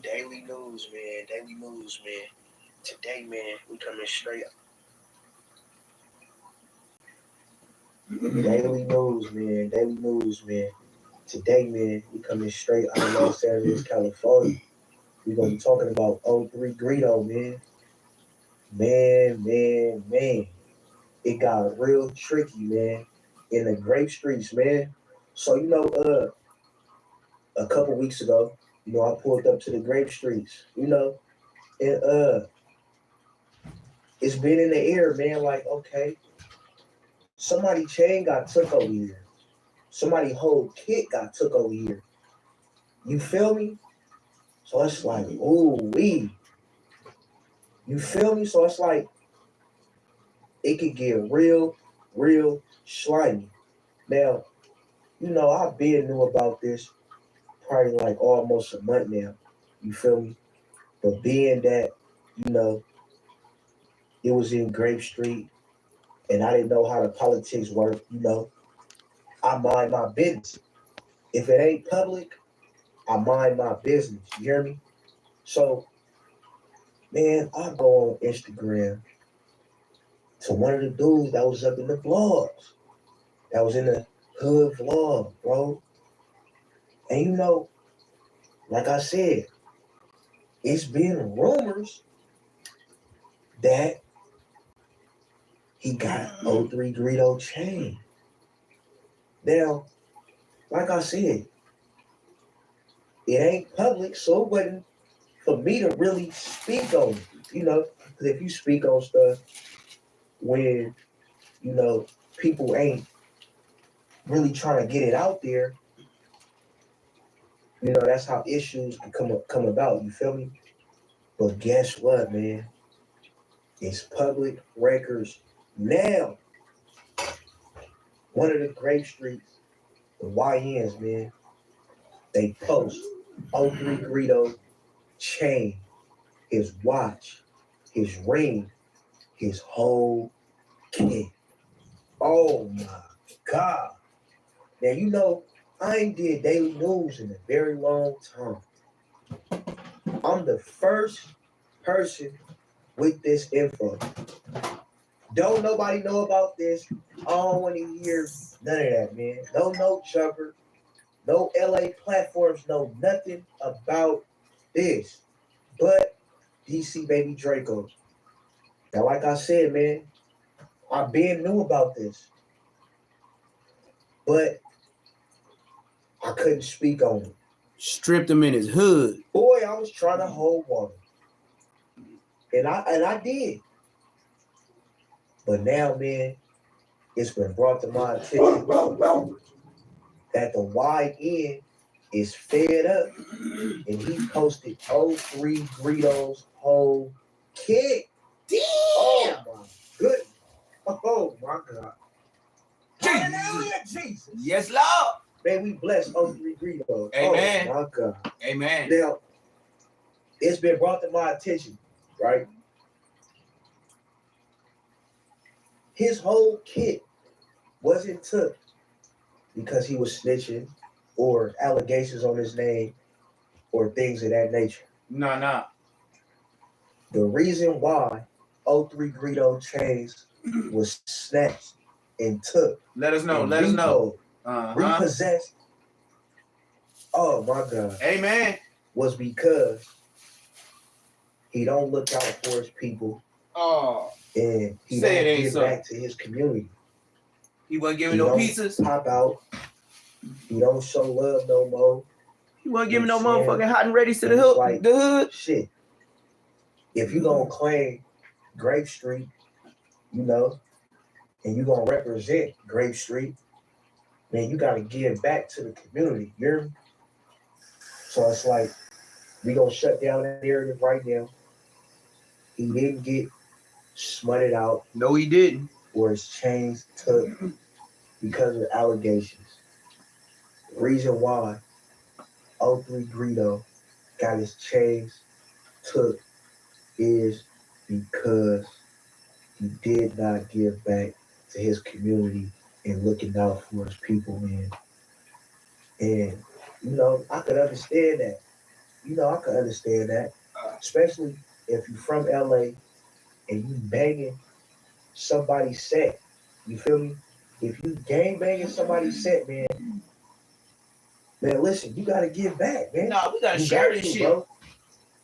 Daily news, man. Daily news, man. Today, man, we coming straight. Daily news, man. Daily news, man. Today, man, we coming straight out of Los Angeles, California. We gonna be talking about '03 Greedo, man. Man. It got real tricky, man, in the grape streets, man. So a couple weeks ago, I pulled up to the grape streets, and it's been in the air, man. Like, okay, somebody chain got took over here. Somebody whole kit got took over here. You feel me? So it's like, ooh wee. You feel me? So it's like it could get real slimy. Now, I've been knew about this probably like almost a month now. You feel me? But being that, you know, it was in Grape Street and I didn't know how the politics work, I mind my business. If it ain't public, I mind my business. You hear me? So, man, I go on Instagram to one of the dudes that was up in the vlogs, that was in the hood vlog, bro. And like I said, it's been rumors that he got '03 Greedo chain. Now, like I said, it ain't public, so it wasn't for me to really speak on it, because if you speak on stuff when, people ain't really trying to get it out there, that's how issues can come about, you feel me? But guess what, man? It's public records now. One of the Grape Streets, the YNs, man, they post '03 Greedo chain, his watch, his ring, his whole kit. Oh my God. Now, I ain't did daily news in a very long time. I'm the first person with this info. Don't nobody know about this. I don't want to hear none of that, man. No jumper, no LA platforms know nothing about this. But DC Baby Draco. Now, like I said, man, I've been knew about this. But I couldn't speak on it. Stripped him in his hood. Boy, I was trying to hold water. And I did. But now, man, it's been brought to my attention that the YN is fed up and he posted '03 Greedo's whole kit. Damn! Oh my goodness. Oh my God. Hallelujah, Jesus. Yes, Lord. Man, we bless '03 Greedo. Amen. Oh my God. Amen. Now, it's been brought to my attention, right? His whole kit wasn't took because he was snitching or allegations on his name or things of that nature. Nah. The reason why '03 Greedo chains was snatched and took. Let us know. Repossessed. Oh my God. Amen. Was because he don't look out for his people. Oh. And he don't give back to his community. He wasn't giving no pieces. Pop out. He don't show love no more. He wasn't giving no motherfucking hot and ready to the hood. Like, the hood. Shit. If you gonna claim Grape Street, and you gonna represent Grape Street, man, you gotta give back to the community. You hear me? So it's like we gonna shut down that narrative right now. He didn't get smutted out. No, he didn't. Or his chains took because of allegations. The reason why '03 Greedo got his chains took is because he did not give back to his community and looking out for his people, man. And, I could understand that. I can understand that. Especially if you from LA and you banging somebody's set. You feel me? If you gang banging somebody's set, man, listen, you gotta give back, man. No, we gotta share this shit. Bro.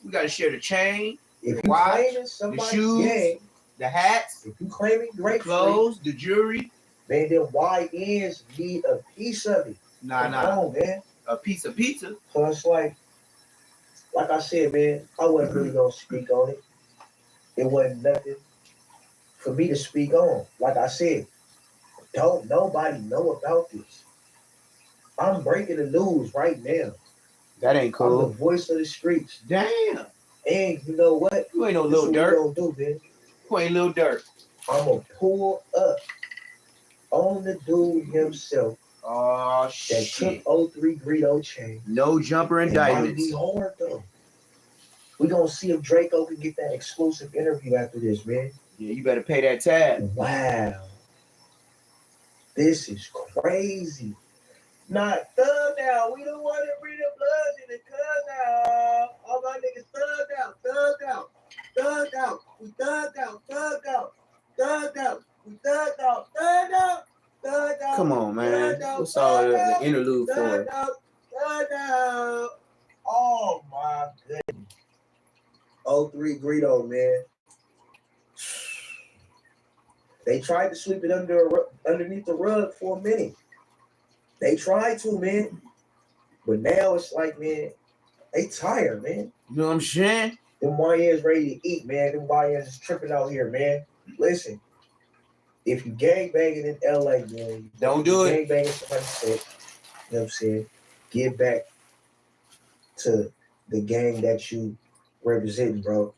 We gotta share the chain, if the you watch, claiming somebody's the shoes, gang, the hats, if you claiming the clothes, the jewelry, man, then YNs need a piece of it. Come on, man. A piece of pizza. So it's like I said, man, I wasn't really gonna speak on it. It wasn't nothing for me to speak on. Like I said, don't nobody know about this. I'm breaking the news right now. That ain't cool. I'm the voice of the streets. Damn. And you know what? You ain't no little dirt. What we gonna do, man? You ain't little dirt. I'm gonna pull up on the dude himself. Oh shit. That took 03 Greedo chain. No jumper indictments. It might be hard though. We gonna see if Draco can get that exclusive interview after this, man. Yeah, you better pay that tab. Wow. This is crazy. Not thug out. We don't want to bring the bloods in the cuz out. All my niggas thugged out, thugged out, thugged out. We thugged out, thugged out, thugged out. We thugged out, thugged out, thugged out. Come on, man. What's all the interlude for? Thugged out, thugged out. Oh my goodness. 03 Greedo, man. They tried to sweep it underneath the rug for a minute. They tried to, man. But now it's like, man, they tired, man. You know what I'm saying? Them YNs ready to eat, man. Them YNs is tripping out here, man. Listen, if you gang banging in LA, man, don't do it. Gang banging somebody said, you know what I'm saying? Give back to the gang that you representing, bro.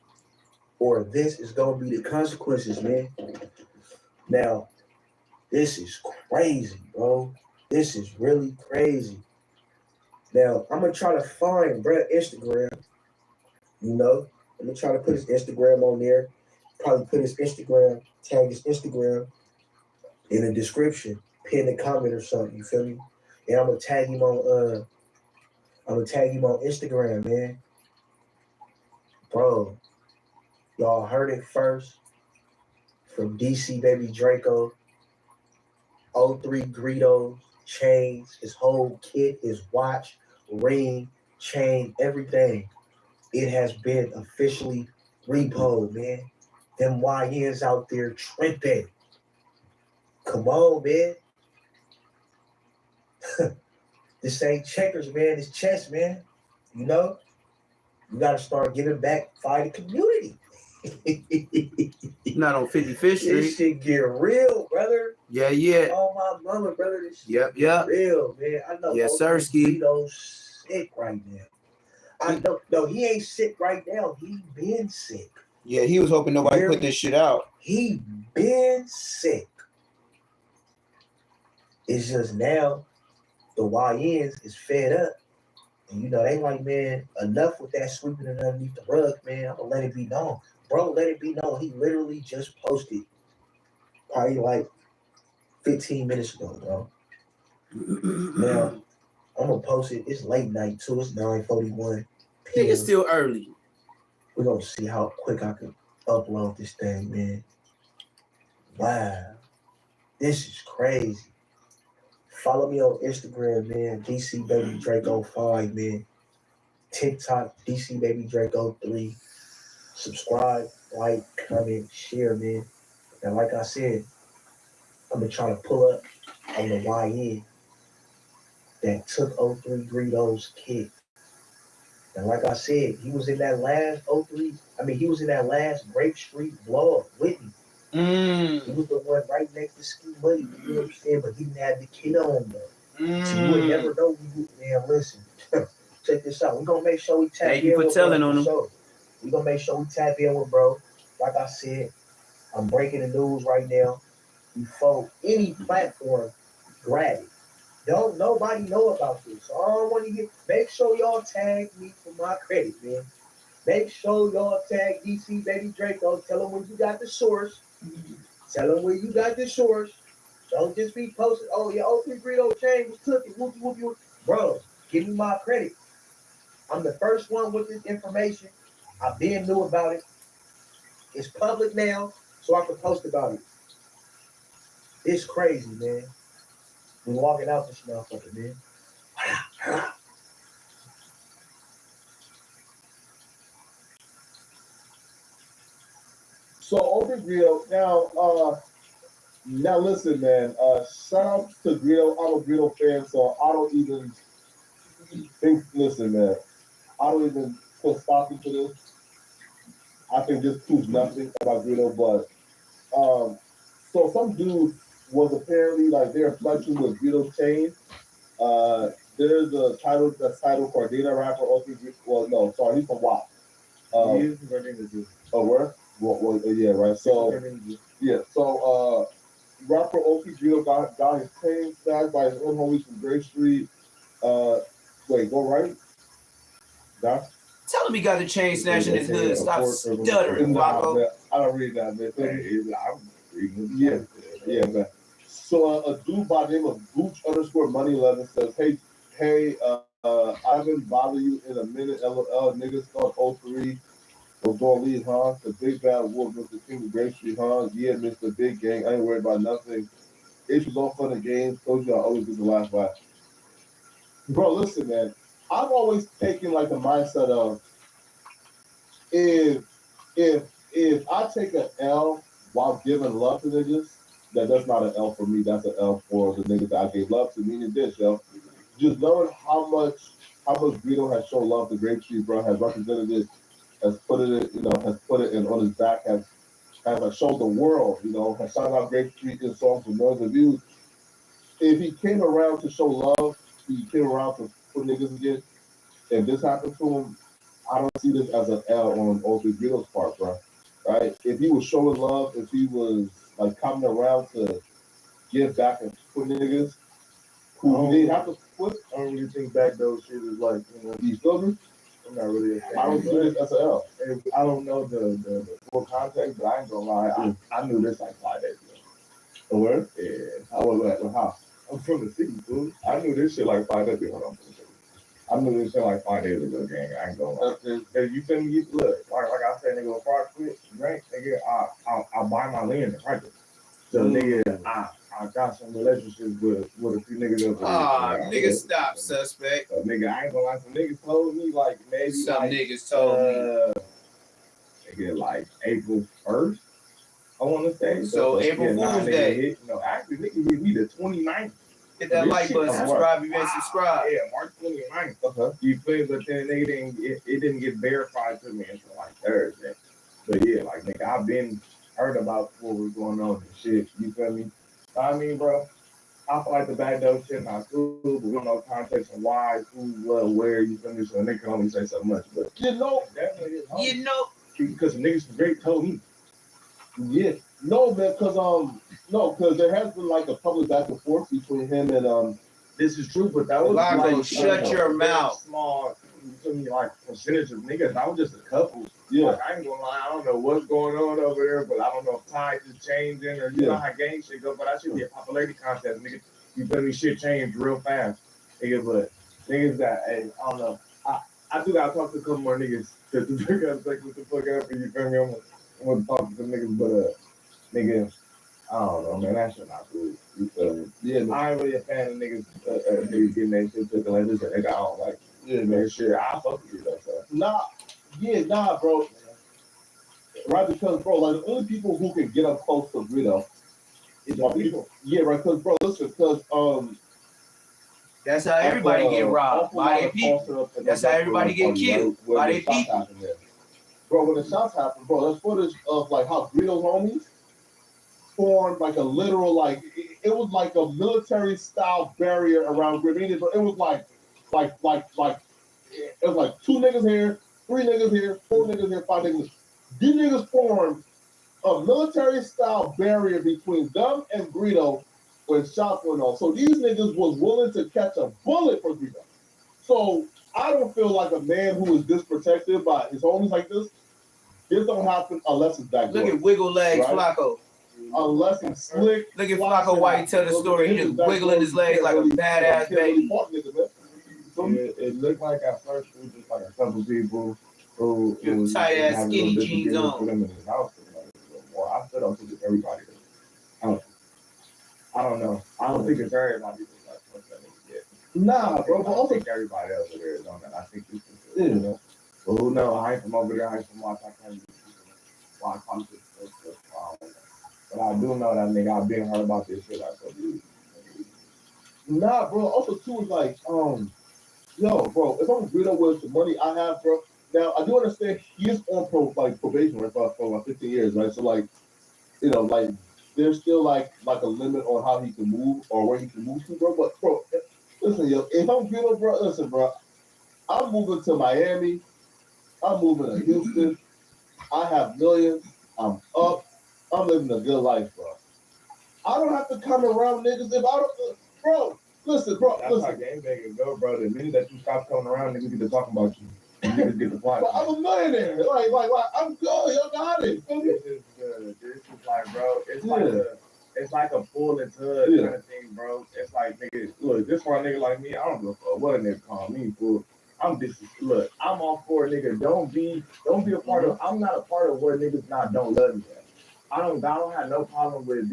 Or this is gonna be the consequences, man. Now, this is crazy, bro. This is really crazy. Now, I'm gonna try to find Brett Instagram. I'm gonna try to put his Instagram on there. Probably put his Instagram, tag his Instagram in the description, pin a comment or something. You feel me? And I'm gonna tag him on. Instagram, man. Bro, y'all heard it first from DC Baby Draco. 03 Greedo, chains, his whole kit, his watch, ring, chain, everything. It has been officially repoed, man. Them YNs out there tripping. Come on, man. This ain't checkers, man. It's chess, man. You gotta start giving back by the community. Not on 55th Street. This shit get real, brother. Yeah. Oh, my mama, brother. This shit Yep. real, man. I know. Yes, sir, Ski. Sick right now. I know. No, he ain't sick right now. He been sick. Yeah, he was hoping nobody put this shit out. He been sick. It's just now the YNs is fed up. And they like, man, enough with that sweeping it underneath the rug, man. I'm gonna let it be known. Bro, let it be known. He literally just posted probably like 15 minutes ago, bro. Now, I'm gonna post it. It's late night too. It's 9:41 p.m. It's still early. We're gonna see how quick I can upload this thing, man. Wow. This is crazy. Follow me on Instagram, man. DC Baby Draco 5, man. TikTok, DC Baby Draco 3. Subscribe, like, comment, share, man. And like I said, I'm gonna try to pull up on the YN that took 03 Greedo's kid. And like I said, he was in that last 03. He was in that last Grape Street vlog with me. He was the one right next to Ski Money, you know what I'm saying? But he didn't have the kid on, though. So you would never know man, listen. Check this out. We're going to make sure we tap in. Thank you for telling on him. We're going to make sure we tap in with bro. Like I said, I'm breaking the news right now. Before any platform, grab it. Don't nobody know about this. So I don't want to make sure y'all tag me for my credit, man. Make sure y'all tag DC Baby Draco. Tell them where you got the source. Tell them where you got the source. Don't just be posting, oh, yeah, 03 Greedo chain was cooking. Whoopie. Bro, give me my credit. I'm the first one with this information. I've been knew about it. It's public now, so I can post about it. It's crazy, man. We walking out this motherfucker, man. So over Greedo, now listen, man. Shout out to Greedo. I'm a Greedo fan, so I don't even think. Listen, man. I don't even put stock into this. I think this proves nothing about Greedo, but so some dude was apparently like they're flexing with Greedo chain. There's a title that's titled Cardina rapper. Also, well, no, sorry, he's from WAP. Oh, where? Well, yeah, right. So, yeah, so rapper OP Greedo got his chain snatched by his own homies from Gray Street. Wait, go right. That's Tell him he got the chain snatch in his hood. Stop stuttering, Flacco. I don't read that, man. Yeah, yeah, man. So a dude by the name of Gooch_Money11 says, I haven't bothered you in a minute. LOL, niggas thought 03 was gonna lead, huh? The big bad wolf, Mr. King of Great Street, huh? Yeah, Mr. Big Gang. I ain't worried about nothing. Issues all fun and games. Told you I always do the last laugh. Bro, listen, man. I've always taken like the mindset of if I take an L while giving love to niggas, that's not an L for me. That's an L for the niggas that I gave love to. Meaning this, yo. Just knowing how much Greedo has shown love to Grape Street, bro, has represented it, has put it in on his back, has showed the world, has shouted out Grape Street in songs with millions of views. If he came around to show love, he came around to put niggas again. If this happened to him, I don't see this as an L on Old Greedo's part, bro. Right? If he was showing love, if he was like coming around to give back and put niggas who didn't have to put, I don't really think back those shit is like, you feel me? I'm not really a fan. I don't see this as an L. I don't know the full context, but I ain't gonna lie, I knew this like 5 days ago. The word? Yeah. I was like, how? I'm from the city, dude. I knew this shit like 5 days ago. I knew this shit like 5 days ago, gang. I ain't gonna lie. If you feel me, look, like I said, nigga, before I quit, drink, nigga, I buy my land right there. So, nigga, I got some relationships with a few niggas. Nigga, stop, suspect. Nigga, I ain't gonna lie, some niggas told me, like, maybe, Some like, niggas told me. Nigga, like, April 1st, I want to say. So April Fool's Day. No, actually, nigga hit me the 29th. Hit that like button, subscribe if you ain't subscribed. Yeah, March 29th. You feel? But then it didn't get verified to me until like Thursday. But yeah, like nigga, I've been heard about what was going on and shit. You feel me? I mean, bro, I feel like the bad dope shit not cool, but we don't know context and why, who, what, where. You feel me? So nigga can only say so much. But definitely, because the niggas from Great told me. Yeah, no, man, because there has been like a public back and forth between him and This is true, but that was Flacco, like shut your mouth. Small, you feel me, like percentage of niggas. I was just a couple. Yeah, like, I ain't gonna lie, I don't know what's going on over there, but I don't know if tides is changing or you know how gang shit go. But that should be a popularity contest, nigga. You feel me? Shit changed real fast, nigga. But niggas that I don't know. I do gotta talk to a couple more niggas to figure out like what the fuck up. You feel me? I'm gonna talk to some niggas, but nigga, I don't know, man. That shit not cool. You feel me? Yeah, man. I ain't really a fan of niggas getting that shit taken like this. Nigga, I don't like. Yeah, man. Shit, I fuck with you though. So. Nah, bro. Right, because bro, like the only people who can get up close to Greedo is my people. Yeah, right. Because bro, listen, because that's how everybody get robbed by their people. That's how everybody get killed by their people. Bro, when the shots happened, bro, there's footage of like how Greedo's homies formed like a literal it was like a military style barrier around Greedo. But it was like it was like 2 niggas here, 3 niggas here, 4 niggas here, 5 niggas. These niggas formed a military style barrier between them and Greedo when shots went off. So these niggas was willing to catch a bullet for Greedo. So I don't feel like a man who is this protected by his homies like this. This don't happen unless it's back. Look at wiggle legs, right? Flacco. Unless it's slick. Look at Flacco while he tell the story. He just wiggling his legs like a badass baby. It looked like at first it was just like a couple people who was tight ass having skinny a little jeans disagreement on. for them in his house. Or I still don't think it's everybody. I don't know. I don't think it's everybody that's like what's that nigga yet. Nah, bro. But I also, think everybody else over there is on that. I think this is you know. But who knows? I ain't from over there. I ain't from Watch. I can't why politics but I do know that nigga. I've been heard about this shit. I told you. nah, bro. Also, too, is like, yo, bro. If I'm Greedo with the money I have, bro. Now I do understand he is on probation, right, for like 15 years, right? So like, you know, like there's still like a limit on how he can move or where he can move to, bro. But bro, listen, yo, if I'm Greedo, bro, listen, bro. I'm moving to Miami. I'm moving to Houston. I have millions. I'm up. I'm living a good life, bro. I don't have to come around niggas if I don't, bro. Listen, bro. That's Listen. how game bangers go, bro. The minute that you stop coming around, niggas get to talking about you. Niggas get to plot. But I'm a millionaire. Like, I'm good. Y'all got it. This is good. This is like, bro. It's like a pull and tug kind of thing, bro. It's like, nigga, look, this for a nigga like me, I don't give a fuck what a nigga call me for. Look, I'm all for a nigga. Don't be a part of. I'm not a part of where niggas don't love me. I don't have no problem with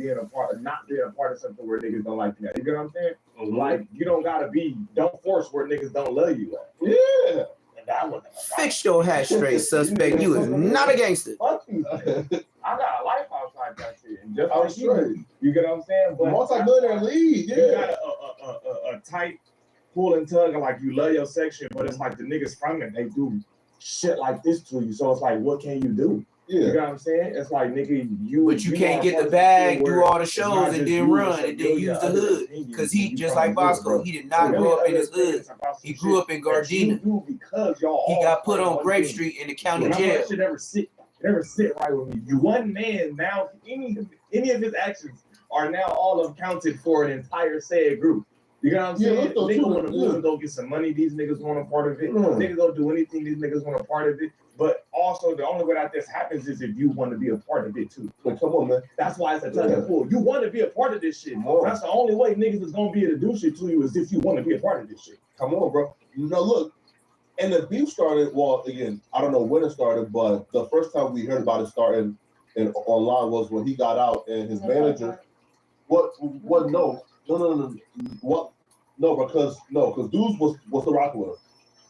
not being a part of something where niggas don't like me. You get what I'm saying? Mm-hmm. Like, you don't force where niggas don't love you at. Yeah. And that was Fix your hat straight, suspect. You is not a gangster. Fuck you. I got a life outside that shit. And just like you get what I'm saying? But multi-millionaire league, yeah. You got a tight pull and tug, like you love your section, but it's like the niggas from it, they do shit like this to you. So it's like, what can you do? Yeah. You know what I'm saying? It's like, nigga, But you can't get the bag, do all the shows, and then run, and then use the hood. Because he, just like Bosco, he did not grow up in his hood. He grew up in Gardena. He got put on Grape Street in the county jail. That should never sit right with me. You one man now, any of his actions are now all accounted for an entire said group. You know what I'm saying? Niggas want to move and go get some money. These niggas want a part of it. Niggas don't do anything. These niggas want a part of it. But also, the only way that this happens is if you want to be a part of it too. Like, come on, man. That's why it's a tug and pull. You want to be a part of this shit. That's the only way niggas is gonna be able to do shit to you is if you want to be a part of this shit. Come on, bro. No, look. And the beef started. Well, again, I don't know when it started, but the first time we heard about it starting and online was when he got out and his manager. What? No. What? No, because dudes was the rock with him.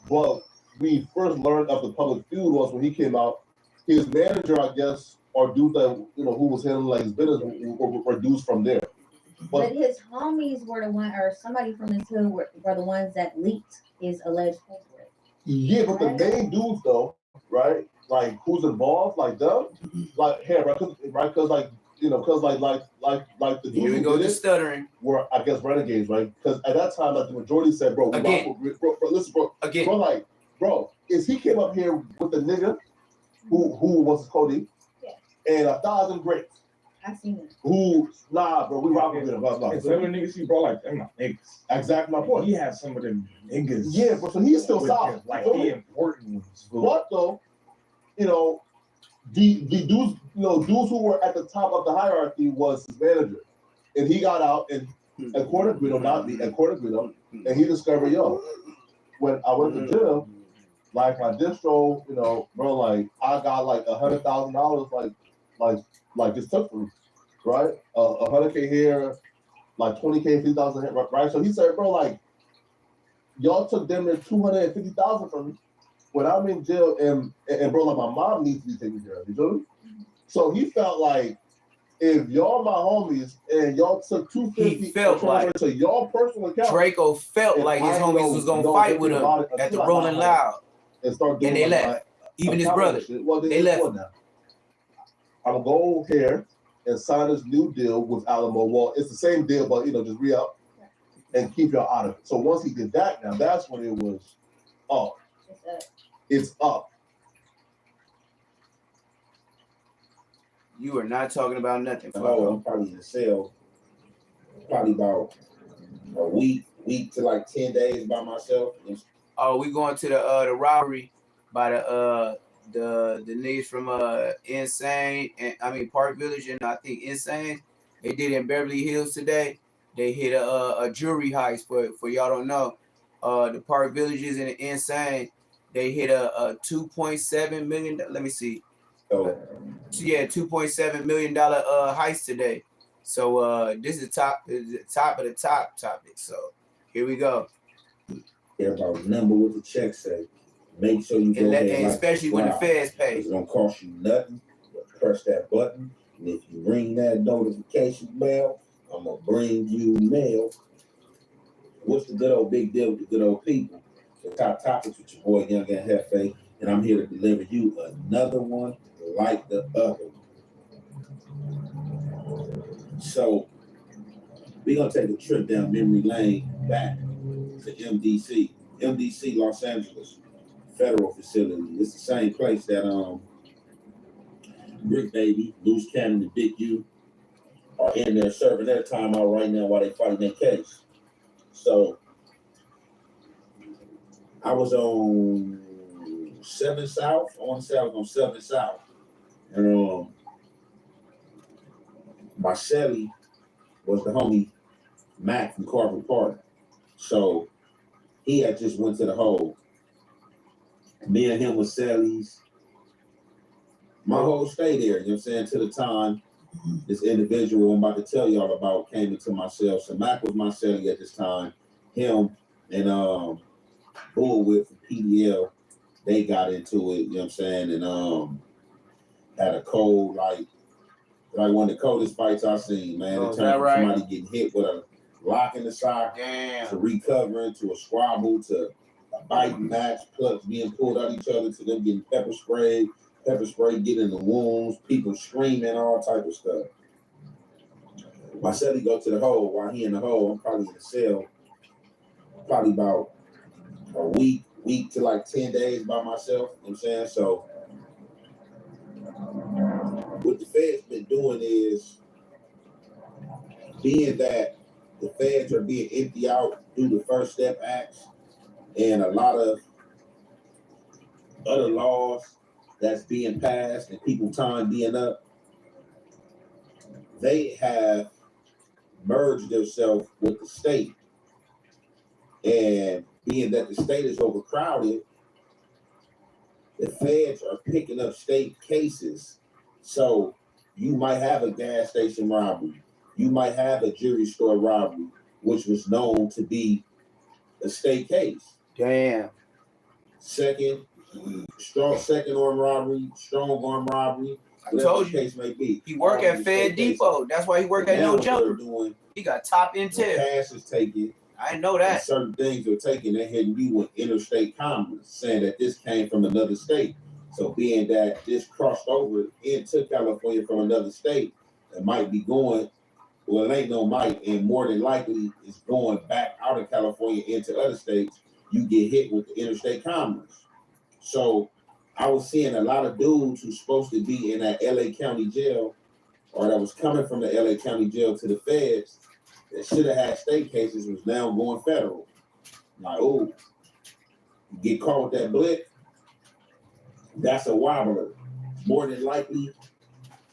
But we first learned of the public feud was when he came out. His manager, I guess, or dude that who was handling like his business were dudes from there. But his homies were the one, or somebody from his hood were the ones that leaked his alleged paperwork. Yeah, but the main dudes though, right? Like who's involved, like them, like here, right? Because like. Because like the dudes here we go, just stuttering. Were I guess renegades, right? Because at that time, like the majority said, bro, listen, bro, is he came up here with the nigga who was Cody, and 1,000 grapes. I seen it. Who bro, we rocking with him. Some of the niggas he brought like them my niggas. Exactly my point. He had some of them niggas. Yeah, but so he's still solid. Like the important ones. What though? The dudes, dudes who were at the top of the hierarchy was his manager, and he got out and according to Greedo, not me, according to Greedo, and he discovered, when I went to gym, like my distro, bro, like I got like $100,000, like just took from me, right? 100K here, like 20K, 50,000 here, right? So he said, bro, like y'all took them there 250,000 from me. When I'm in jail and bro, like my mom needs to be taken care of, you feel me? So he felt like if y'all my homies and y'all took 250, he felt like to y'all personal account. Draco felt like his homies was gonna fight with him at the Rolling Loud, and start doing they left. Even his brother, well, they left. Now. I'm gonna go here and sign this new deal with Alamo. Well, it's the same deal, but just re-up and keep y'all out of it. So once he did that, now that's when it was, it's up. You are not talking about nothing. Oh, I'm probably in the cell. Probably about a week to like 10 days by myself. Oh, we going to the robbery by the niggas from Insane and Park Village and I think Insane. They did it in Beverly Hills today. They hit a jewelry heist for y'all don't know. the Park Villages and the Insane, they hit a $2.7 million. Let me see. So Yeah, $2.7 million heist today. So this is top of the top topic. So here we go. everybody remember what the check say. Make sure you go And, ahead and and especially when the feds pay. It's gonna cost you nothing. But press that button, and if you ring that notification bell, I'm gonna bring you mail. What's the good old big deal with the good old people? The top topics with your boy Young and Hefe, and I'm here to deliver you another one like the other one. So we're gonna take a trip down memory lane back to MDC, Los Angeles federal facility. It's the same place that Brick Baby, Loose Cannon, and Big U are in there serving their time out right now while they fighting their case. So I was on 7 South. I want to say I was on 7 South. And my Shelly was the homie Mac from Carver Park. So he had just went to the hole. Me and him was Sally's. My whole stay there, you know what I'm saying, to the time this individual I'm about to tell y'all about came into my cell. So Mac was my Sally at this time. Him and Bullwhip from PDL, they got into it, you know what I'm saying, and had a cold, like one of the coldest fights I've seen, man. Oh, it is turned that from right? somebody getting hit with a lock in the sock to recovering to a squabble to a biting match, plugs being pulled out each other to them getting pepper spray getting in the wounds, people screaming, all type of stuff. My Shelly go to the hole. While he in the hole, I'm probably in the cell, probably about a week to like 10 days by myself, you know what I'm saying? So what the feds been doing is, being that the feds are being empty out through the First Step Acts and a lot of other laws that's being passed and people time being up, they have merged themselves with the state. And being that the state is overcrowded, the feds are picking up state cases. So you might have a gas station robbery. You might have a jewelry store robbery, which was known to be a state case. Damn. Second arm robbery, strong arm robbery, I told you. The case may be. He work at Fed Depot. That's why he work at No Jumper. He got top intel. Cash is taken. I know that. Certain things are taken, they're hitting you with interstate commerce, saying that this came from another state. So being that this crossed over into California from another state, it might be going, well, it ain't no might, and more than likely it's going back out of California into other states. You get hit with the interstate commerce. So I was seeing a lot of dudes who's supposed to be in that LA County jail, or that was coming from the LA County jail to the feds, that should have had state cases, was now going federal. Like, oh, you get caught with that blick, that's a wobbler. More than likely,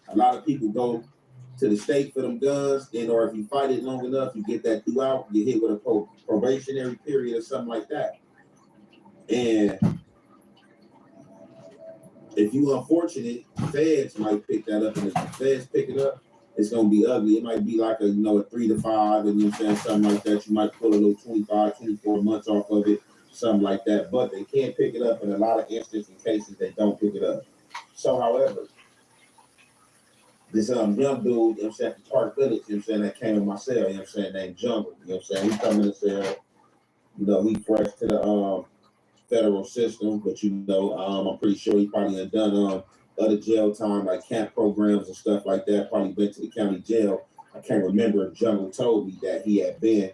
a lot of people go to the state for them guns, and or if you fight it long enough, you get that throughout, you get hit with a probationary period or something like that. And if you unfortunate, feds might pick that up, and if the feds pick it up, it's gonna be ugly. It might be like a 3 to 5, and you know what I'm saying, something like that. You might pull a little 25, 24 months off of it, something like that. But they can't pick it up in a lot of instances and cases they don't pick it up. So, however, this young dude, you know what I'm saying, from Park Village, you know what I'm saying, that came in my cell, you know what I'm saying, named Jungle, you know what I'm saying, he come in the cell, he fresh to the federal system, but I'm pretty sure he probably had done other jail time, like camp programs and stuff like that, probably been to the county jail. I can't remember if Jungle told me that he had been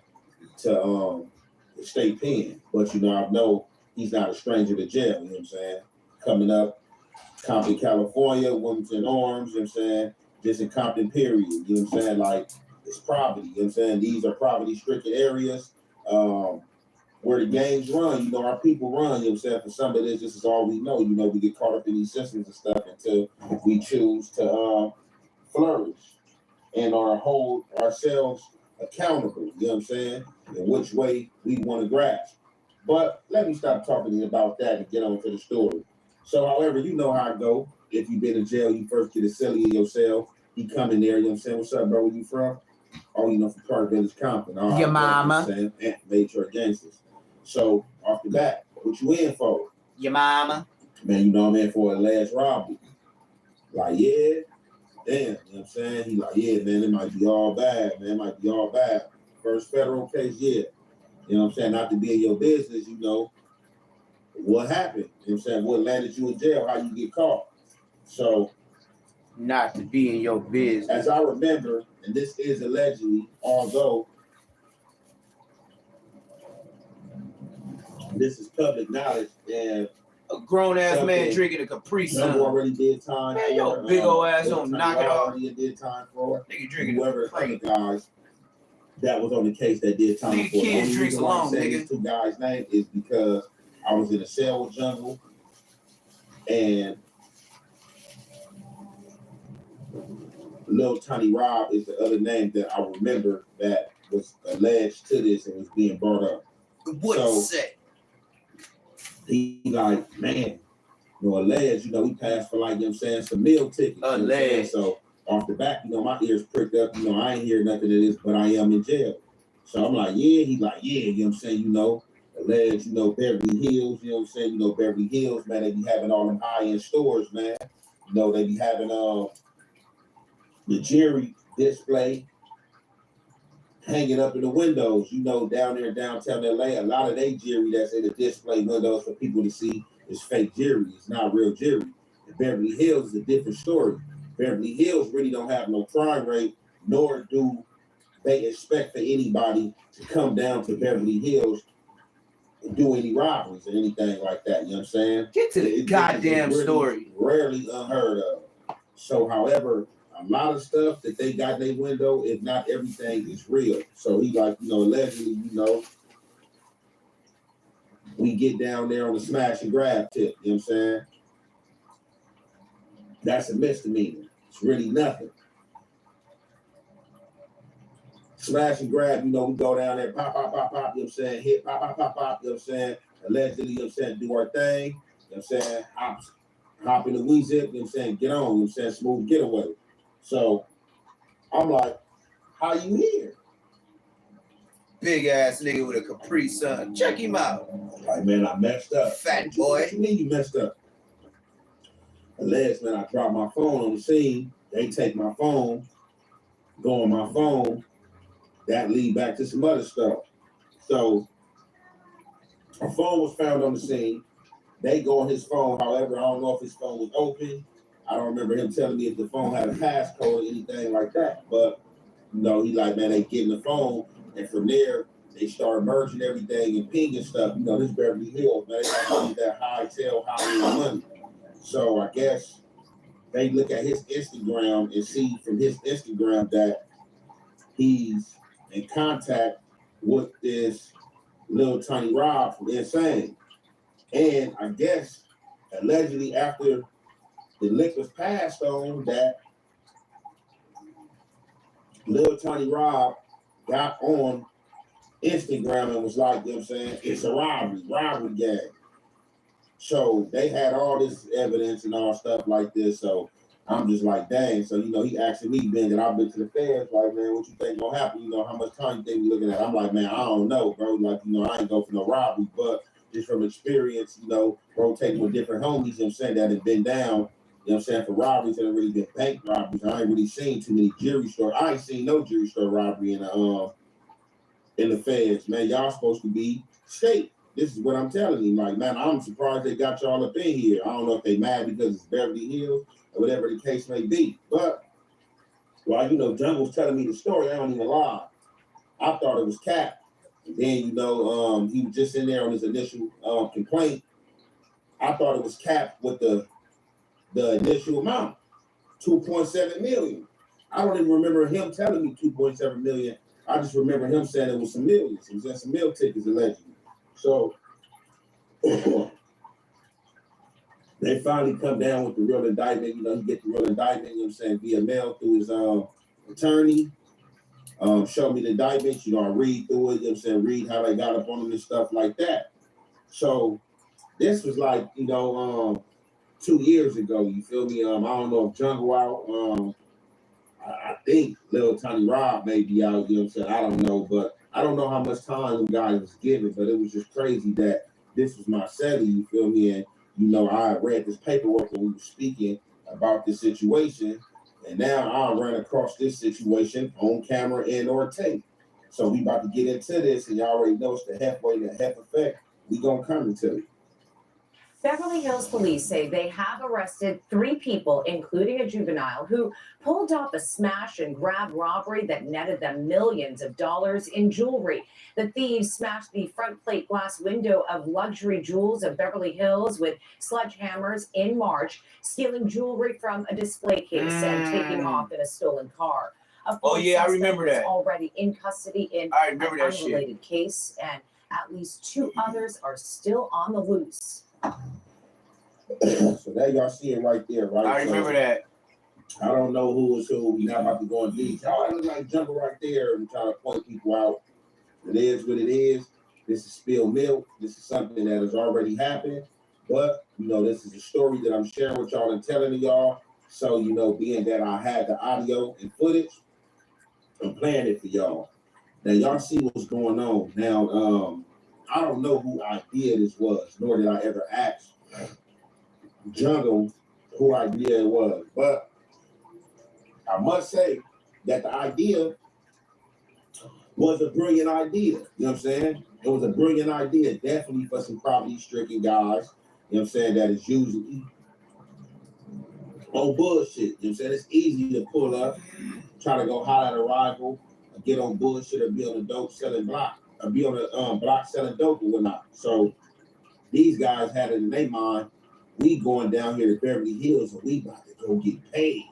to the state pen, but I know he's not a stranger to jail, you know what I'm saying, coming up, Compton, California, Wilmington Arms, you know what I'm saying, just in Compton, period, you know what I'm saying, like, it's poverty, you know what I'm saying, these are poverty-stricken areas, where the gangs run, our people run, you know what I'm saying, for some of this is all we know, we get caught up in these systems and stuff until we choose to flourish and hold ourselves accountable, you know what I'm saying, in which way we want to grasp. But let me stop talking about that and get on to the story. So, however, you know how I go. If you've been in jail, you first get a celly in your cell. He come in there, you know what I'm saying? What's up, bro? Where you from? Oh, you know, from Park Village, Compton. All right, Your you know what mama. I'm saying? And major gangsters. So, off the bat, what you in for? Your mama. Man, you know I'm in for a last robbery. Like, yeah, damn, you know what I'm saying? He like, yeah, man, it might be all bad, man. It might be all bad. First federal case, yeah. You know what I'm saying? Not to be in your business, you know, what happened? You know what I'm saying? What landed you in jail? How you get caught? So, Not to be in your business. as I remember, and this is allegedly, although this is public knowledge, and A grown ass man drinking a Capri Jungle Sun. already did time Man, for. your big old ass Lil don't Tiny knock it Rod off. already did time for. Nigga drinking Whoever a Capri. other guys that was on the case that did time Nigga for. The can't only drink reason why I'm alone, saying nigga. these two guys' name is because I was in a cell with Jungle, and Lil Tiny Rob is the other name that I remember that was alleged to this and was being brought up. What So, say? He like, man, you know, alleged, you know, we passed for like, you know what I'm saying, some meal tickets. You know what I'm saying? Alleged. So off the back, you know, my ears pricked up, you know, I ain't hear nothing of this, but I am in jail. So I'm like, yeah, he like, yeah, you know what I'm saying, you know, alleged, you know, Beverly Hills, you know what I'm saying, you know, Beverly Hills, man, they be having all them high-end stores, man. You know, they be having the jewelry display hanging up in the windows, you know, down there in downtown LA. A lot of they jewelry that's in the display windows for people to see is fake jewelry. It's not real jewelry. And Beverly Hills is a different story. Beverly Hills really don't have no crime rate, nor do they expect for anybody to come down to Beverly Hills and do any robberies or anything like that. You know what I'm saying? Get to the goddamn story. Rarely unheard of. So, however, a lot of stuff that they got in their window, if not everything, is real. So he like, you know, allegedly, you know, we get down there on the smash and grab tip, you know what I'm saying? That's a misdemeanor. It's really nothing. Smash and grab, you know, we go down there, pop, pop, pop, pop, you know what I'm saying? Hit, pop, pop, pop, pop, you know what I'm saying? Allegedly, you know what I'm saying? Do our thing, you know what I'm saying? Hop in the wee zip, you know what I'm saying? Get on, you know what I'm saying? Smooth getaway. So I'm like, how you here? Big ass nigga with a Capri Sun. Check him out. Like, man, I messed up. Fat boy. What you mean you messed up? Alleged, man, I dropped my phone on the scene. They take my phone, go on my phone. That lead back to some other stuff. So a phone was found on the scene. They go on his phone. However, I don't know if his phone was open. I don't remember him telling me if the phone had a passcode or anything like that. But, you know, he like, man, they get in the phone. And from there, they start merging everything and pinging stuff. You know, this Beverly Hills, man, they got that high tail, high money. So I guess they look at his Instagram and see from his Instagram that he's in contact with this Lil Tiny Rob from Insane. And I guess allegedly after the lick was passed on, that Lil Tiny Rob got on Instagram and was like, you know what I'm saying, it's a robbery gang. So they had all this evidence and all stuff like this. So I'm just like, dang. So, you know, he asking me, Ben, that I've been to the feds, like, man, what you think gonna happen? You know, how much time you think we looking at? I'm like, man, I don't know, bro. Like, you know, I ain't go for no robbery, but just from experience, you know, rotating with different homies, you know what I'm saying, that have been down, you know what I'm saying, for robberies that have really been bank robberies. I ain't really seen too many jewelry store. I ain't seen no jewelry store robbery in the feds, man. Y'all supposed to be state. This is what I'm telling you. Like, man, I'm surprised they got y'all up in here. I don't know if they mad because it's Beverly Hills or whatever the case may be. But while, you know, Jungle's telling me the story, I don't even lie. I thought it was cap. And then, you know, he was just in there on his initial complaint. I thought it was cap with the initial amount, 2.7 million. I don't even remember him telling me 2.7 million. I just remember him saying it was some millions. It was in some meal tickets allegedly. So they finally come down with the real indictment. You know, he get the real indictment, you know what I'm saying, via mail through his attorney. Show me the indictment, you know, I read through it, you know what I'm saying, read how they got up on him and stuff like that. So this was like, 2 years ago. You feel me? I don't know if Jungle out. I think Lil Tony Rob may be out. You know what I'm saying? I don't know, but I don't know how much time them guys was given. But it was just crazy that this was my celly. You feel me? And I read this paperwork when we were speaking about this situation, and now I ran across this situation on camera and or tape. So we about to get into this, and y'all already know it's the halfway to half effect. We gonna come into it. Beverly Hills police say they have arrested 3 people, including a juvenile, who pulled off a smash and grab robbery that netted them millions of dollars in jewelry. The thieves smashed the front plate glass window of luxury jewels of Beverly Hills with sledgehammers in March, stealing jewelry from a display case and taking off in a stolen car. Oh yeah, I remember that. Already in custody in an unrelated case, and at least 2 others are still on the loose. So there y'all see it right there, right? I remember that. I don't know who is who. We're not about to go in detail. Oh, I look like Jungle right there and try to point people out. It is what it is. This is spilled milk. This is something that has already happened. But, this is a story that I'm sharing with y'all and telling to y'all. So, being that I had the audio and footage, I'm playing it for y'all. Now, y'all see what's going on. Now, I don't know who idea this was, nor did I ever ask Jungle who idea it was. But I must say that the idea was a brilliant idea. You know what I'm saying? It was a brilliant idea, definitely for some poverty-stricken guys, you know what I'm saying, that is usually on bullshit. You know what I'm saying? It's easy to pull up, try to go holler at a rival, get on bullshit, or be on a dope selling block, or be on a block selling dope or whatnot. So these guys had it in their mind, we going down here to Beverly Hills and we about to go get paid.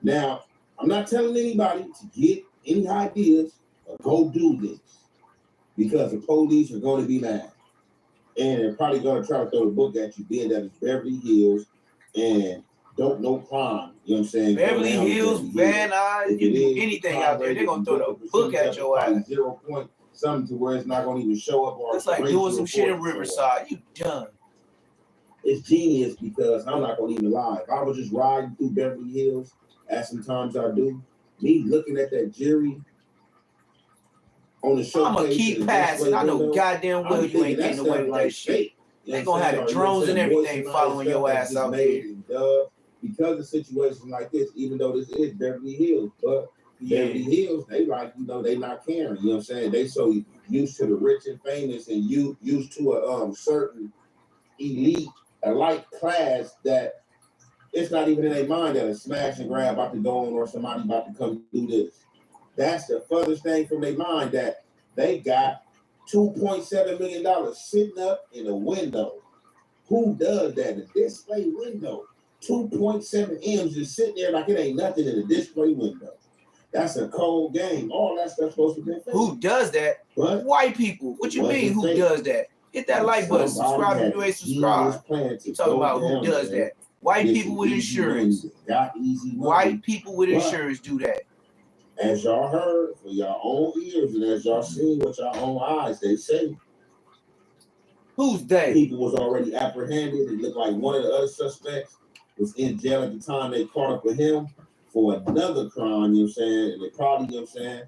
Now, I'm not telling anybody to get any ideas or go do this, because the police are going to be mad. And they're probably going to try to throw the book at you, being that it's Beverly Hills and don't know crime. You know what I'm saying? Beverly Hills, Van Nuys, you do anything out there, they're going to throw the book at your ass. 0 point something to where it's not going to even show up. Or it's like doing some shit in Riverside. You done. It's genius, because I'm not going to even lie. If I was just riding through Beverly Hills, as sometimes I do, me looking at that jury on the show, I'm going to keep passing. I know goddamn well you ain't getting away with that shit. They going to have the drones and everything following your ass out there. Because of situations like this, even though this is Beverly Hills, but Beverly Hills, they like, they not caring. You know what I'm saying? They so used to the rich and famous and used to a certain elite, class that it's not even in their mind that a smash and grab about to go on or somebody about to come do this. That's the furthest thing from their mind, that they got $2.7 million sitting up in a window. Who does that? A display window. 2.7 M's just sitting there like it ain't nothing in a display window. That's a cold game. All that stuff's supposed to be fake. Who does that? But white people. What you mean, who does that? Hit that like button. Subscribe if you ain't subscribed. You talking about who does that? White people with insurance. White people with insurance do that. As y'all heard for your own ears and as y'all seen with your own eyes, they say. Who's they? People was already apprehended. It looked like one of the other suspects was in jail at the time they caught up with him for another crime, you know what I'm saying? And they probably, you know what I'm saying,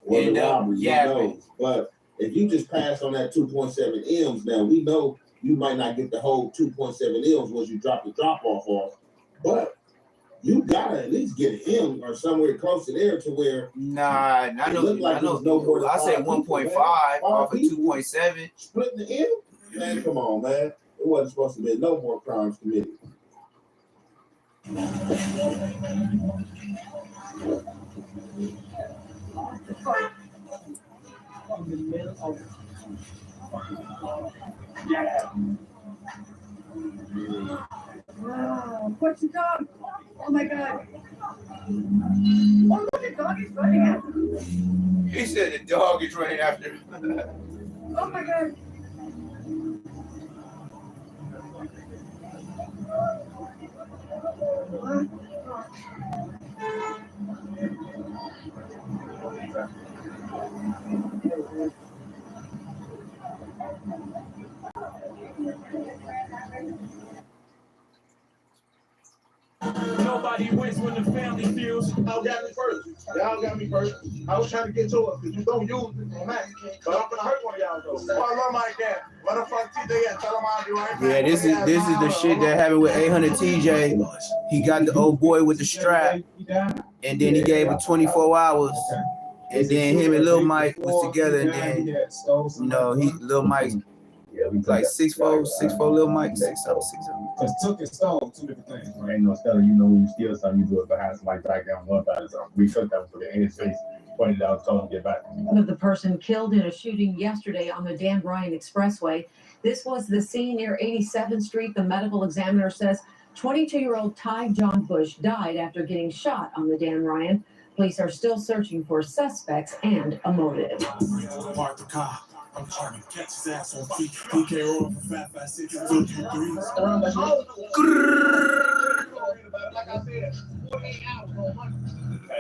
was a robbery, who knows. But if you just pass on that 2.7 M's, now we know you might not get the whole 2.7 M's once you drop the drop-off off, but you gotta at least get an M or somewhere close to there to where. Nah, I know. Like no I said 1.5 off of 2.7. Splitting the M? Man, come on, man. It wasn't supposed to be no more crimes committed. Yeah. Wow, what's the dog? Oh my god. Oh look, the dog is running after him. He said the dog is running after him. Oh my god. Nobody wins when the family feels. Y'all got me first. Y'all got me first. I was trying to get to it because you don't use it on Mac. But I'm gonna hurt one of y'all though. I love my dad. What the fuck TJ at? Tell him I'll be right back. Yeah, this is the shit that happened with 800 TJ. He got the old boy with the strap, and then he gave him 24 hours. And then him and Lil Mike was together, and then Lil Mike, like 6'4", Lil Mike, 6'0", 6'0". Because took and stole, two different things. Right? Ain't no stealing, when you steal something, you do it behind somebody back down one side or something. We took that for the in his face, pointed out, told him to get back. The person killed in a shooting yesterday on the Dan Ryan Expressway. This was the scene near 87th Street. The medical examiner says 22-year-old Ty John Bush died after getting shot on the Dan Ryan. Police are still searching for suspects and a motive. Park the car. I'm trying to catch his ass on feet. He can't roll for 5, 5, 6, 2, 3. Like I said, 48 hours on Monday.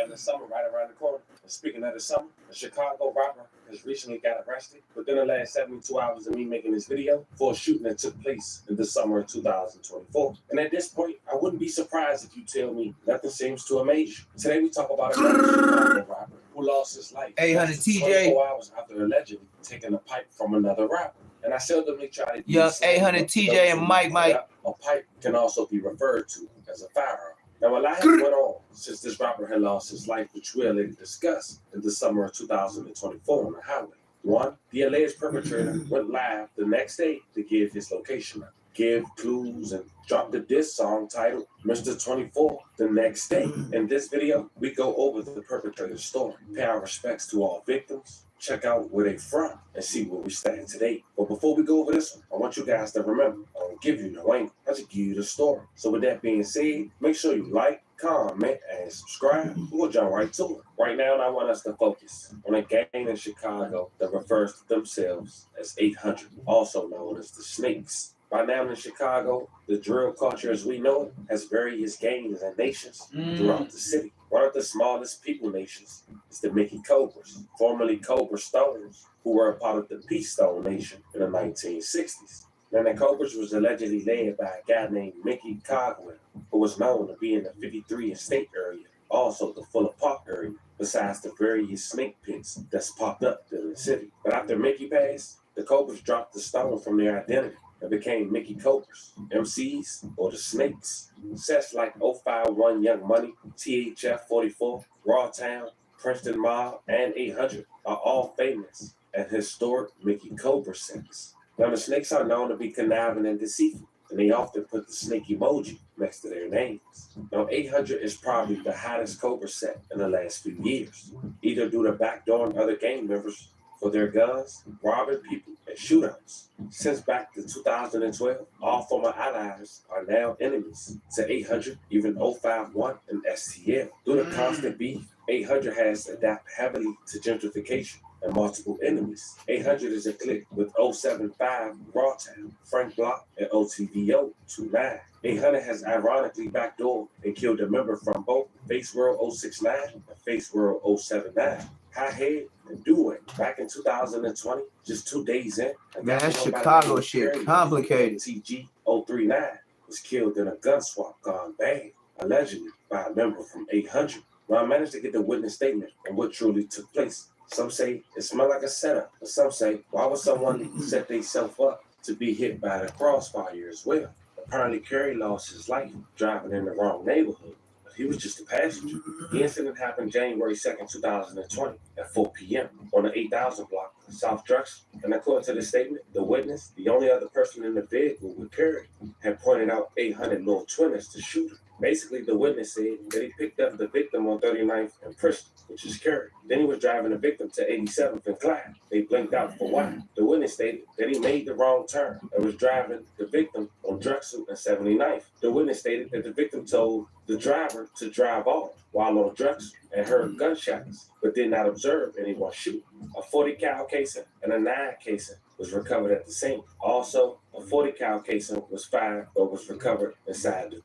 And the summer right around the corner. And speaking of the summer, a Chicago rapper has recently got arrested within the last 72 hours of me making this video for a shooting that took place in the summer of 2024. And at this point, I wouldn't be surprised if you tell me nothing seems to amaze you. Today we talk about another Chicago rapper who lost his life 800 TJ. 24 hours after allegedly taking a pipe from another rapper. And I seldomly try to Yeah, 800 TJ and Mike. A pipe can also be referred to as a firearm. Now, a lot has went on since this rapper had lost his life, which we'll later discuss in the summer of 2024 on the highway. One, the alleged perpetrator went live the next day to give his location up, give clues, and drop the diss song titled Mr. 24 the next day. In this video, we go over the perpetrator's story, pay our respects to all victims, check out where they from, and see where we stand today. But before we go over this one, I want you guys to remember, I don't give you no angle, I just give you the story. So with that being said, make sure you like, comment, and subscribe. We'll jump right to it. Right now, I want us to focus on a gang in Chicago that refers to themselves as 800, also known as the Snakes. By now in Chicago, the drill culture as we know it has various gangs and nations throughout the city. One of the smallest people nations is the Mickey Cobras, formerly Cobra Stones, who were a part of the Peace Stone Nation in the 1960s. Now, the Cobras was allegedly led by a guy named Mickey Cogwell, who was known to be in the 53 Estate area, also the Fuller Park area, besides the various snake pits that's popped up in the city. But after Mickey passed, the Cobras dropped the stone from their identity and became Mickey Cobras, MCs, or the Snakes. Sets like 051 Young Money, THF 44, Raw Town, Princeton Mob, and 800 are all famous and historic Mickey Cobra sets. Now, the Snakes are known to be conniving and deceitful, and they often put the snake emoji next to their names. Now, 800 is probably the hottest Cobra set in the last few years, either due to backdooring other gang members for their guns, robbing people, and shootouts. Since back to 2012, all former allies are now enemies to 800, even 051 and STL. Due to constant beef, 800 has adapted heavily to gentrification and multiple enemies. 800 is a clique with 075 Rawtown, Frank Block, and OTVO 29. 800 has ironically backdoored and killed a member from both Face World 069 and Face World 079. High and doing back in 2020, just 2 days in. Man, that Chicago shit complicated. TG 039 was killed in a gun swap gone bad, allegedly by a member from 800. Now, I managed to get the witness statement on what truly took place. Some say it smelled like a setup, but some say, why would someone set themselves up to be hit by the crossfire as well? Apparently, Kerry lost his life driving in the wrong neighborhood. He was just a passenger. The incident happened January 2nd, 2020 at 4 p.m. on the 8000 block of South Drexel. And according to the statement, the witness, the only other person in the vehicle with Kerry, had pointed out 800 Lil Twinners to shoot him. Basically, the witness said that he picked up the victim on 39th and Princeton, which is Kerry. Then he was driving the victim to 87th and Clyde. They blinked out for why. The witness stated that he made the wrong turn and was driving the victim on Drexel and 79th. The witness stated that the victim told the driver to drive off while on Drexel and heard gunshots, but did not observe anyone shoot. A 40 cal casing and a 9 casing was recovered at the scene. Also, a 40 cal casing was fired but was recovered inside the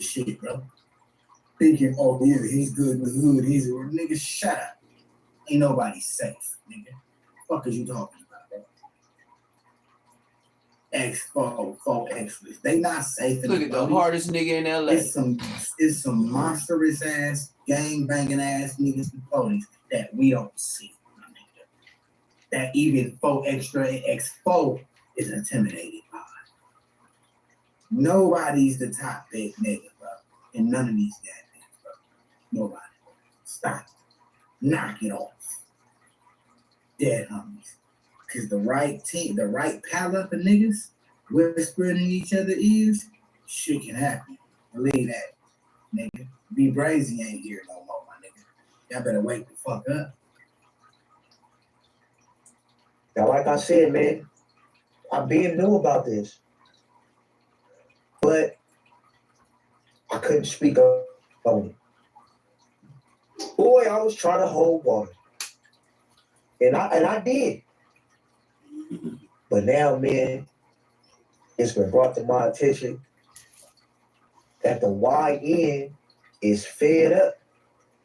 shit, bro. Thinking, oh yeah, he's good in the hood. He's a nigga. Shut up. Ain't nobody safe, nigga. fuck is you talking about, bro? X4 X-less. They not safe in Look the at the police. hardest nigga in LA. It's some monstrous ass, gang banging ass niggas in the police that we don't see. That even 4 extra X4 is intimidated by. Nobody's the top big nigga, bro. And none of these guys, bro. Nobody. Stop. Knock it off. Dead homies. Cause the right team, the right pile up of niggas whispering in each other's ears, shit can happen. Believe that, nigga. Be brazy ain't here no more, my nigga. Y'all better wake the fuck up. Now, like I said, man, I being new about this, but I couldn't speak up on it. Boy, I was trying to hold water, and I did. But now, man, it's been brought to my attention that the YN is fed up,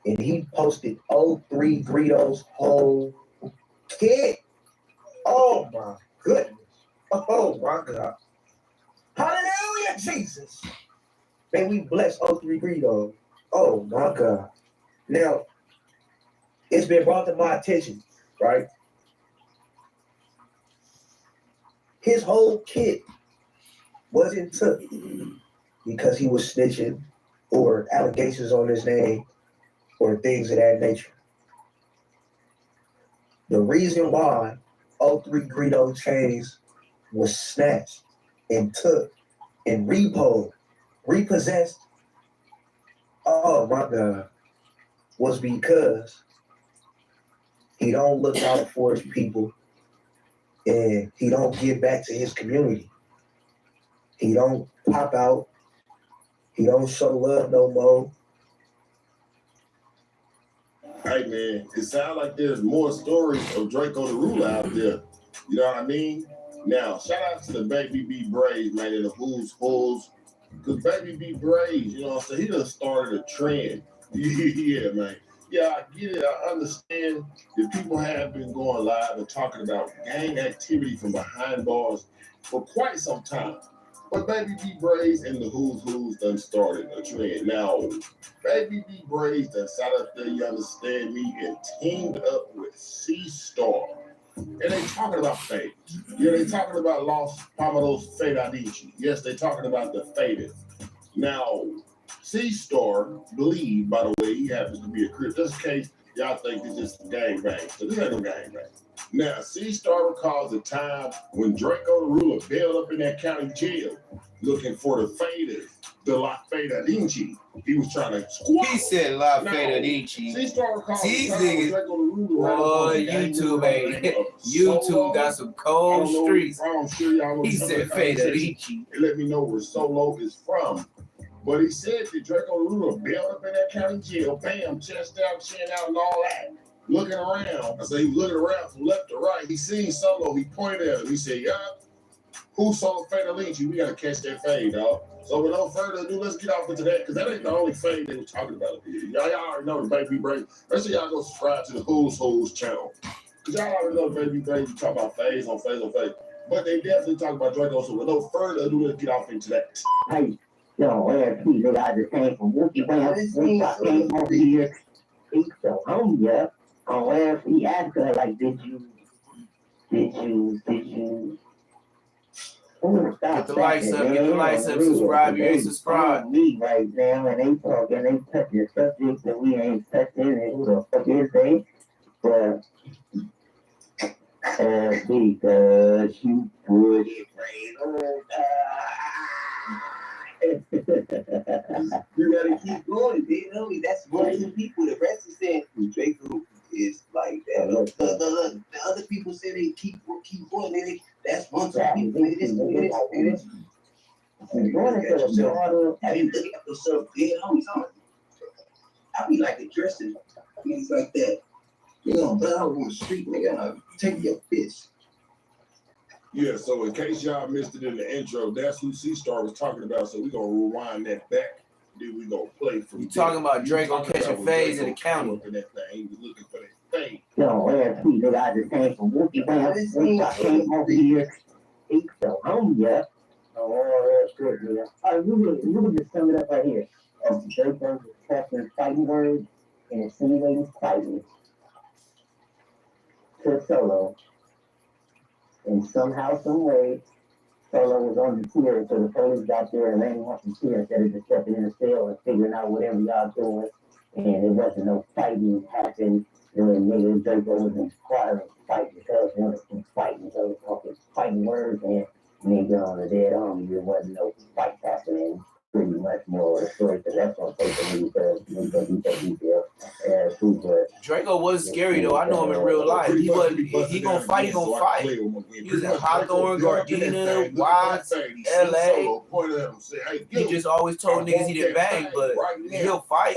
and he posted 03 Greedo's whole kit. Oh my goodness. Oh my God. Hallelujah, Jesus. Man, we bless 03 Greedo. Oh my God. Now, it's been brought to my attention, right? His whole kit wasn't took because he was snitching or allegations on his name or things of that nature. The reason why 03 Greedo chains was snatched and took and repossessed, oh my God, was because he don't look out for his people and he don't give back to his community. He don't pop out. He don't show love no more. Hey man, it sounds like there's more stories of Draco the Ruler out there. You know what I mean? Now, shout out to the Baby B Braves, man, and the Who's Fools. Because Baby B Braves, you know what I'm saying? He done started a trend. Yeah, man. Yeah, I get it. I understand that people have been going live and talking about gang activity from behind bars for quite some time. But Baby B Braves and the Who's done started a trend. Now, Baby B Braves done sat up there, you understand me, and teamed up with C-Star. And they talking about faded. Yeah, they talking about Los Palmados Fade Adici. Yes, they talking about the faded. Now, C-Star believe, by the way, he happens to be a CRIP. Just in case y'all think this is gang bang. So this ain't no gang bang. Now, C-Star recalls a time when Draco the Ruler bailed up in that county jail looking for the faded, the La Fada Dinci. He was trying to squat. He said La Fada Dinci. C-Star recalls These a time when niggas, Draco the Ruler boy, YouTube ain't. YouTube got some cold streets. I'm sure y'all know He said Fada Dinci. And let me know where Solo is from. But he said that Draco the Ruler bailed up in that county jail, bam, chest out, chin out, and all that. Looking around. I said he was looking around from left to right. He seen Solo. He pointed at him. He said, yeah, who's Solo Fada Dinci? We got to catch that fade, dog. So without further ado, let's get off into that, because that ain't the only fade they were talking about. Y'all already know the Baby Braves. Make sure y'all go subscribe to the Who's channel. Because y'all already know the Baby Braves talk about fades on fades on fades. But they definitely talk about Draco. So without further ado, let's get off into that. Hey, yo, AFP, nigga, I just came from Wookie Wham. I came over here. He's so hungry, yeah. On AFP, asked her, like, did you? Ooh, Get the likes up, subscribe, you ain't subscribed. Me right now, and they talking, they touching subjects that we ain't touching, and who the fuck is they? But, because you push You gotta keep going, you know. That's one of the people. The rest is saying Draco is like that. The other people say they keep going. That's one of the people. It is. Have you look at yourself dead all the time? I be like addressing things like that. You know, but out on the street, nigga, take your piss. Yeah, so in case y'all missed it in the intro, that's who C-Star was talking about. So we're going to rewind that back then we gonna play from You talking about Draco catching fades in the county. He was looking for that fade. Yo, last week, nigga, I just came from Wookie Wham. I came over here. He so hungry, yeah. Oh, that's good, nigga. All right, you can just sum it up right here. Draco was catching fighting words and insinuating fighting to Solo. And somehow, some way, Solo was on the tier, so the police got there and ran him off the tier instead of just stepping in the cell and figuring out whatever y'all doing. And there wasn't no fighting happening. And nigga Draco was inquiring fight because he wanted to fighting. So it was fighting words and nigga on the dead army. There wasn't no fight happening. Pretty much more of the story because that's gonna take the movie because Draco was scary though. I know him in real life. He wasn't. He gonna fight. He gonna fight. He was in Hawthorne, Gardena, Watts, LA. He just always told niggas he didn't bang, but he'll fight.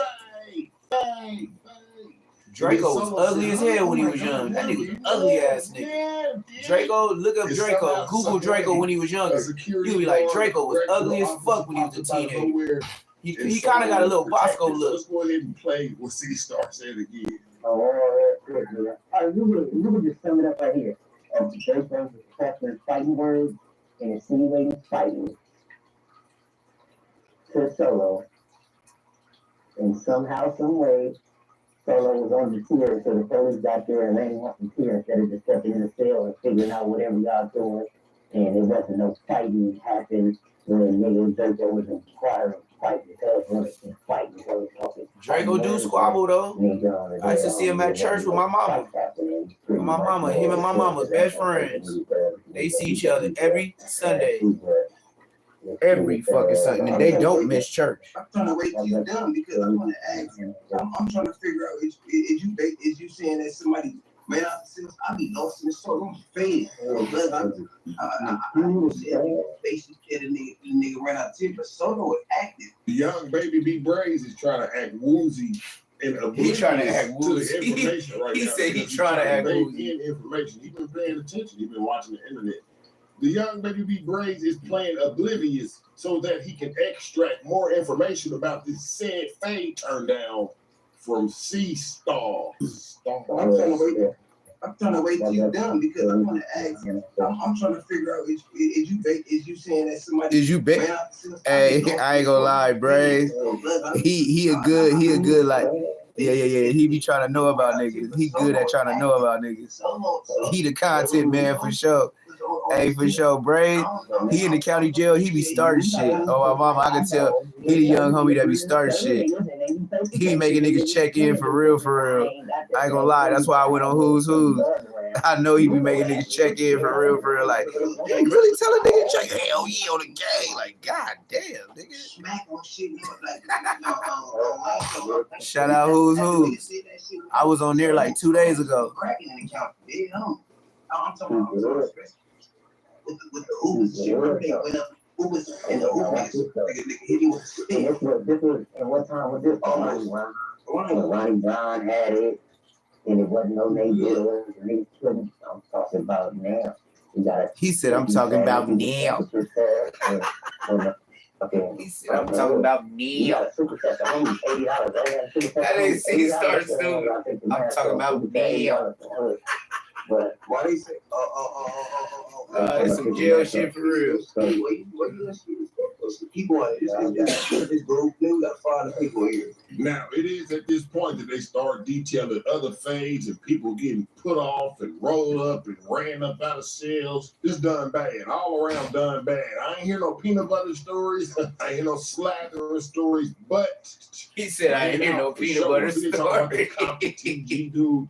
Draco was ugly as hell when he was young. That nigga was an ugly ass nigga. Draco, look up Draco. Google Draco when he was younger. You'll be like, Draco was ugly as fuck when he was a teenager. He kind of got a little Bosco look. Let's go ahead and play what C Star said again. Oh, that's good, man. All right, you can just sum it up right here. Draco was catching fighting words and insinuating fighting to Solo. And somehow, some way, Solo was on the tier, so the police got there and ran him off the tier instead of just stepping in the cell and figuring out whatever y'all doing. And there wasn't no fighting happened when nigga Draco was inquiring fight because he wanted to fight. Draco do squabble though. I used to see him at church with my mama. Him and my mama best friends. They see each other every Sunday. Every fucking Sunday. And they don't miss church. I'm trying to wait till you're done because I want to ask you. I'm trying to figure out is you saying that somebody man I be lost in the soul. I'm faded. I basically the nigga ran out of tears, but Soto is active. The young baby B Braze is trying to act woozy and he trying to act woozy. He said he trying to act woozy. Information. He been paying attention. He been watching the internet. The young baby B Braze is playing oblivious so that he can extract more information about this said fade turn down from C Star. I'm trying to wait till you're done because I want to ask you. I'm trying to figure out is you saying that somebody is you bet? Hey, I ain't gonna lie, Braze. He a good like. Yeah. He be trying to know about niggas. He good at trying to know about niggas. He the content man for sure. Hey, for sure, Braze. He in the county jail. He be starting shit. Oh, my mama, I can tell. He the young homie that be starting shit. He be making niggas check in for real. I ain't gonna lie. That's why I went on Who's Who's. I know he be making niggas check in for real. Like, you really tell a nigga check? Hell yeah, on the gang. Like, god damn, nigga. Shout out Who's Who's. I was on there like 2 days ago. I'm talking about with the Ubers. She went up Ubers and the Ubers. Nigga hit you with the stick. This was, and what time was this? Ronnie Brown had it, and it wasn't no neighborhood. And I'm talking about now. He said, I'm talking about now. He said, I'm talking about now. That ain't C Star stupid. I'm talking about now. Why they say, it's some jail shit for real. Keep on. This group, we got 5 people here. Now, it is at this point that they start detailing other fades and people getting put off and rolled up and ran up out of cells. Just done bad. All around done bad. I ain't hear no peanut butter stories. I ain't hear no slathering stories, but he said I ain't hear no peanut butter stories. TG dude,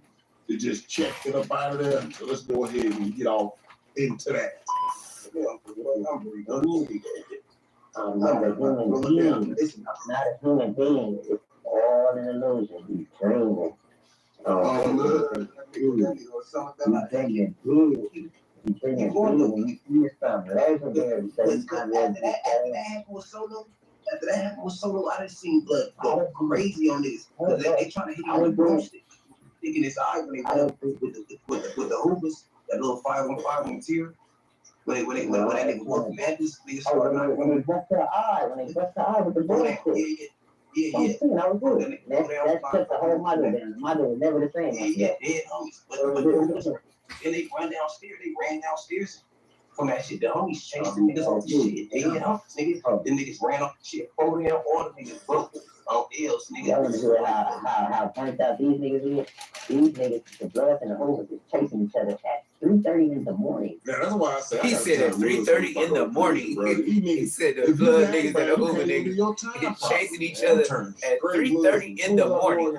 they just checked it up out of there. So let's go ahead and get off into that. I'm not a human being. It's not a human being. It's all an illusion. He's dreaming. He's bringing you some legendary. After that happened with Solo, I done seen blood go crazy on this. Because they trying to hit him with broomstick. Thinking it's eye when they went up with the Hoopers, that little 5-on-5 on the tier. When that nigga walked mad, this nigga started when they bust their eye with the bullshit. Yeah. I was good. That's just the whole mother then. The mother was never the same. Yeah, dead homies. But then they ran downstairs from that shit. The homies chased the niggas off the shit. Dead homies, niggas. The niggas ran off the shit. Folded down, all the niggas broke on L's, niggas. I want to hear how burnt out these niggas is. These niggas, the Bloods and the Hoovers is chasing each other at 3:30 in the morning. Yeah, that's why I said. He said at 3:30 in the morning. He said the Blood niggas and the Hoover niggas is chasing each other at 3:30 in the morning.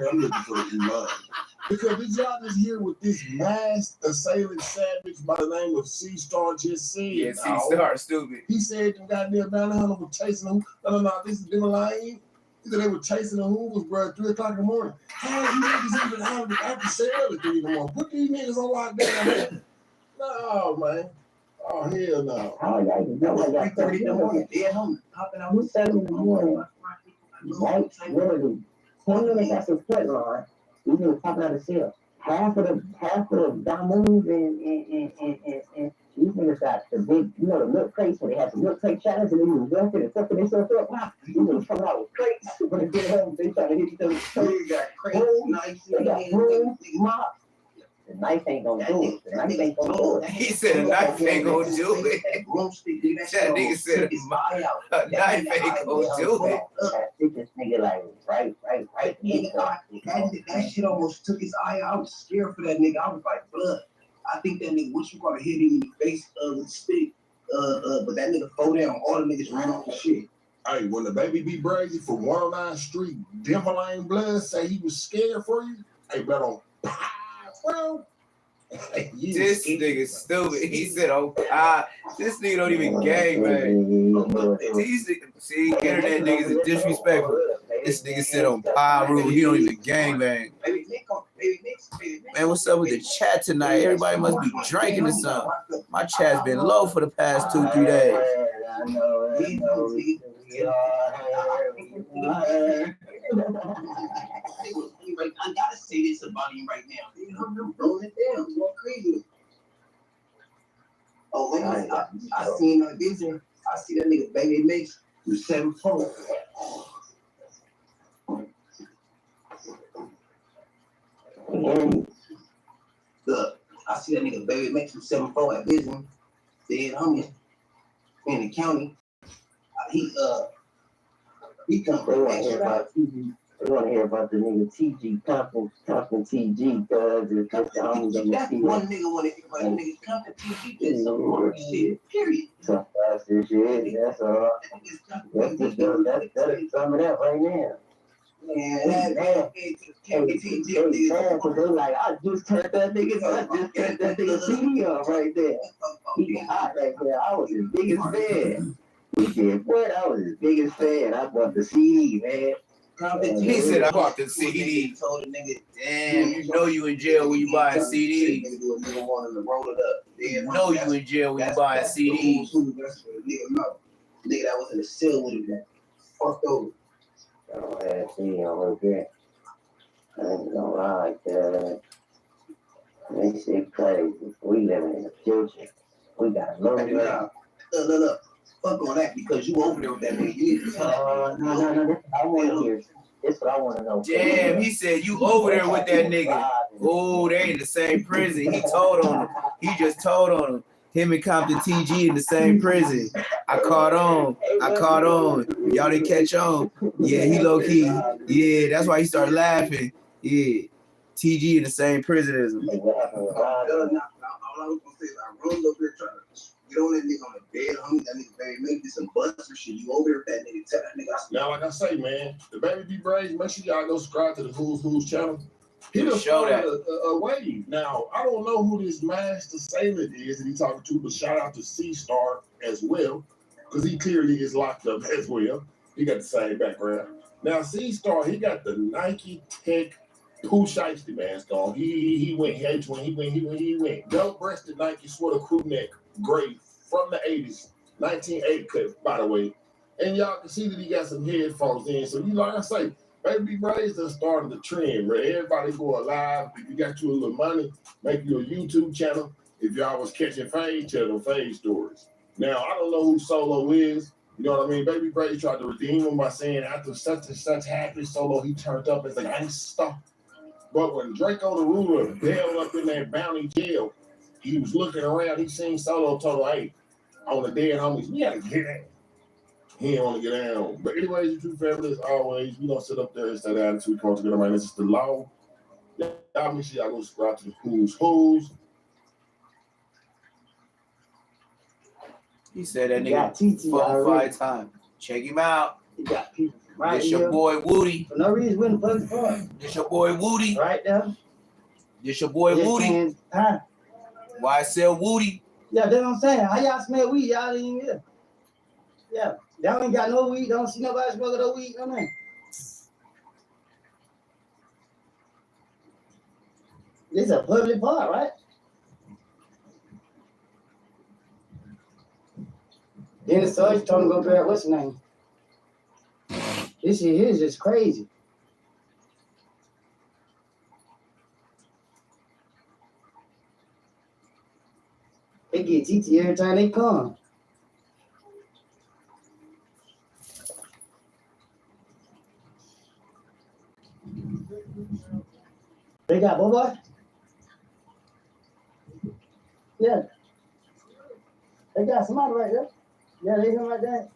Because this y'all is here with this masked assailant savage by the name of C-Star just said. Yeah, C-Star stupid. He said them goddamn bounty hunter were chasing them. No, this is different line. He said they were chasing the Hoovers, bro, at 3 o'clock in the morning. How you niggas even have after sale at 3 in the morning? Put these niggas on lockdown, man. No, man. Oh, hell no. Oh, yeah, you know what? 3:30 in the morning. Dead homies. Hopping out. 3:30 in the morning. Right? Literally 10 minutes after the split line, these niggas popping out of cell. Half of the Damoons and these niggas got the big, the milk crates when they had the milk crate challenge and they was jumping and fucking themselves up. Wow, these niggas coming out with crates. When they get home, they try to hit each other. They got crates, knives, they got brooms, mops. The knife ain't gonna do it. The knife ain't gonna do it. He said a knife ain't gonna do it. That nigga said a knife ain't gonna do it. This nigga like right. That shit almost took his eye out. I was scared for that nigga. I was like, blood. I think that nigga, what you gonna hit him in the face with a stick? But that nigga fell down. All the niggas ran off the shit. Hey, when the baby be Brazy from 109th Street, Denver Lane Blood say he was scared for you, hey, bro, well, this nigga stupid. He said, "Oh God, this nigga don't even gang bang." See, internet niggas is disrespectful. This nigga said on Pyro, he don't even gang bang. Man, what's up with the chat tonight? Everybody must be drinking or something. My chat's been low for the past 2-3 days. I gotta say this about him right now. I'm rolling it down. I'm going crazy. Oh, wait, I seen that vision. I see that nigga Baby Mix with 7-4. Look, I see that nigga Baby Mix with 7-4 at Vision. Dead homies in the county. He come from We want to hear about the nigga TG, Compton TG, cuz it's just the homies of the that's one nigga want to hear about the nigga Compton TG, just some more shit, period. So that's the shit, that's all. That's some of that right now. Man, because they like, I just turned that nigga CD on right there. He hot right there. I was his biggest fan. He did what? I was his biggest fan. I bought the CD, man. He said I bought the CD. Damn, you know you in jail when you buy a CD. You know you in jail when you buy a CD. Nigga that was in the cell with him, fucked over. Oh, that's CD on here. I ain't gonna lie like that. That shit crazy. We living in the future. We got low. Look. Fuck on that because you over there with that nigga. No. I want to hear. That's what I want to know. Damn, he said you over there with that nigga. Oh, they in the same prison. He told on him. He just told on him. Him and Compton TG in the same prison. I caught on. Y'all didn't catch on. Yeah, he low key. Yeah, that's why he started laughing. Yeah, TG in the same prison as him. All I was gonna say is I rolled up here trying to get on that nigga on the bed, homie. That nigga Baby Mix did some buster shit. You over there with that nigga? Tell that nigga. Now, like I say, man, the Baby be Brave. Make sure y'all go subscribe to the Who's channel. He done show that a wave. Now, I don't know who this masked assailant is that he's talking to, but shout out to C-Star as well, because he clearly is locked up as well. He got the same background. Now, C-Star, he got the Nike Tech Pooh Shiesty mask on. He went. Double-breasted Nike sweater crew neck, gray, from the 80s, 1980 cut, by the way. And y'all can see that he got some headphones in. So you like I say, Baby Braves done started the trend, where everybody going live. If you got you a little money, make you a YouTube channel. If y'all was catching fade, tell them fade stories. Now, I don't know who Solo is, You know what I mean? Baby Brady tried to redeem him by saying after such and such happened, Solo, he turned up as a gangster. But when Draco the Ruler bailed up in that bounty jail, he was looking around, he seen Solo, told him, hey, on the dead homies, we gotta get down. He didn't want to get down. But anyways, you two families, always, we don't sit up there and say the attitude come together, man. This is the law. Y'all make sure y'all go subscribe to the Who's. He said that You got nigga TT fought already. 5 times. Check him out. You got people right This here. your boy Woody. For no reason, win the public part. This your boy Woody. Right there. This your boy Woody. YSL Woody. Yeah, that's what I'm saying. How y'all smell weed? Y'all ain't even here. Yeah, y'all ain't got no weed. Don't see nobody smoking no weed. No man. This is a public part, right? Then the sergeant told him to go grab what's his name. This shit here is just crazy. They get TT every time they come. They got boy. Yeah. They got somebody right there. Yeah, they him right there.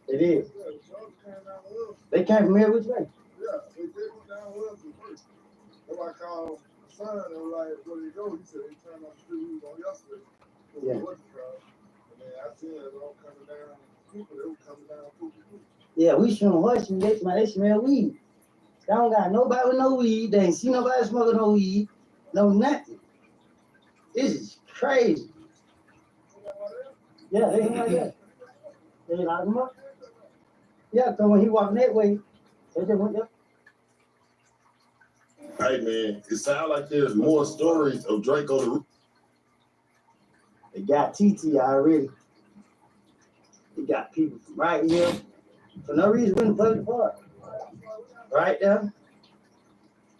It is. They came from here which way? Yeah, they did go down well first. That's why I called son and was like, where did he go? He said he turned on the street we was on yesterday. Yeah. And then I seen it all coming down. People, they were coming down. Yeah, we shooting horses. They smell weed. They don't got nobody with no weed. They ain't see nobody smoking no weed. No nothing. This is crazy. Yeah, they ain't like that. They locked him up. Yeah, so when he walking that way, they just went there. Hey man, it sounds like there's more stories of Draco the. They got TT already. They got people from right here. For no reason, wouldn't play the part. Right there.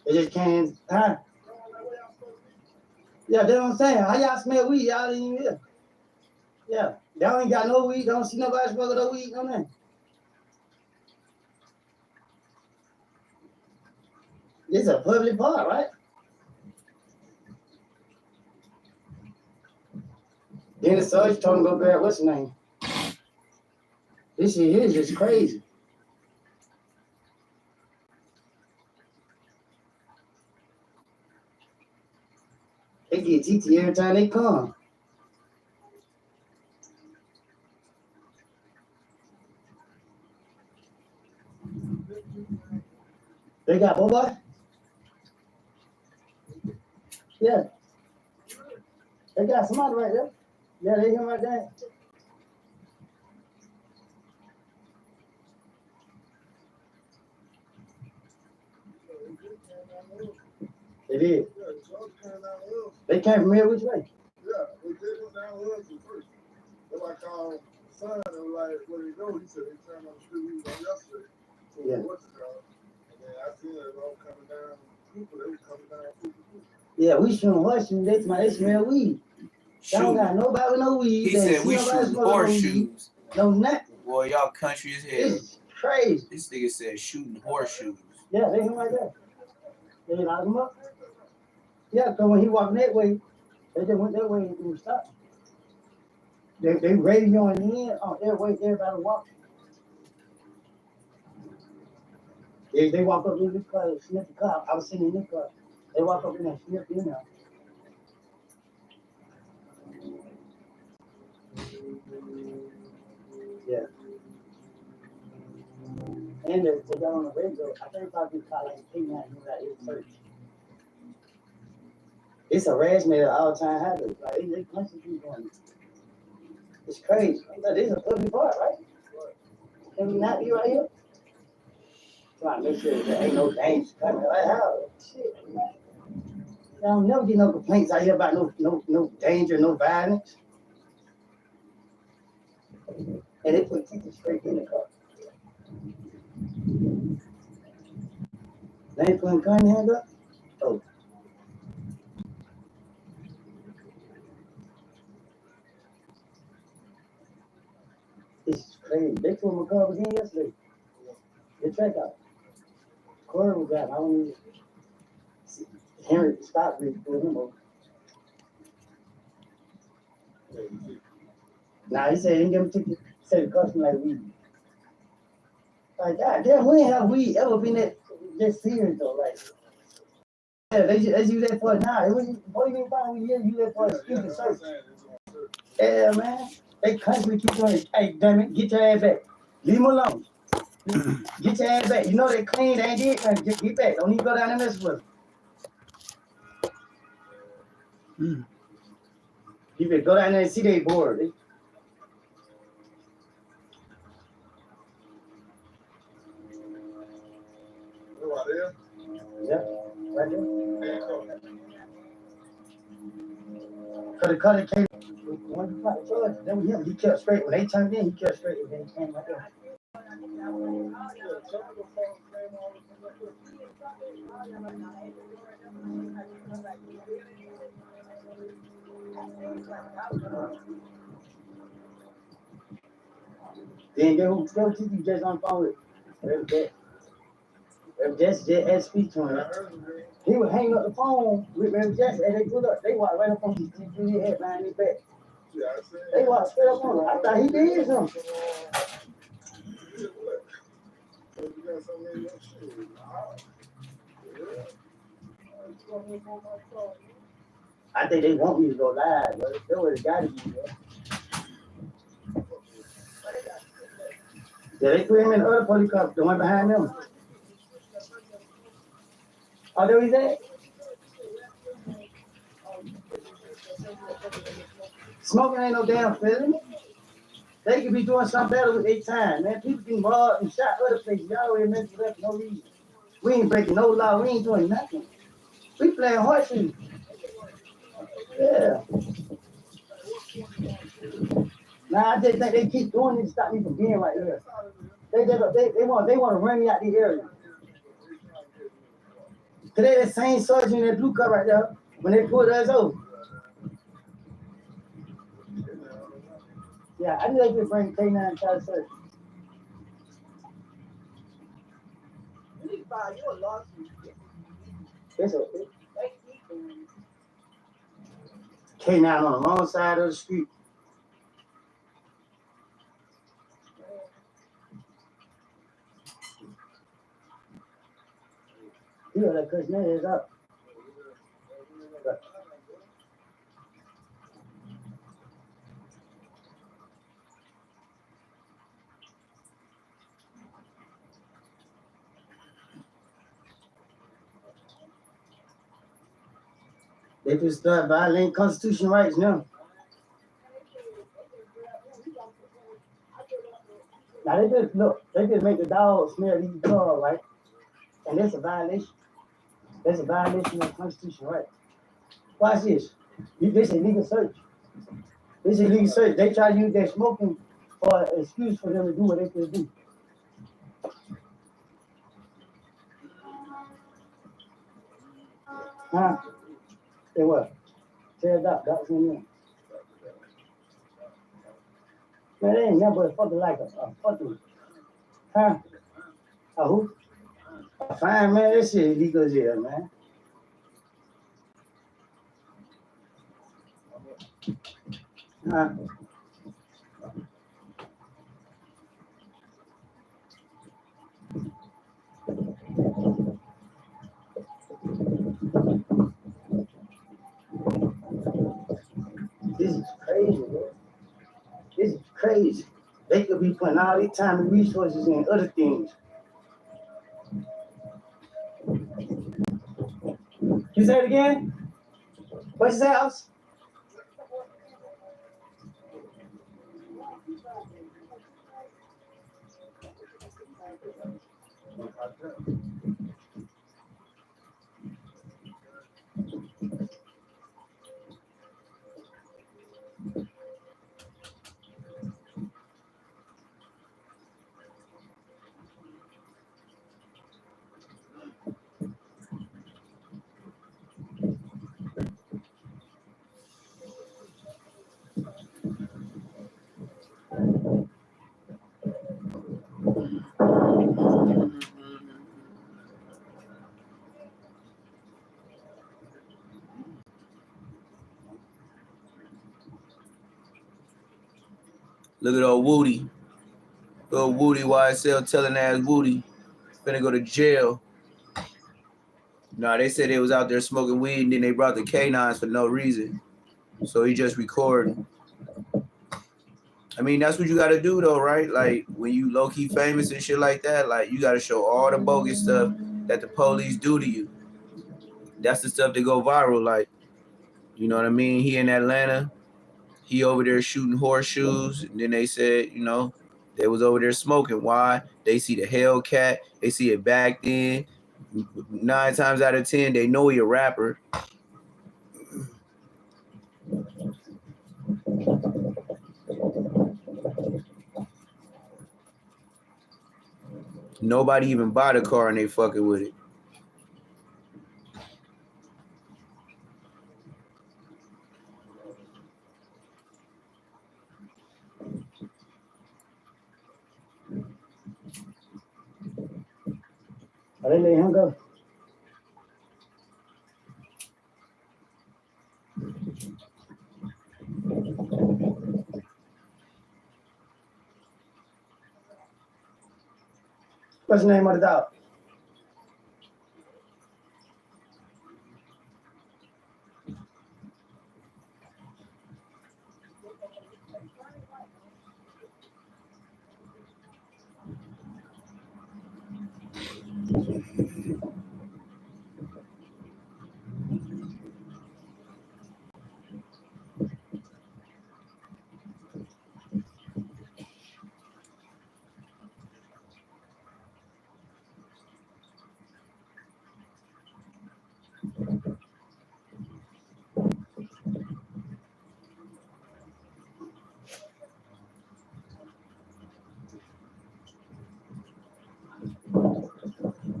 They just can't. Huh? Yeah, that's what I'm saying. How y'all smell weed? Y'all ain't even here. Yeah, y'all ain't got no weed. Don't see nobody smoking no weed. No man. This is a public part, right? Then the sergeant told him to go grab what's his name. This shit here is just crazy. They get TT every time they come. They got boy. Yeah. They got somebody right there. Yeah, they him right there. It is. They came from here which way? Yeah, they did go down Hudson first. That's why I called son and was like, where did he go? He said he turned on the street we was on yesterday. So Yeah. what's it called? And then I seen it all coming down. People, they were coming down. Yeah, we shooting horses. They smell weed. They don't got nobody with no weed. He said we shooting horseshoes. No nothing. Boy, y'all country as hell. It's crazy. This nigga said shooting horseshoes. Yeah, they him right there. They locked him up. Yeah, so when he walking that way, they just went that way and didn't stop. They radioing in on everybody walking. They walk up in this car, sniff the car. I was sitting in this car. They walk up in there, sniff in there. Yeah. And they got on the radio. I think about this car like P9, like search. It's a rash metal all time habit. Like they constantly going. It's crazy. This is a public part, right? Can we not be right here? Trying to make sure there ain't no danger coming. Like how? Shit. Y'all never get no complaints out here about no danger, no violence. And they put people straight in the car. They ain't putting gun hand up? Oh. They told him a couple again yesterday. The track out. Corey was out. I don't even. Henry stopped me for him. Nah, he said he didn't give him ticket. He said the customer like weed. Like, God damn, when have we ever been that serious though? Like, yeah, they use that for now. Before you even find we use that for a stupid search. Yeah, man. They constantly keep doing, hey, damn it, get your ass back. Leave them alone. Get your ass back. You know they clean, they ain't did nothing. Just get back. Don't even go down and mess with them. You better go down there and see they board. Right there? Yeah, right there. Cause it came when you got the charge, that was him. He kept straight. When they turned in, he kept straight, and then he came right there. Then get who you just on the phone with? Just at speak to him. He would hang up the phone with Reverend Jackson, and they put up. They walked right up on his head behind his back. They walked straight up on him. I thought he did something. I think they want me to go live, but they would have got to be there. Yeah, they put him in the other police car, the one behind them. Oh, there he's at? Smoking ain't no damn feeling. They could be doing something better with their time, man. People getting robbed and shot other places. Y'all already mentioned that for no reason. We ain't breaking no law. We ain't doing nothing. We playing horses. Yeah. Nah, I just think they keep doing it to stop me from being right here. They want to run me out the area. Cause they the same sergeant in that blue car right there when they pulled us over. Yeah, I knew they could bring K9 and try to search. It's okay. K9 on the wrong side of the street. You know that cussing that is up. They can start violating constitutional rights now. Now they just make the dog smell these cars, right? And that's a violation. That's a violation of constitutional rights. Watch this. This is illegal search. This is illegal search. They try to use their smoking for an excuse for them to do what they can do. Huh? Say what? Tell Doc's in there. Man, they ain't never fucking like a fucking, huh? A who? A fine man, that shit illegal as hell, man. Huh? This is crazy, bro. This is crazy. They could be putting all their time and resources in other things. You say it again? What's his house? Look at old Woody. Little Woody YSL telling ass Woody. Finna go to jail. Nah, they said they was out there smoking weed and then they brought the canines for no reason. So he just recorded. I mean, that's what you gotta do though, right? Like when you low-key famous and shit like that, like you gotta show all the bogus stuff that the police do to you. That's the stuff that go viral. Like, you know what I mean? He in Atlanta, he over there shooting horseshoes, and then they said, you know, they was over there smoking. Why? They see the Hellcat, they see it back then. 9 times out of 10, they know he a rapper. Nobody even bought a car and they fucking with it. Are they letting him go? What's the name of the dog?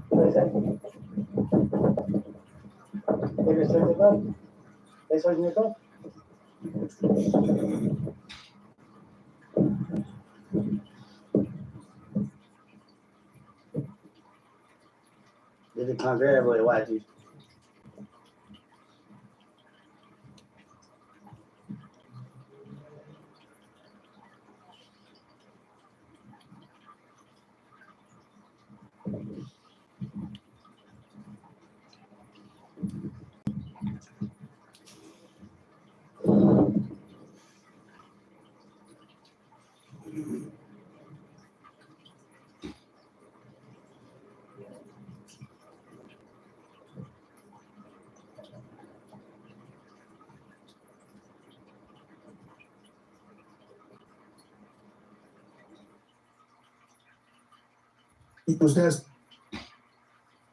What is that? They been searching the car? They searching your car? Did it come very well, watch you? People's that's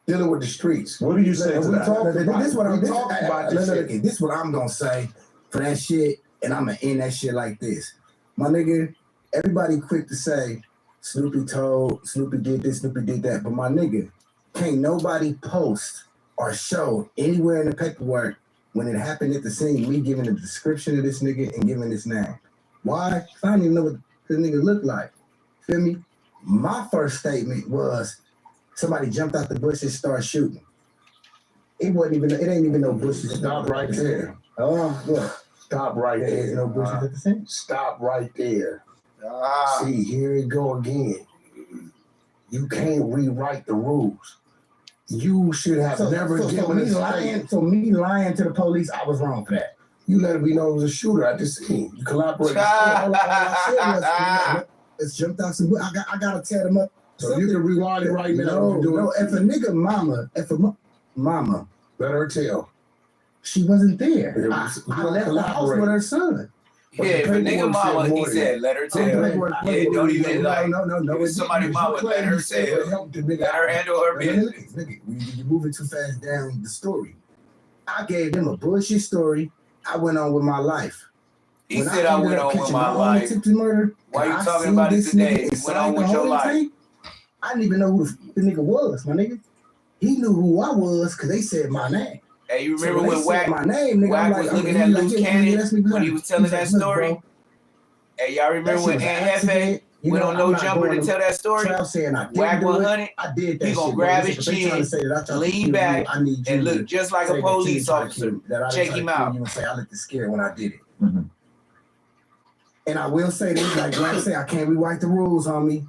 dealing with the streets. What do you say to that? This is what I'm talking about. This is what I'm gonna say for that shit, and I'm gonna end that shit like this. My nigga, everybody quick to say Snoopy told, Snoopy did this, Snoopy did that, but my nigga, can't nobody post or show anywhere in the paperwork when it happened at the scene, me giving a description of this nigga and giving his name. Why? 'Cause I don't even know what this nigga looked like. Feel me? My first statement was somebody jumped out the bushes, started shooting. It ain't even no bushes. Stop right there. What? Stop right there. There's no bushes at the scene. Stop right there. See, here it go again. You can't rewrite the rules. You should have never given a statement. So me lying to the police, I was wrong for that. You let it be known it was a shooter at the scene. You collaborated. All I said was, let's jump out some. I gotta tear them up. So you can rewind it right now. No. If a nigga mama, let her tell. She wasn't there. I left the house with her son. Yeah, if a nigga mama, he said, let her tell. Yeah, don't even like. No. If somebody mama, let her tell. Let her handle her business. You're moving too fast down the story. I gave them a bullshit story. I went on with my life. He said I went on with my life. Why you talking about it today? You went on with your life. I didn't even know who the nigga was, my nigga. He knew who I was because they said my name. Hey, you remember when Wack Wack was looking at Loose Cannon when he was telling that story? Hey, y'all remember when Aunt Hefe went on No Jumper to tell that story? Wack 100, he gonna grab his chin, lean back, and look just like a police officer. Check him out. I looked scared when I did it. And I will say this, like I say, I can't rewrite the rules, homie.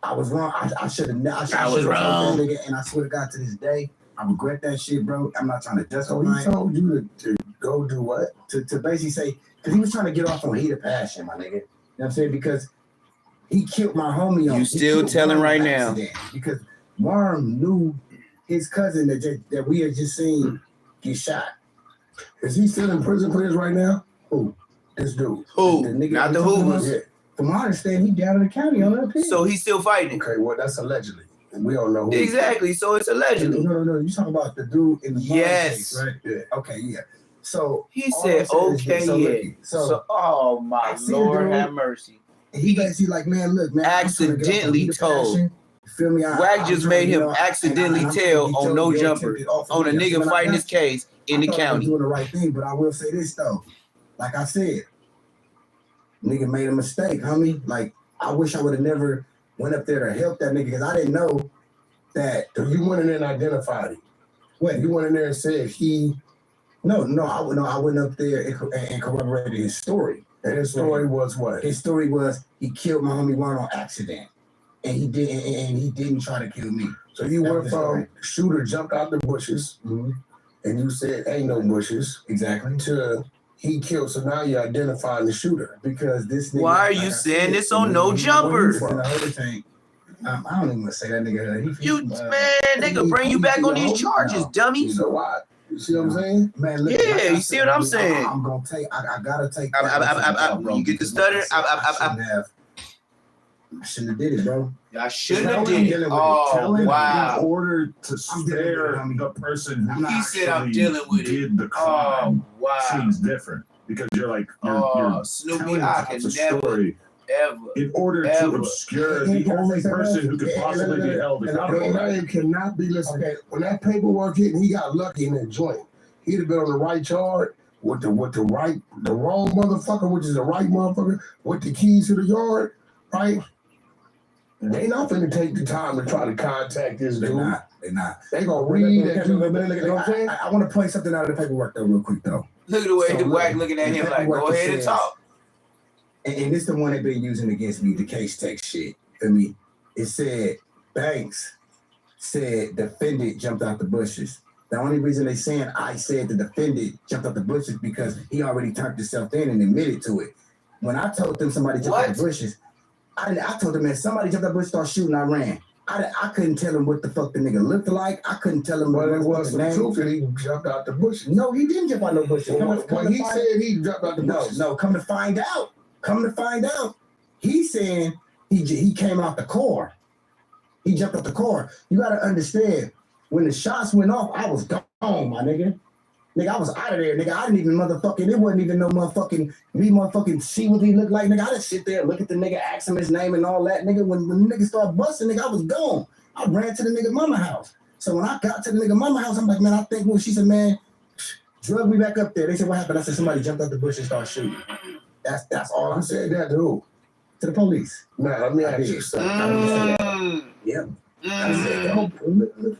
I was wrong. I should have. I was wrong. That nigga, and I swear to God, to this day, I regret that shit, bro. I'm not trying to justify. So he told you to go do what? To basically say, because he was trying to get off on heat of passion, my nigga. You know what I'm saying? Because he killed my homie. You still telling right now? Because Worm knew his cousin that we had just seen get shot. Is he still in prison for this right now? Who? This dude. Who? The nigga Not the Hoovers. Yeah. From my understanding, he down in the county on that appeal. So he's still fighting. Okay, well, that's allegedly. We don't know who. Exactly. So it's allegedly. No. You talking about the dude in the yes, case, right? Yeah. Okay, yeah. So he said, okay, yeah. So, oh my Lord, have mercy. He basically like, man, look, man. Accidentally told. You feel me? Wag just made him accidentally tell on no jumper on a nigga fighting his case in the county. Doing the right thing, but I will say this though. Like I said, nigga made a mistake, homie. Like, I wish I would have never went up there to help that nigga because I didn't know that. You went in there and identified him. What? You went in there and said he. No, I went up there and corroborated his story. And his story was what? His story was he killed my homie Warren on accident. And he didn't try to kill me. So you went from shooter jumped out the bushes, and you said ain't no bushes. Exactly. To he killed. So now you're identifying the shooter. Because this nigga. Why are you saying this on no jumper? I don't even want to say that nigga. Man, they could bring you back on these charges, dummy. You know why? You see what I'm saying? Man, look, yeah, you see what I'm saying? I'm gonna take. I gotta take. You get the stutter. I shouldn't have did it, bro. I shouldn't have did it. Oh, wow. In order to spare the person who he said I'm dealing with did the crime seems wow. different because you're like you're Snoopy, I can never ever in order to obscure the only person who could possibly be held accountable. Your name cannot be listened. Okay. When that paperwork hit and he got lucky in that joint, he'd have been on the right yard with the wrong motherfucker, which is the right motherfucker, with the keys to the yard, right? They not finna take the time to try to contact this dude. They're not. They gonna read that dude. You know what I'm saying? I want to play something out of the paperwork though, real quick though. Look at the way the Wack looking at him like, go ahead and talk. And this the one they've been using against me, the case text shit. For me, it said Banks said defendant jumped out the bushes. The only reason they saying I said the defendant jumped out the bushes because he already turned himself in and admitted to it. When I told them somebody jumped out the bushes, I told them, man, somebody jumped out the bush, started shooting, I ran. I couldn't tell him what the fuck the nigga looked like. I couldn't tell him what it was. The truth that he jumped out the bushes. No, he didn't jump out no bushes. When he said he jumped out the bushes. No, come to find out, he's saying he came out the car. He jumped out the car. You gotta understand, when the shots went off, I was gone, my nigga. Nigga, I was out of there, nigga. I didn't even it wasn't even no motherfucking see what he looked like, nigga. I just sit there, look at the nigga, ask him his name and all that, nigga. When the nigga started busting, nigga, I was gone. I ran to the nigga mama house. So when I got to the nigga mama house, I'm like, man, I think when she said, man, drug me back up there. They said, what happened? I said, somebody jumped out the bush and started shooting. That's all I said. That to who? To the police. Nah, let me ask you something. Yeah. I said, look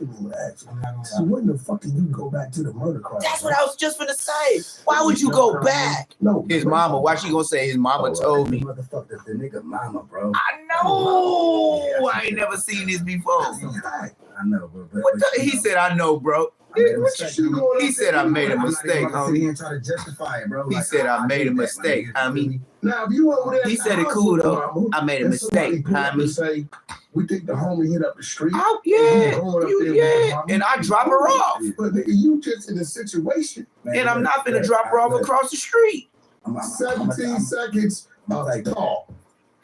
at me, actually. So when the fuck did you go back to the murder crime? That's what I was just gonna say. Why would you go back? No, his mama. Why she gonna say his mama told me? Motherfucker, the nigga mama, bro. I know. I ain't never seen this before. I know, bro. He said, I know, bro. He said I made a mistake, homie. He try to justify it, bro. He said I made a mistake, homie. Now, if you over there, he said it cool though. I made a mistake, homie. We think the homie hit up the street. Oh yeah, and I drop her off. But nigga, you just in a situation, and I'm not gonna drop her off across the street. 17 seconds of talk.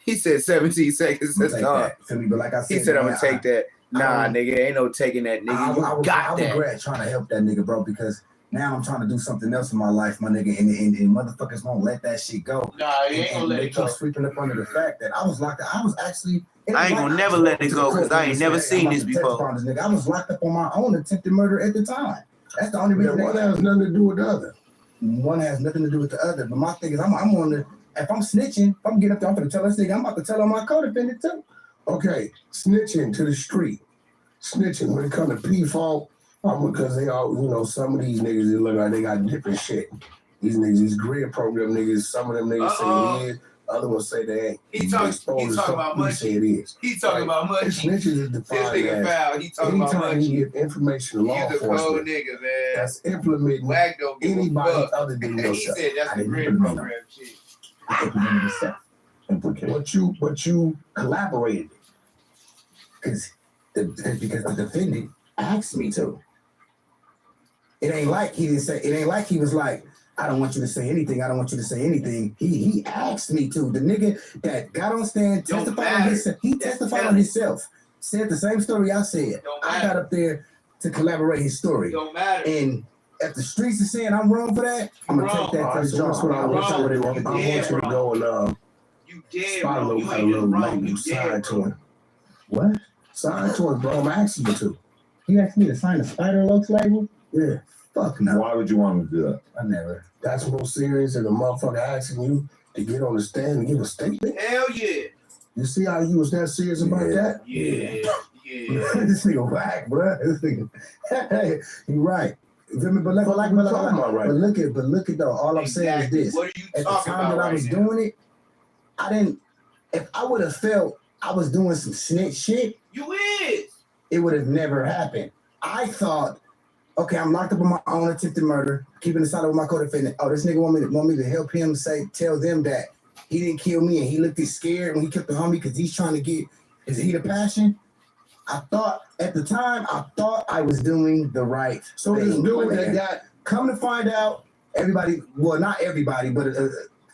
He said 17 seconds. That's all. But like I said, he said I'm gonna take that. Nah, nigga, ain't no taking that, nigga. I regret trying to help that nigga, bro, because now I'm trying to do something else in my life, my nigga, and motherfuckers won't let that shit go. Nah, you ain't gonna let it go. They keep sweeping up under the fact that I was locked up. I was actually. I ain't gonna never let it go because I ain't never seen this before. I was locked up on my own attempted murder at the time. That's the only reason. One has nothing to do with the other. One has nothing to do with the other. But my thing is, I'm on the. If I'm snitching, if I'm getting up there, I'm gonna tell this nigga. I'm about to tell on my co-defendant too. Okay, snitching to the street. Snitching when it comes to P-Fault, because they all, some of these niggas, they look like they got different shit. These niggas, these grid program niggas, some of them niggas say he is, Other ones say they ain't. He talking about money. Say it is. He talking about money. Snitches is This defined nigga as foul. He talking about anytime money. you give information to law He's a cold enforcement nigga, man. that's implementing Whack don't give anybody a fuck. other than He yourself. said that's I the didn't grid implement program shit. I implemented itself. But you collaborated Because the defendant asked me to. It ain't like he didn't say. It ain't like he was like, I don't want you to say anything. I don't want you to say anything. He asked me to. The nigga that got on stand testified on himself. He testified on himself. Said the same story I said. I got up there to collaborate his story. Don't matter. And if the streets are saying I'm wrong for that, I'm gonna take that to the That's what I want you to go and You dead spot a wrong. little, You ain't just wrong. label You side dead to wrong. him. What? Side to him, bro. I'm asking you to. You asked me to sign a Spider Lux label? Yeah. Fuck no. Why would you want me to do that? I never. That's more serious than a motherfucker asking you to get on the stand and give a statement. Hell yeah. You see how you was that serious about that? Yeah. This nigga whack, bro. This nigga. You right. You feel me? But look at though. All I'm saying is this. What are you At the talking time about that I right was now? doing it, I didn't. If I would have felt I was doing some snitch shit, You is. it would have never happened. I thought, okay, I'm locked up on my own attempted murder, keeping the silent with my co-defendant. Oh, this nigga want me to help him tell them that he didn't kill me, and he looked scared when he killed the homie because he's trying to get his heat of passion. I thought at the time, I was doing the right So thing. this dude that got Come to find out, everybody, well, not everybody, but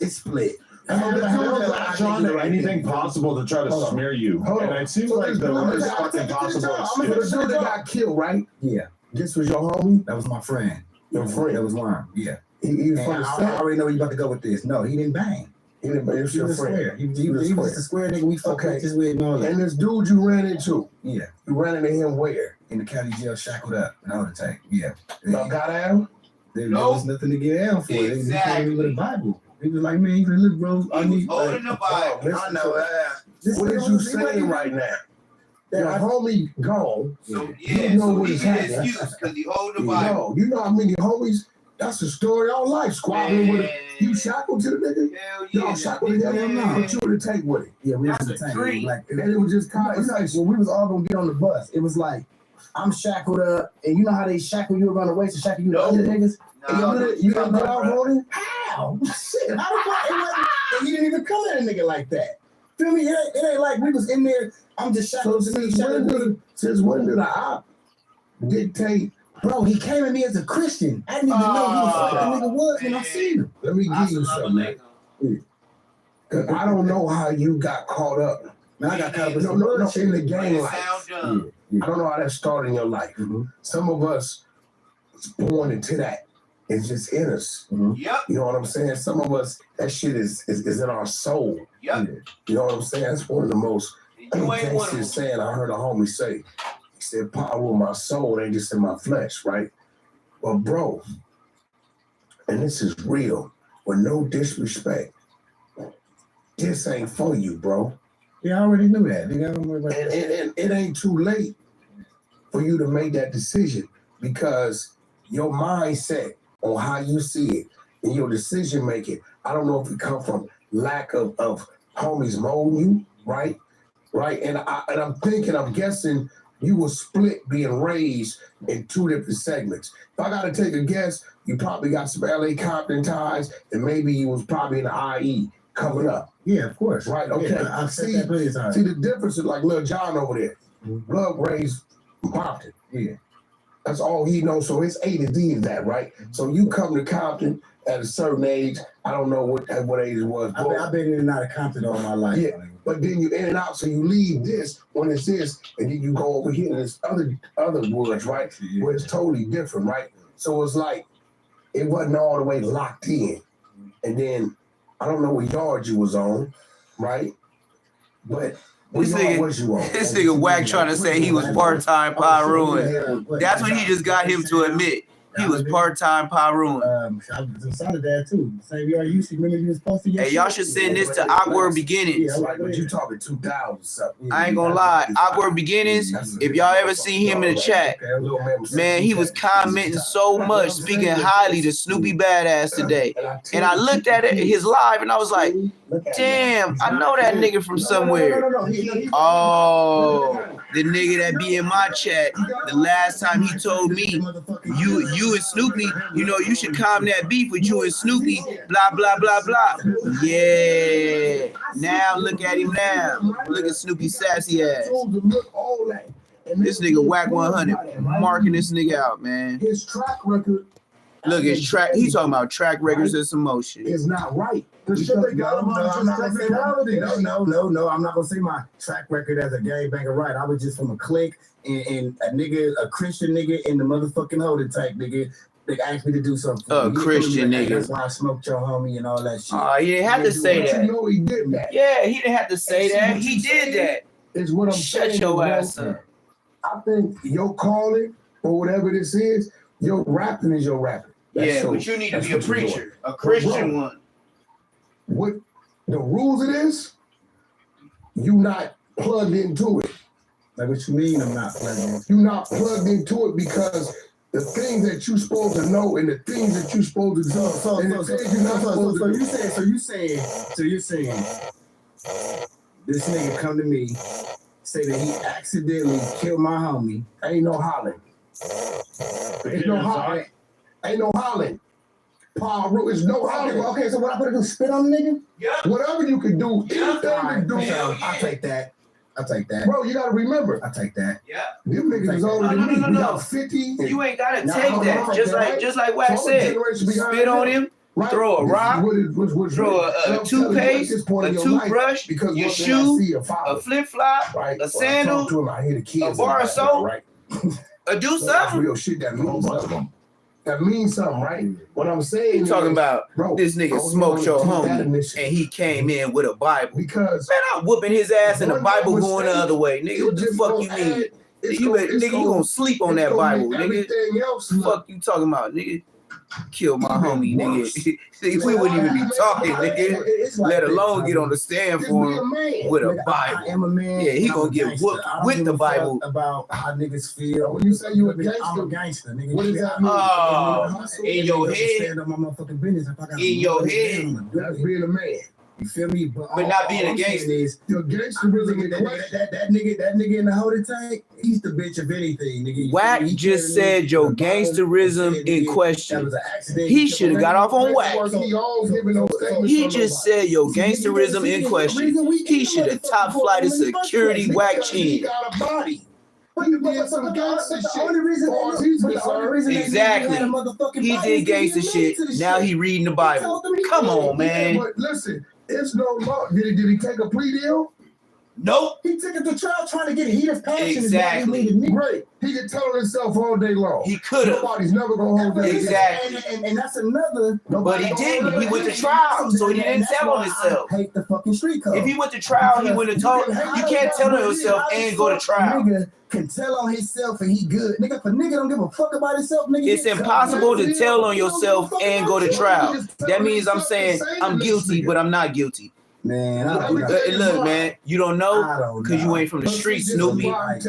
it's split. I mean, the hell is that trying to anything possible to try to smear you? And it seems like the worst fucking possible excuse. The dude that got killed, right? Yeah. This was your homie? That was my friend. Your friend? That was mine. Yeah. He was from the I set? already know you about to go with this. No, he didn't bang. He didn't, but it was He your was friend. square. He was just a square nigga we fucked Okay. with this with and all that. And this dude you ran into, Yeah. you ran into him where? In the county jail, shackled up, and all the time. Yeah. Y'all got out? There Nope. was nothing to get out for. He Exactly. came with a Bible. He was like, man, he said, look, bro, I He was need. holding the Bible. I know. What is you saying right now? That homie gone. So You yeah, know so what he is get happening. excuse because he holding the Bible. No, you know how many homies, that's the story of our life. Squabbling with it. You shackled to the nigga? Hell yeah. Y'all shackled together? Yeah. But you were the take with it. Yeah, we was That's in a the tank. dream. Like, And it was just it's like when we was all gonna get on the bus, it was like, I'm shackled up, and you know how they shackle you around the waist and shackle you to other niggas? And you didn't get off on it? How? Shit, how the fuck? It wasn't, and you didn't even come at a nigga like that. Feel me? It ain't like we was in there, I'm just So shackled to me, since when did the op dictate? Bro, he came at me as a Christian. I didn't even know who the fuck the nigga was when I seen him. Let me give you something, man. Cause I don't know how you got caught up. Man, I got caught up with No, in the gang life. Sound dumb. I don't know how that started in your life. Some of us was born into that. It's just in us. Yep. You know what I'm saying? Some of us, that shit is in our soul. Yep. You know what I'm saying? That's one of the most You ain't one of them. gangster saying I heard a homie say. He said, power in my soul ain't just in my flesh, right? Well, bro, and this is real, with no disrespect, this ain't for you, bro. Yeah, I already knew that. Nigga, I don't worry about And it ain't too late for you to make that decision because your mindset on how you see it and your decision making, I don't know if it come from lack of homies molding you, right? Right? And I'm guessing you were split being raised in two different segments. If I gotta take a guess, you probably got some LA Compton ties and maybe you was probably in the IE coming up. Yeah, of course. Right, okay. Yeah, I've said that plenty of times. See the difference is like Lil John over there. Blood raised in Compton. Yeah. That's all he knows. So it's A to D in that, right? So you come to Compton at a certain age. I don't know what age it was. I've been in and out of Compton all my life. Yeah, but then you in and out. So you leave this when it's this, and then you go over here and it's other woods, right? Where it's totally different, right? So it's like it wasn't all the way locked in. And then I don't know what yard you was on, right? But what yard was you on? This nigga Wack trying to say he was part-time Pyruin. That's when he just got him to admit He was part-time Pyroon. Son of that too. Same year you see, remember you was posting your Hey, y'all should send this to Awkward Beginnings. Yeah, like, but you talking 2000 something. I ain't gonna lie, Awkward Beginnings, if y'all ever see him in the chat, man, he was commenting so much, speaking highly to Snoopy Badass today. And I looked at it, his live, and I was like, damn, I know that nigga from somewhere. Oh, the nigga that be in my chat, the last time he told me, you and Snoopy, you know, you should calm that beef with you and Snoopy, blah, blah, blah, blah. Yeah. Now look at him now. Look at Snoopy sassy ass. This nigga whack 100, marking this nigga out, man. His track record. Look, his track. He's talking about track records and some more shit. It's not right. No, I'm not gonna say my track record as a gangbanger right. I was just from a clique and a nigga, a Christian nigga in the motherfucking holder type nigga. They asked me to do something. Christian nigga. That's why I smoked your homie and all that shit. Oh, he didn't have to say that. You know he did that. Yeah, he didn't have to say that. He did that. Is what I'm saying. Shut your ass up. I think your calling or whatever this is, your rapping is your rapping. Yeah, but you need to be a preacher, a Christian one. What the rules it is, you not plugged into it. Like what you mean I'm not plugged in? You not plugged into it because the things that you supposed to know and the things that you supposed to do. So you're saying this nigga come to me, say that he accidentally killed my homie. Ain't no hollering. Ain't no hollering. Ain't no hollering. Paul, it's no hollering. Okay, so what I gotta do? Spit on the nigga? Yeah. Whatever you can do, anything to do. I'll take that. Bro, you gotta remember. I take that. Yeah. Them niggas is older than me. We got 50. You ain't gotta take that. Just like Wax said. Spit on him. Right. Throw a rock, throw a toothpaste, a toothbrush, your shoe, a flip-flop, a sandal, a bar of soap, or do something. Real shit that means something. That means something, right? What I'm saying you talking about, bro, this nigga smoked your homie and he came in with a Bible. Because man, I'm whooping his ass and the Bible going the other way. Nigga, what the fuck you mean? You gonna sleep on that Bible, nigga. Fuck you talking about, nigga? Kill my homie, nigga. See, we wouldn't even be talking, nigga. Let alone get on the stand for him with a Bible. I am a man. Yeah, he gonna get whooped with the Bible. About how niggas feel. When you say you a gangster, I'm a gangster, nigga. What does that mean? Oh, in your head. Stand on my motherfucking business. In your head. That's being a man. You feel me? But not being a gangster. Your gangsterism in question. That nigga in the holder tank, he's the bitch of anything, nigga. Wack just said your gangsterism in question. He should have got off on Wack. He just said your gangsterism in question. He should have top flight of security Wack chin. Exactly. He did gangster shit. Now he reading the Bible. Come on, man. But listen, it's no law. Did he take a plea deal? Nope. He took it to trial trying to get heat of passion. Exactly. Great. He can tell himself all day long. He could have. Nobody's never gonna hold that. Exactly. And that's another. But he didn't. He went to trial, so he didn't tell on himself. I hate the fucking street code. If he went to trial, he wouldn't have told. You can't tell on yourself and go to trial. Nigga can tell on himself and he good. Nigga, if a nigga don't give a fuck about himself, nigga. It's impossible to tell on yourself and go to trial. That means I'm saying I'm guilty, but I'm not guilty. Man, look, man, you don't know because you ain't from the streets, Snoopy. Man,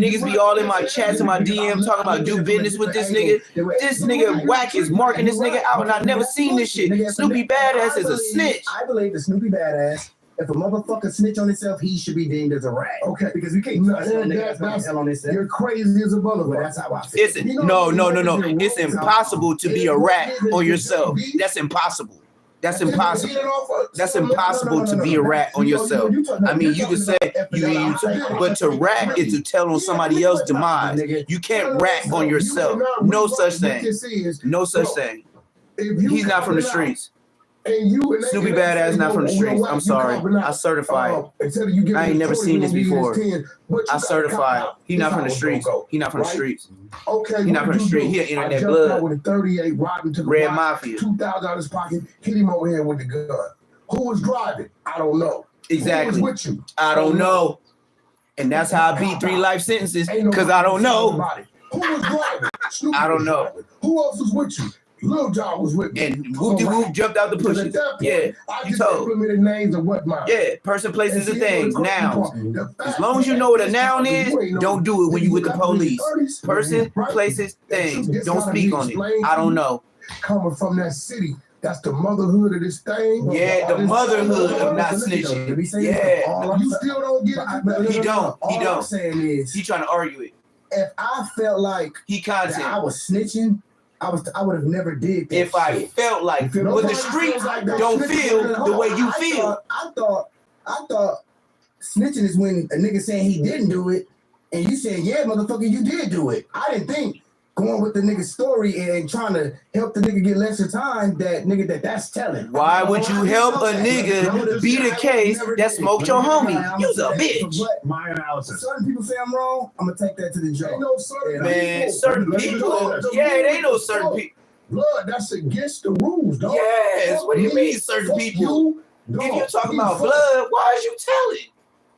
niggas be all in my chats and my DM talking about do business with this nigga. This nigga Wack is marking this nigga out, and I never seen this shit. Snoopy Badass is a snitch. I believe the Snoopy Badass. If a motherfucker snitch on himself, he should be deemed as a rat. Okay, because we can't trust no nigga that's on himself. You're crazy as a motherfucker. That's how I feel. No. It's impossible to be a rat on yourself. That's impossible. That's impossible. That's impossible to be a rat on yourself. I mean, you can say but to rat is to tell on somebody else's demise. You can't rat on yourself. No such thing. No such thing. He's not from the streets. Snoopy Badass not from the streets. I'm sorry. I certify it. I ain't never seen this before. I certify it. He not from the streets. He not from the streets. Okay. He not from the street. He an internet blood. With a 38, robbed him to the Red box, Mafia. $2,000 out of his pocket, hit him over here with the gun. Who was driving? I don't know. Exactly. Who was with you? I don't know. And that's how I beat 3 life sentences, because I don't know. Who was driving? Snoopy I don't was know. driving. Who else was with you? Lil Jon was with me. And Whoop jumped out the Because pushes. at that point, Yeah, I you just told. implemented names of what mine. Yeah, person, places, and things, nouns. The As fact long as you that know what a this noun time is, you ain't know don't do it when you with the got to be in police. 30s, Person, right? places, That things. shit just Don't gotta speak be on it. explained I to don't you. know. Coming from that city, that's the motherhood of this thing. Yeah, the motherhood of not snitching. Yeah. You still don't get it. He don't. He All I'm don't. saying is, He trying to argue it. if I felt like He that I content. was snitching, I would have never did that. If I shit. felt like, You feel but me? the streets Like that don't snitching feel at the all. way you feel. I thought snitching is when a nigga saying he didn't do it, and you saying, yeah, motherfucker, you did do it. I didn't think going with the nigga's story and trying to help the nigga get lesser time that's telling. Why would you help a nigga be the case that smoked your homie? You's a bitch. My analysis. Certain people say I'm wrong. I'm gonna take that to the jaw. No certain Man, certain people. Yeah, it ain't no certain people. Blood, that's against the rules, dog. Yes. What do you mean certain people? If you talking about blood, why is you telling?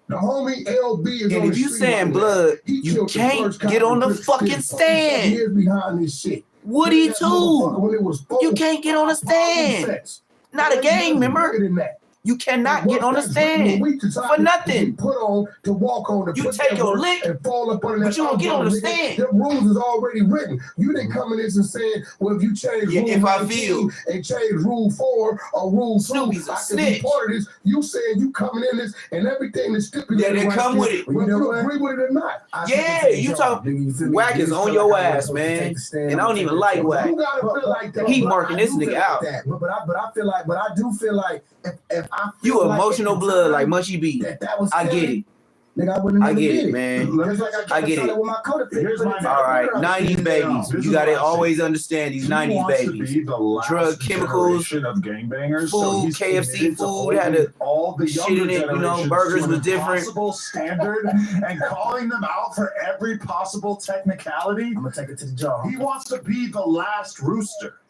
The homie LB is And on if the you street saying right blood, now. He you killed the can't first cop get on in the Crip fucking City. stand. Years behind this shit. Woody That too. motherfucker, when it was You can't get on the stand. Not a gang member. You cannot get on the stand for nothing. Put on to walk on. You take your lick, and fall up under that. but you don't get on the umbrella, stand. The rules is already written. You didn't come in this and saying, well, if you change Yeah, rule if I 19 feel and change rule 4 or rule 2, Snoopy's a I can be snitch. part of this. You saying you coming in this and everything is stipulated. Yeah, they right come there, with it. whether you agree with it or not. Yeah, you talk. Whack is on your ass, man. And I don't even like Whack. You gotta feel like that. He marking this nigga out. But I do feel like if I feel You like emotional blood like Mushy B. that was I get it. Nigga, I wouldn't I have get did it, man. Just like I get it. With my All right, 90s babies. You gotta always understand these 90s babies. Drug, chemicals, of gangbangers, food, KFC food had a all the shit in it. You know, burgers was different. Possible standard and calling them out for every possible technicality. I'm gonna take it to the jaw. He wants to be the last rooster.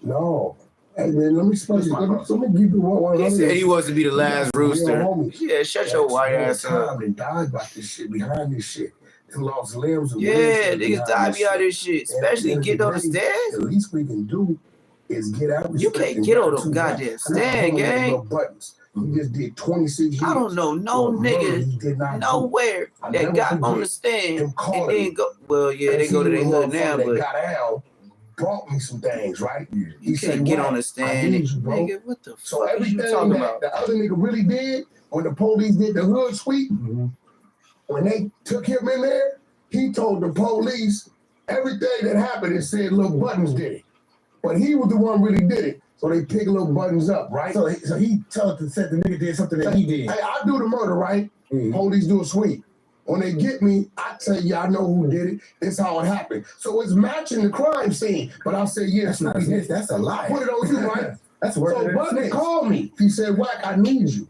No. Hey man, let me explain. Let me give you one. He said he wants to be the last rooster. Yeah, shut your white ass up. They died by this shit, behind this shit. They lost limbs. And Yeah, limbs niggas die behind this shit, especially getting on the stairs. The least we can do is get out. You can't get on the goddamn stand, gang. Buttons. He just did 26 years. I don't know no nigga nowhere that got on the stand and then go. Well, yeah, they go to their hood now, but got out. Brought me some things, right? You can't get on the stand, nigga. What the so fuck is you everything talking that about? the other nigga really did when the police did the hood sweep, when they took him in there, he told the police everything that happened and said little Buttons did it. But he was the one really did it. So they pick little Buttons up, right? So he told the nigga did something that he did. Hey, I do the murder, right? Police do a sweep. When they get me, I tell you, I know who did it. It's how it happened. So it's matching the crime scene. But I say, yeah, that's a lie. Put it on you, right? That's worth it. So Button called me. He said, Whack, I need you.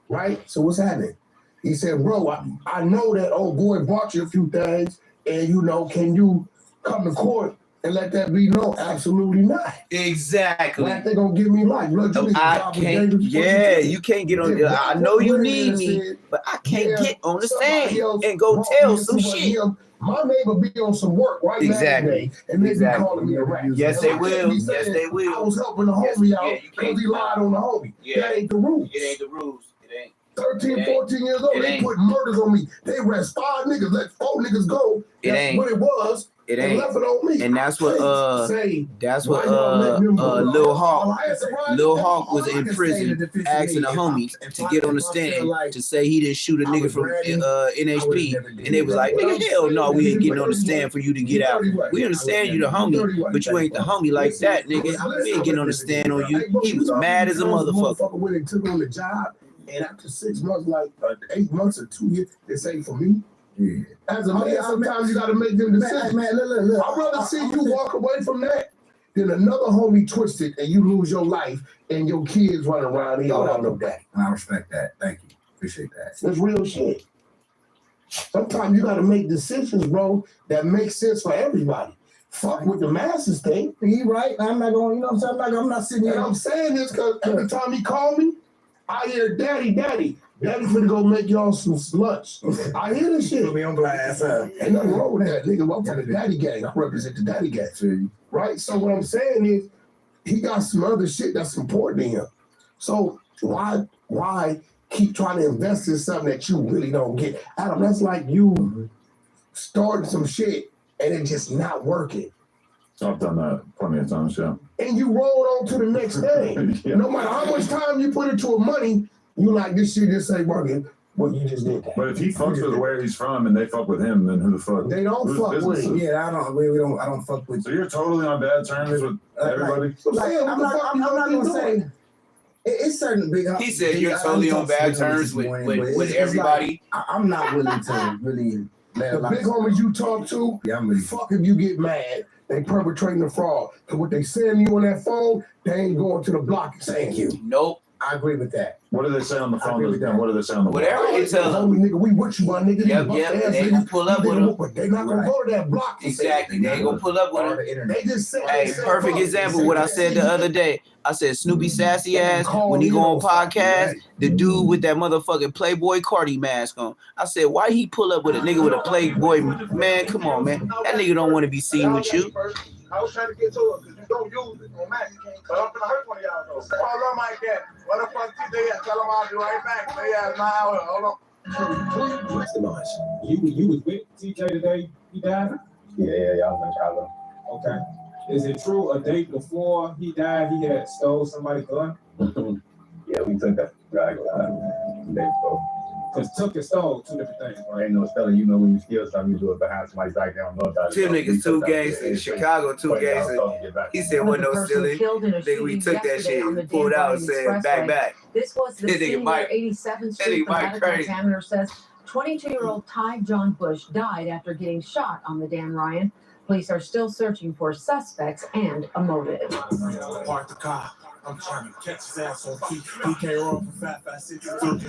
Right? So what's happening? He said, bro, I know that old boy bought you a few things. And, you know, can you come to court and let that be known? Absolutely not. Exactly. Like they gonna give me life. I can't. Yeah, you can't get on. I know you need me, but I can't get on the stand and go tell some shit. My neighbor be on some work right now today, and they be calling me a rat. Yes, they will. Yes, they will. I was helping the homie out because he lied on the homie. That ain't the rules. It ain't the rules. It ain't. 13, 14 years old, they put murders on me. They arrest 5 niggas, let 4 niggas go. It That's ain't. what it was. It and ain't. left it on me. And that's what Lil Hawk was in prison asking the homies to get on the stand to say he didn't shoot a nigga from NHP. And they was like, nigga, hell no, we ain't getting on the stand for you to get out. We understand you the homie, but you ain't the homie like that, nigga. We ain't getting on the stand on you. He was mad as a motherfucker. When they took on the job, and after 6 months, like 8 months or 2 years, they say for me. Yeah. As a man, sometimes you gotta make them decisions. Man, look. I'd rather see you walk away from that than another homie twisted and you lose your life and your kids run around here without no daddy. I respect that. Thank you. Appreciate that. That's real shit. Sometimes you gotta make decisions, bro, that make sense for everybody. Fuck with the masses thing. He right. I'm not going, you know what I'm saying? I'm not sitting here. And I'm saying this because every time he called me, I hear daddy, daddy. Daddy finna go make y'all some lunch. I hear this shit. Put me on blast, huh? Ain't nothing wrong with that, nigga. I'm from the daddy gang. I represent the daddy gang, right? So what I'm saying is, he got some other shit that's important to him. So why keep trying to invest in something that you really don't get? Adam, that's like you starting some shit and it just not working. I've done that plenty of times, yeah. And you roll on to the next thing. Yeah. No matter how much time you put into a money, you like, this shit just ain't working. Well, you just did that. But if he fucks with where he's from and they fuck with him, then who the fuck? They don't fuck with him. Yeah, I don't fuck with. So you're totally on bad terms with everybody? I'm not gonna say. It's certain big. He said you're totally on bad terms with everybody. Like, I'm not willing to really. The big homies you talk to, fuck if you get mad. They perpetrating the fraud. Because what they saying to you on that phone, they ain't going to the block and saying you. Nope. I agree with that. What do they say on the phone? And what do they say on the whatever they tell them. Homie, nigga, we with you, my nigga. Yep. They gonna pull up with them. But they not gonna go to that block. Exactly. They ain't gonna pull up with them. They just say, hey, perfect example. What I said the other day. I said Snoopy sassy ass when he go on podcast. The dude with that motherfucking Playboy Cardi mask on. I said, why he pull up with a nigga with a Playboy? Man, come on, man. That nigga don't want to be seen with you. I was trying to get to it because you don't use it on Mac. But I'm gonna hurt one of y'all though. Hold on, Mike. What the fuck TJ at? Tell him I'll be right back. They ass my hour. Hold on. What's the noise? You was with TJ today? He died? Yeah, I was in Chicago. Okay. Is it true a day before he died, he had stole somebody's gun? Yeah, we took that guy the day before. Because took and stole, two different things, right? Ain't no spelling, you know, when you steal something, you do it behind somebody's back down. Two niggas, two gangs in Chicago, two gangs. He said, "What no silly." Nigga, we took that shit and pulled out and said, back. This was the scene near 87th Street. The medical examiner says 22-year-old Ty John Bush died after getting shot on the Dan Ryan. Police are still searching for suspects and a motive. Park the car. I'm trying to catch his ass on feet. He can't run for 5.56. Oh,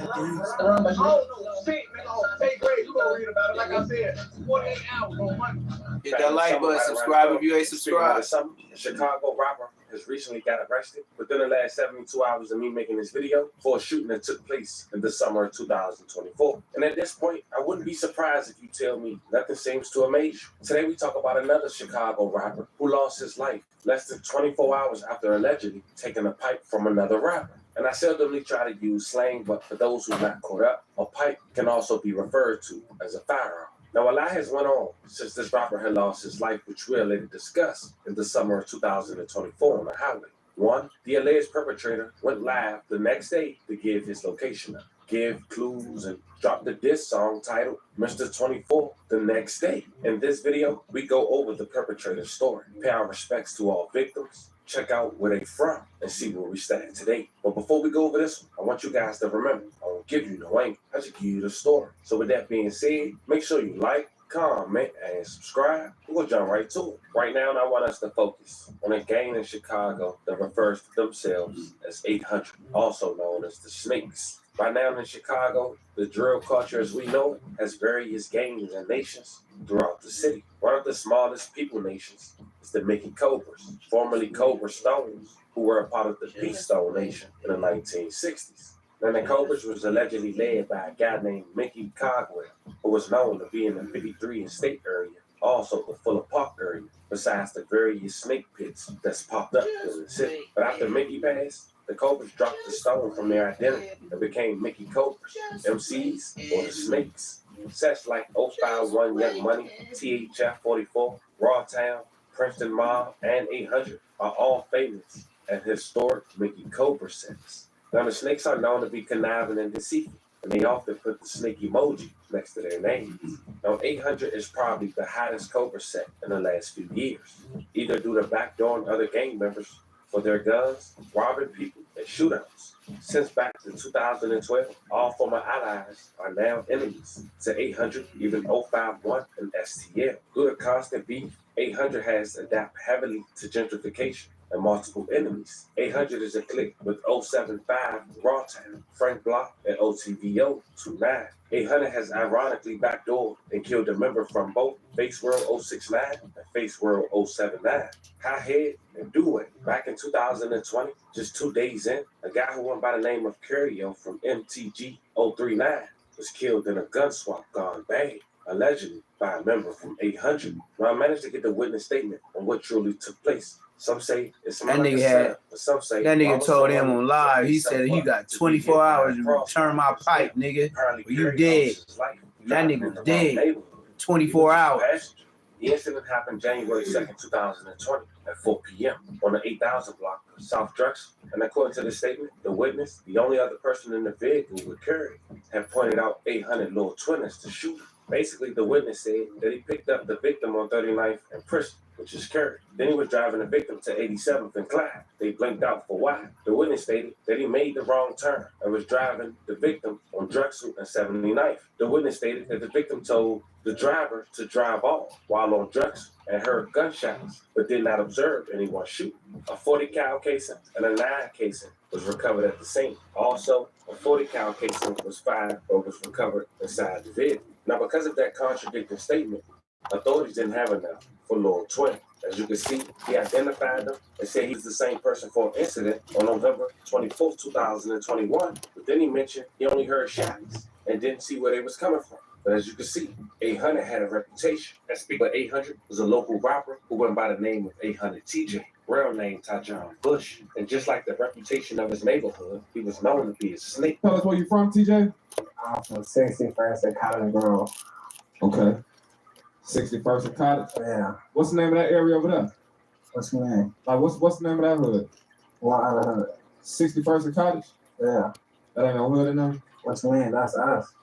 shit, man. Oh, take grade. You gonna read about it. Like I said, 48 hours on Monday. Hit that like button, subscribe if you ain't subscribed. A Chicago rapper has recently got arrested within the last 72 hours of me making this video for a shooting that took place in the summer of 2024. And at this point, I wouldn't be surprised if you tell me nothing seems to amaze you. Today we talk about another Chicago rapper who lost his life less than 24 hours after allegedly taking a pipe from another rapper. And I seldomly try to use slang, but for those who are not caught up, a pipe can also be referred to as a firearm. Now, a lot has went on since this rapper had lost his life, which we'll later discuss in the summer of 2024 on the highway. One, the alleged perpetrator went live the next day to give his location up, give clues, and drop the diss song titled Mr. 24 the next day. In this video, we go over the perpetrator's story, pay our respects to all victims, check out where they from, and see where we stand today. But before we go over this one, I want you guys to remember, I won't give you no angle, I just give you the story. So with that being said, make sure you like, comment, and subscribe. We'll jump right to it. Right now, I want us to focus on a gang in Chicago that refers to themselves as 800, also known as the Snakes. By now in Chicago, the drill culture as we know it has various gangs and nations throughout the city. One of the smallest people nations is the Mickey Cobras, formerly Cobra Stones, who were a part of the Peace Stone Nation in the 1960s. Now the Cobras was allegedly led by a guy named Mickey Cogwell, who was known to be in the 53 and State area, also the Fuller Park area, besides the various snake pits that's popped up in the city. But after Mickey passed, the Cobras dropped the stone from their identity and became Mickey Cobras, MCs, or the Snakes. Sets like 051 Young Money, THF 44, Raw Town, Princeton Mob, and 800 are all famous at historic Mickey Cobra sets. Now the Snakes are known to be conniving and deceitful, and they often put the snake emoji next to their names. Now 800 is probably the hottest Cobra set in the last few years, either due to backdooring other gang members for their guns, robbing people, and shootouts. Since back to 2012, all former allies are now enemies to 800, even 051 and STL. Due to constant beef, 800 has adapted heavily to gentrification and multiple enemies. 800 is a clique with 075 Rawtown, Frank Block, and OTVO 29. 800 has ironically backdoored and killed a member from both Face World 069 and Face World 079. High Head and do it. Back in 2020, just 2 days in, a guy who went by the name of Greedo from MTG 039 was killed in a gun swap gone bad, allegedly by a member from 800. Now I managed to get the witness statement on what truly took place. Some say it's That nigga had, but some say that nigga told him on live, he said he got 24 hours to return my pipe, nigga. Or you dead. That nigga dead. 24 hours. The incident happened January 2nd, 2020 at 4 p.m. on the 8000 block of South Drexel. And according to the statement, the witness, the only other person in the vehicle with Curry, had pointed out 800 little twinners to shoot him. Basically, the witness said that he picked up the victim on 39th and Princeton, which is Curry. Then he was driving the victim to 87th and Clyde. They blinked out for why. The witness stated that he made the wrong turn and was driving the victim on Drexel and 79th. The witness stated that the victim told the driver to drive off while on Drexel and heard gunshots, but did not observe anyone shoot. A 40 cal casing and a 9 casing was recovered at the scene. Also, a 40 cal casing was fired or was recovered inside the vehicle. Now, because of that contradicting statement, authorities didn't have enough for Lil Twin. As you can see, he identified them and said he's the same person for an incident on November 24th, 2021. But then he mentioned he only heard shots and didn't see where they was coming from. But as you can see, 800 had a reputation. But 800 was a local rapper who went by the name of 800 TJ, real name Ty John Bush. And just like the reputation of his neighborhood, he was known to be a snake. Tell us where you from, TJ? I'm from 61st and Cotton Grove. Okay. 61st and Cottage? Yeah. What's the name of that area over there? What's the name? Like, what's the name of that hood? What other hood? 61st and Cottage? Yeah. That ain't no hood in there? What's the name? That's us.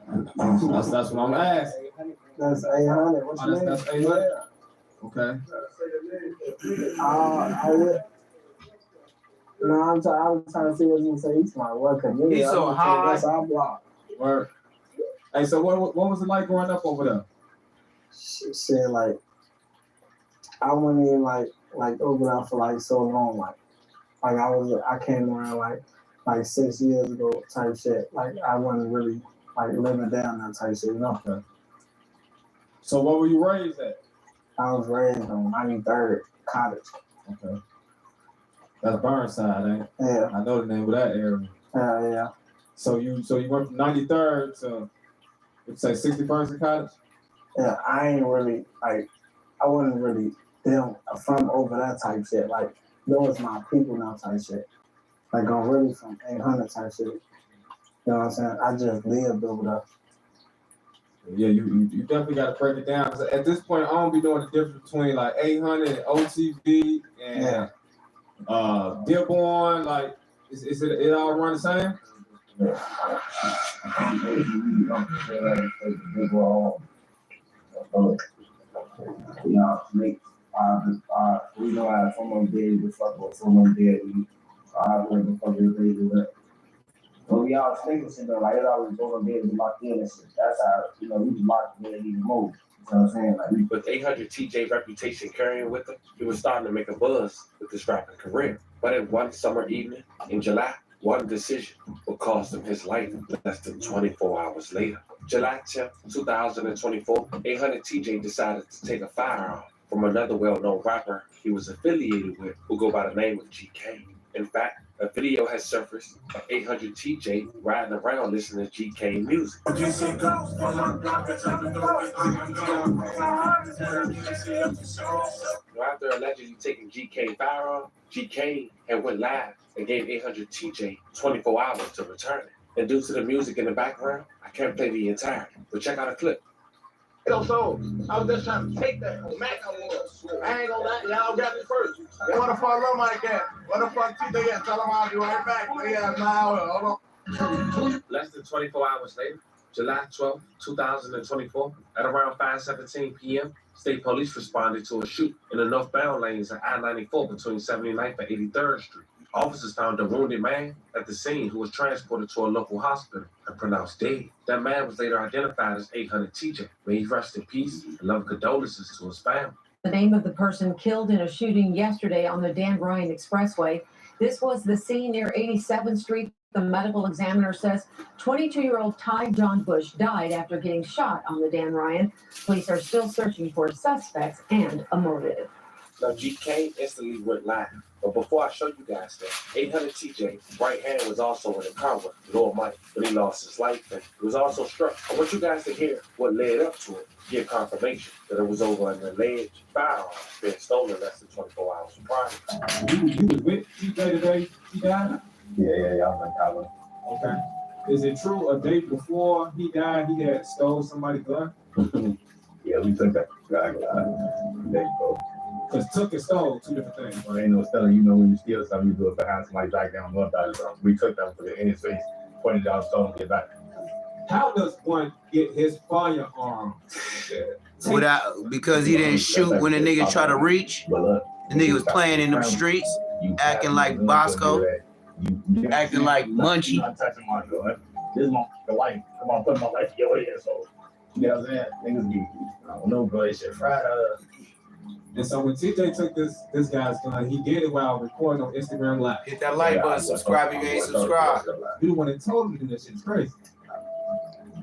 That's what I'm asking. That's 800. What's the name? That's 800? Okay. No, I'm trying to see what you say. He's my work. He's so high. That's our block. Word. Hey, so what was it like growing up over there? Shit, like, I wasn't even like over there for like so long. Like I came around like 6 years ago type shit. Like I wasn't really like living down that type shit, you know. Okay. So where were you raised at? I was raised on 93rd Cottage. Okay. That's Burnside, ain't it? Yeah. I know the name of that area. Yeah. So you went from 93rd to, let's say 61st and Cottage? Yeah, I ain't really like, I wasn't really from over that type shit. Like, those my people now type shit. Like, I'm really from 800 type shit. You know what I'm saying? I just lived over there. Yeah, you definitely got to break it down. At this point, I don't be knowing the difference between like 800 and OTV and Dearborn. Like, is it all run the same? We know how someone did to fuck with someone did. I wouldn't fucking agree with that. But we all thinking shit though, like it always go on bed and locked in and shit. That's how, we was locked in even more. You know what I'm saying? Like, with 800 TJ reputation carrying with him, he was starting to make a buzz with his rapping career. But in one summer evening in July, one decision would cost him his life less than 24 hours later. July 10th, 2024, 800 TJ decided to take a firearm from another well-known rapper he was affiliated with who go by the name of GK. In fact, a video has surfaced of 800 TJ riding around listening to GK music. After allegedly taking GK firearm, GK had went live and gave 800 TJ 24 hours to return it. And due to the music in the background, I can't play the entirety, but check out a clip. So I was just trying to take that from Mac. I ain't gonna lie, y'all got me first. They want to follow my cat. What the fuck TJ at? Tell them I'll be right back. Yeah, hold on. Less than 24 hours later, July 12, 2024, at around 5:17 p.m., state police responded to a shoot in the northbound lanes of I-94 between 79th and 83rd Street. Officers found a wounded man at the scene who was transported to a local hospital and pronounced dead. That man was later identified as 800 TJ. May he rest in peace and love condolences to his family. The name of the person killed in a shooting yesterday on the Dan Ryan Expressway. This was the scene near 87th Street. The medical examiner says 22-year-old Ty John Bush died after getting shot on the Dan Ryan. Police are still searching for suspects and a motive. Now, GK instantly went live. But before I show you guys that, 800 TJ, right hand was also in the car with Lord Mike, but he lost his life and he was also struck. I want you guys to hear what led up to it, give confirmation that it was over an alleged firearm being stolen less than 24 hours prior. You was with TJ today? He died? Yeah, I was in college. Okay. Is it true a day before he died, he had stole somebody's gun? Yeah, we took that guy. There you go. Because took and stole, two different things. Well, ain't no stealing. You know, when you steal something, you do it behind somebody back down north side or something. We took them for the in his face, pointed out, stole him, get back. How does one get his firearm? Because he didn't shoot when the nigga tried to reach. The nigga was playing in them streets, acting like Bosco, acting like Munchie. Not touching my gun. This is the life. Come on, put my life in your head. So, you know what I'm saying? Niggas be, I don't know, bro. Shit fried up. And so when TJ took this guy's gun, he did it while recording on Instagram Live. Hit that like button, subscribe if you ain't subscribed. You the one that told him to do this shit. It's crazy.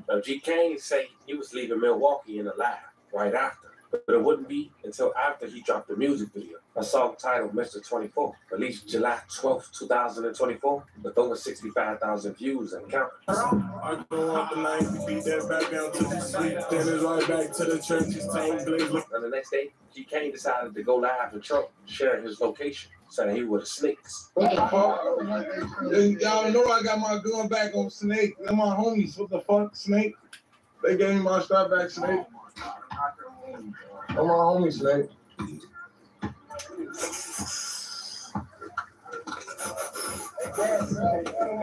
Now, G. Kane say he was leaving Milwaukee in a live right after, but it wouldn't be until after he dropped the music video, a song titled Mr. 24, released July 12th, 2024, with over 65,000 views and counting. I go up the night, beat that back down to the sleep, then it's right back to the church's time blaze. On the next day, G. Kane decided to go live in Trump, sharing his location, saying he was snakes. What the fuck? Y'all know I got my gun back on Snake. They're my homies. What the fuck, Snake? They gave me my strap back, Snake. I'm my homie, Snake.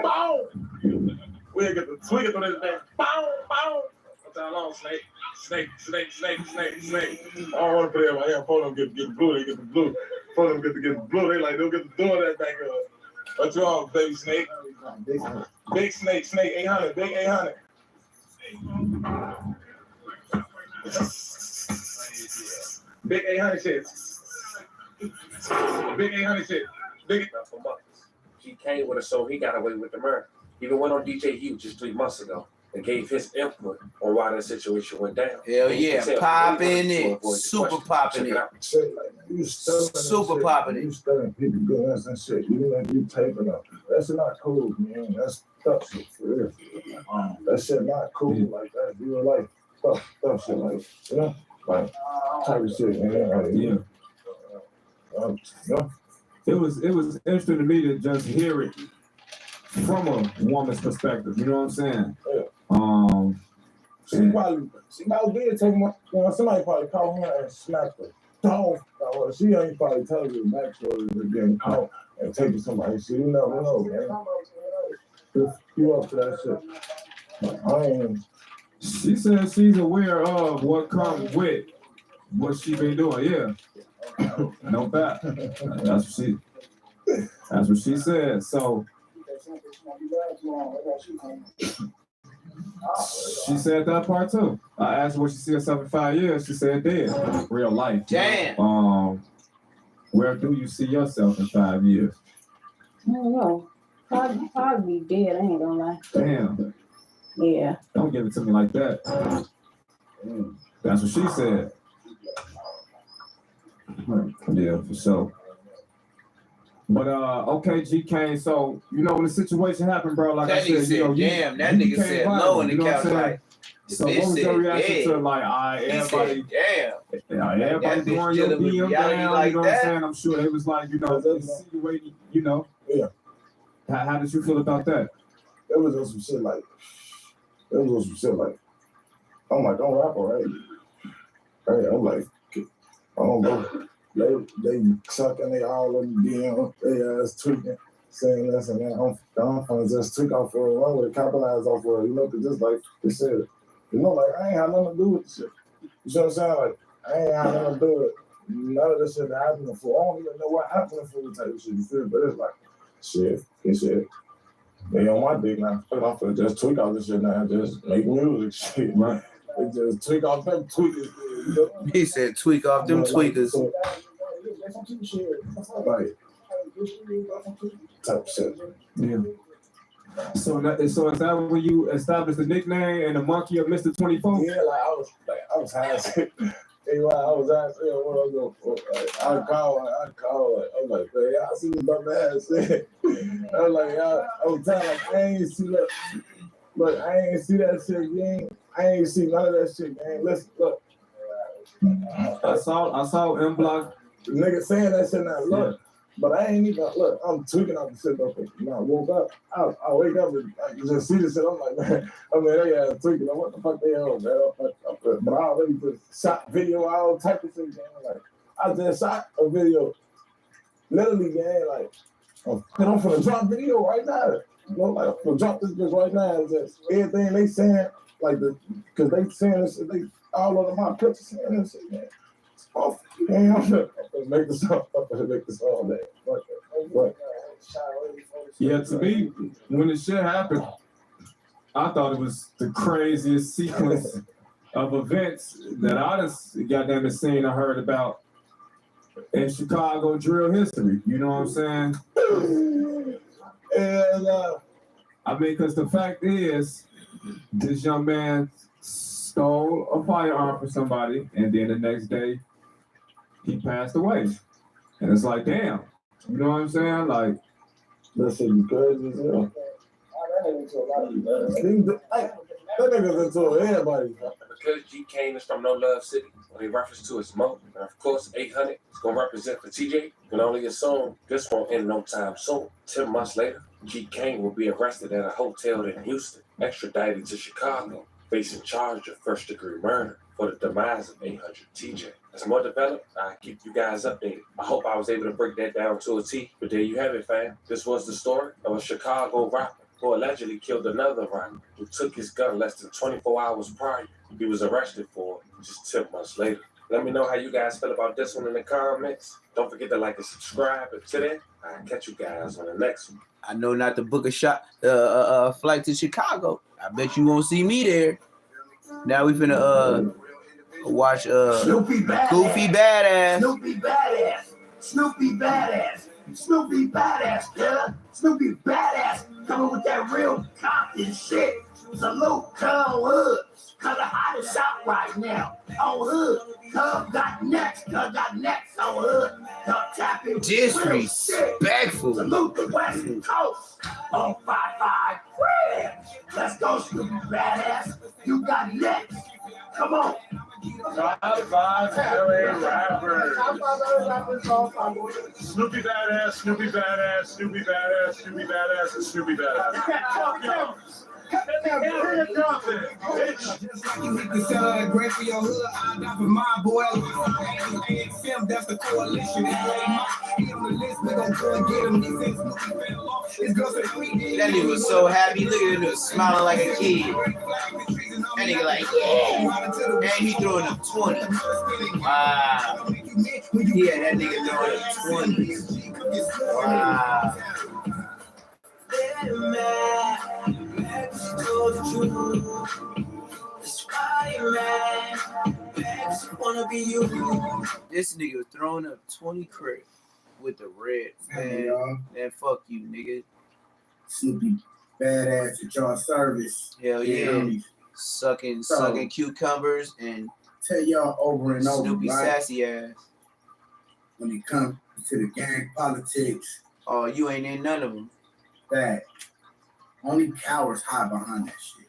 Boom! We'll get the twig on this thing. Boom! Boom! What's that long, Snake? Snake. I don't want to put it in my hand. For them get the blue, they get the blue. For them get the blue, they like, they'll get the door that back up. What's wrong, baby Snake? Big Snake, 800, big 800. Big 800 shit. Big 800 shit. Big. Not for months. G. Kane would have shown he got away with the murder. Even went on DJ Hugh just 3 months ago and gave his input on why that situation went down. Hell yeah, popping it, super popping it. Super popping it. You studying people guns and shit. You like you taping them. That's not cool, man. That's tough shit for real. That shit not cool like that. You like tough shit like, you know, like type of shit, man. Like, yeah. It was interesting to me to just hear it from a woman's perspective. You know what I'm saying? Yeah. She probably did take my, you know, somebody probably called her and smacked her. Dog. She ain't probably tell you the backstory of getting caught and taking somebody. She never know, man. You up for that shit? I ain't. She said she's aware of what comes with what she been doing. Yeah. No fact. That's what she said. So she said that part too. I asked her what she see herself in 5 years. She said dead. Real life. Damn. Where do you see yourself in 5 years? I don't know. Probably be dead. I ain't gonna lie. Damn. Yeah. Don't give it to me like that. That's what she said. Yeah, for sure. But okay, G. Kane. So you know when the situation happened, bro. Like that I said, you know, damn, that nigga said low in the couch. Like, so what was your reaction to like, everybody? Everybody doing your DM down. Like you know that? What I'm saying? I'm sure it was like, you know, insinuating. You know. Yeah. How did you feel about that? It was on some shit like. I'm like, don't rap already. Hey, I'm like, oh, bro. They sucking, they all in the DM, they ass tweaking, saying this and that. I'm finna just tweak off for a run with it, capitalize off for it, you know, because just like they said, you know, like I ain't had nothing to do with the shit. You see what I'm saying? Like, I ain't had nothing to do with none of this shit that happened before. I don't even know what happened before type of shit, you feel? But it's like, shit. They on my dick now. I'm finna just tweak off this shit now and just make music shit, man. They just tweak off them tweakers. You know? He said tweak off them tweakers. Like, type shit. Yeah. So is that when you established the nickname and the monkey of Mr. 24? Yeah, like I was high as shit. Hey, while I was out there, what I was going for? I call. I'm like, man, y'all see what my man said. I was like, y'all, I was telling like, I ain't see that. Look, I ain't see that shit, gang. I ain't see none of that shit, gang. Listen, look. I saw M Block. The nigga saying that shit now, look. But I ain't even, look, I'm tweaking off the shit though. When I woke up, I wake up and I just see this shit. I'm like, man, they ass tweaking. Like, what the fuck they on, man? But I already just shot video, all type of shit, gang. Like, I just shot a video. Literally, gang, like, I'm finna drop video right now. You know, like, I'm finna drop this bitch right now. And just everything they saying, like, because they saying this shit, they all over my pictures saying this shit, man. Oh, man, I'm gonna make this all day. Yeah, to me, when the shit happened, I thought it was the craziest sequence of events that I just goddamn seen or heard about in Chicago drill history. You know what I'm saying? And I mean, because the fact is, this young man stole a firearm from somebody, and then the next day, he passed away. And it's like, damn. You know what I'm saying? Like, listen, because it's that nigga's into everybody. Because G Kane is from No Love City, when he reference to his smoke, and of course 800 is going to represent for TJ, you can only assume this won't end no time soon. 10 months later, G Kane will be arrested at a hotel in Houston, extradited to Chicago, facing charge of first-degree murder for the demise of 800 TJ. As more developed, I'll keep you guys updated. I hope I was able to break that down to a T, but there you have it, fam. This was the story of a Chicago rapper who allegedly killed another rapper who took his gun less than 24 hours prior. He was arrested for just 10 months later. Let me know how you guys feel about this one in the comments. Don't forget to like and subscribe. And till then, I'll catch you guys on the next one. I know not to book a flight to Chicago. I bet you won't see me there. Now we finna watch Snoopy Badass. Goofy Badass. Snoopy Badass. Snoopy Badass. Snoopy Badass, killer. Snoopy Badass. Coming with that real Compton shit. Salute Cub Hood. Cause the hottest shot right now. On Hood. Cub got next. Cub got next on Hood. Cub tapping. Disrespectful. Salute the West Coast. On 5-5. Let's go, Snoopy Badass. You got next. Come on. Top 5 LA rappers. Snoopy Badass, Snoopy Badass, Snoopy Badass, Snoopy Badass, and Snoopy Badass. Fuck y'all. You hit the center of the great for your hood, I die for my boy. AXM, that's the coalition. He on the list, we gon' go and get him. He said Snoopy fell off. His girl said, That nigga was so happy. Look at him, smiling like a kid. That nigga like, yeah. And he throwing up 20. Wow. Yeah, that nigga throwing up 20. Wow. This nigga was throwing up 20 CRIP with the red. Man, fuck you, nigga. Snoopy Badass at y'all service. Hell yeah. Sucking cucumbers and tell y'all over and over. Snoopy sassy ass. When it comes to the gang politics. Oh, you ain't in none of them. That only cowards hide behind that shit.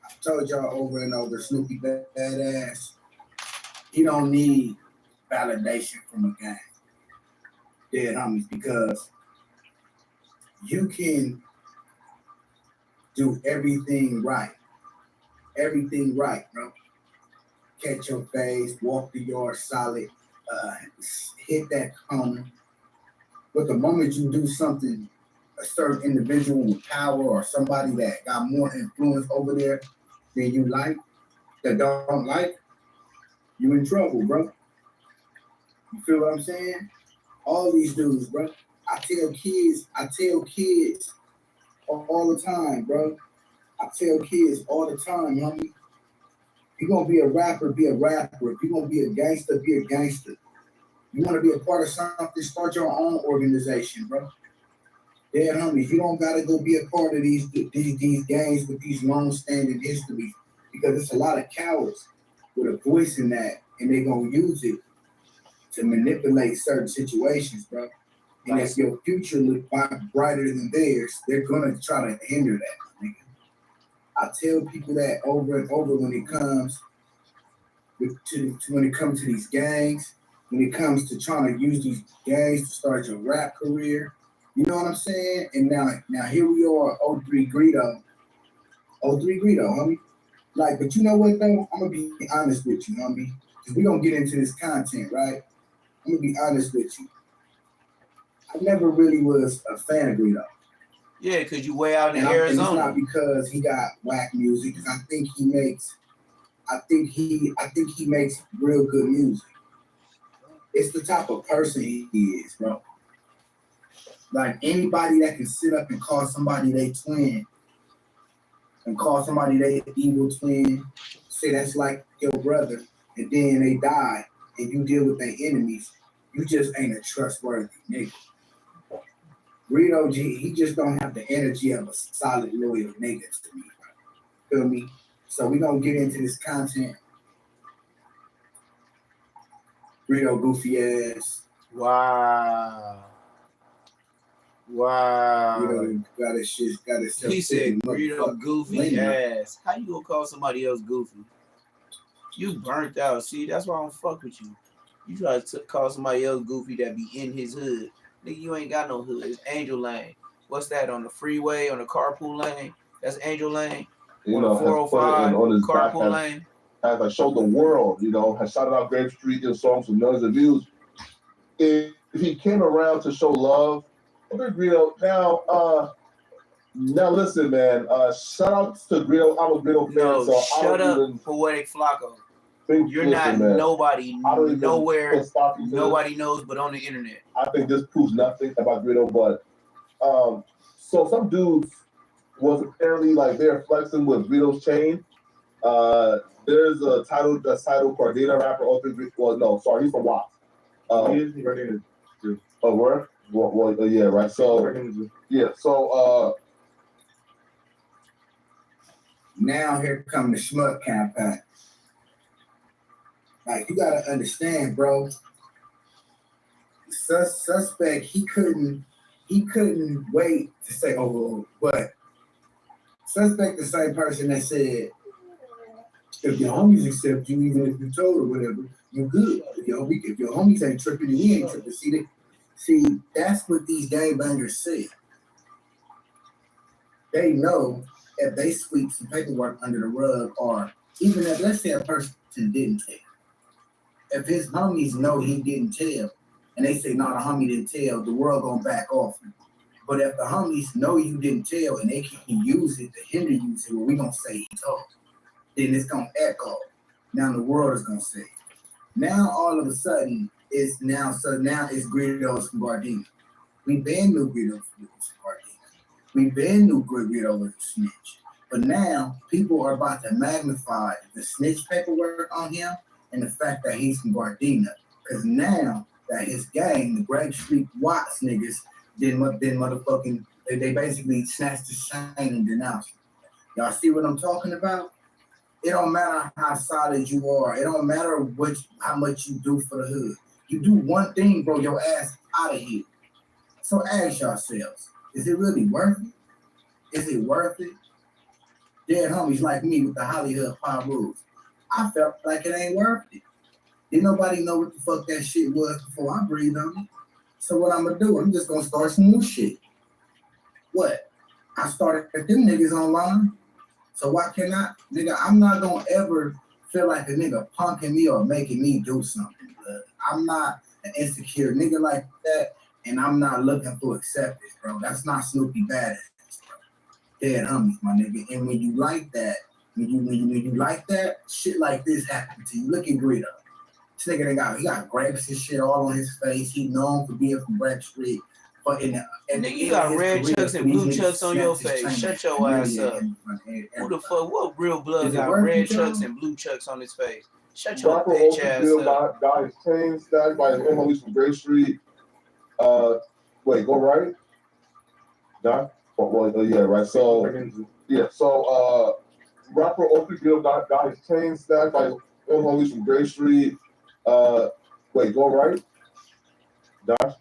I told y'all over and over, Snoopy Badass, he don't need validation from a gang. Dead homies, because you can do everything right. Everything right, bro. Catch your face, walk the yard solid, hit that corner. But the moment you do something, a certain individual with power or somebody that got more influence over there than you like, that don't like, you in trouble, bro. You feel what I'm saying? All these dudes, bro. I tell kids all the time, bro. I tell kids all the time, homie. If you're gonna be a rapper, be a rapper. If you're gonna be a gangster, be a gangster. You wanna be a part of something, start your own organization, bro. Yeah, homie, you don't gotta go be a part of these gangs with these long-standing histories, because it's a lot of cowards with a voice in that and they're gonna use it to manipulate certain situations, bro. And if your future look brighter than theirs, they're gonna try to hinder that, nigga. I tell people that over and over when it comes to these gangs, when it comes to trying to use these gangs to start your rap career. You know what I'm saying? And now here we are, 03 Greedo, homie. Like, but you know what though? I'm gonna be honest with you, homie. Because we're gonna get into this content, right? I'm gonna be honest with you. I never really was a fan of Greedo. Yeah, because you way out in And Arizona. it's not because he got whack music, because I think he makes real good music. It's the type of person he is, bro. Like anybody that can sit up and call somebody they twin, and call somebody they evil twin, say that's like your brother, and then they die, and you deal with their enemies, you just ain't a trustworthy nigga. Greedo G, he just don't have the energy of a solid, loyal nigga to me. Feel me? So we gonna get into this content. Greedo goofy ass. Wow. Greedo got his shit, got his. He said Greedo goofy ass. How you gonna call somebody else goofy? You burnt out. See, that's why I don't fuck with you. You try to call somebody else goofy that be in his hood. Nigga, you ain't got no hood. It's Angel Lane. What's that, on the freeway, on the carpool lane? That's Angel Lane. You on know, the 405 on his back, carpool lane. As I showed the world, you know, has shouted out Grape Street in songs with millions of views. If he came around to show love, Greedo, now listen, man. Shout out to Greedo. I'm a Greedo fan, No, so shut up, Poetic Flacco. You're not man, nobody, nowhere, nobody knows but on the internet. I think this proves nothing about Greedo, but so some dudes was apparently like they're flexing with Greedo's chain. There's a title Cardina rapper. Well, no, sorry, he's from Watts. Oh, where? Well, yeah, right. So, yeah, so now here come the schmuck campaign. Like, you gotta understand, bro. Suspect, he couldn't wait to say, oh, but Suspect the same person that said, if your homies accept you, even if you told or whatever, you good. If your homies ain't tripping, then we ain't tripping. See, that's what these gangbangers say. They know if they sweep some paperwork under the rug, or even if, let's say, a person didn't tell. If his homies know he didn't tell, and they say, no, the homie didn't tell, the world gonna back off. But if the homies know you didn't tell and they can use it to hinder you, say, well, we gonna say he told, then it's gonna echo. Now the world is gonna say. Now all of a sudden, now it's Greedo's from Gardena. We been knew Greedo from Gardena. We been knew Greedo was a snitch. But now people are about to magnify the snitch paperwork on him and the fact that he's from Gardena. Because now that his gang, the Grape Street Watts niggas, then motherfucking, they basically snatched the chain and denounced him. Y'all see what I'm talking about? It don't matter how solid you are. It don't matter how much you do for the hood. You do one thing, bro, your ass out of here. So ask yourselves, is it really worth it? Is it worth it? Dead homies like me with the Hollywood 5 rules. I felt like it ain't worth it. Didn't nobody know what the fuck that shit was before I breathed on it. So what I'm gonna do, I'm just gonna start some new shit. What? I started at them niggas online. So why can't I? Nigga, I'm not gonna ever feel like a nigga punking me or making me do something, blood. I'm not an insecure nigga like that, and I'm not looking for acceptance, bro. That's not Snoopy badass, bro. Dead homies, my nigga. And when you like that, when you like that, shit like this happen to you. Look at Greedo. This nigga he got grapes and shit all on his face. He known for being from Grape Street. But nigga, you got red chucks and blue chucks on your face. Shut your ass up. Who the fuck? What real blood got red chucks and blue chucks on his face? Shut your bitch ass up. Got his chain stacked by his own homies from Grape Street. Wait, go right. Nah? Well, yeah, right. So yeah, so rapper Greedo got his chain stacked by his own homies from Grape Street. Wait, go right. Josh?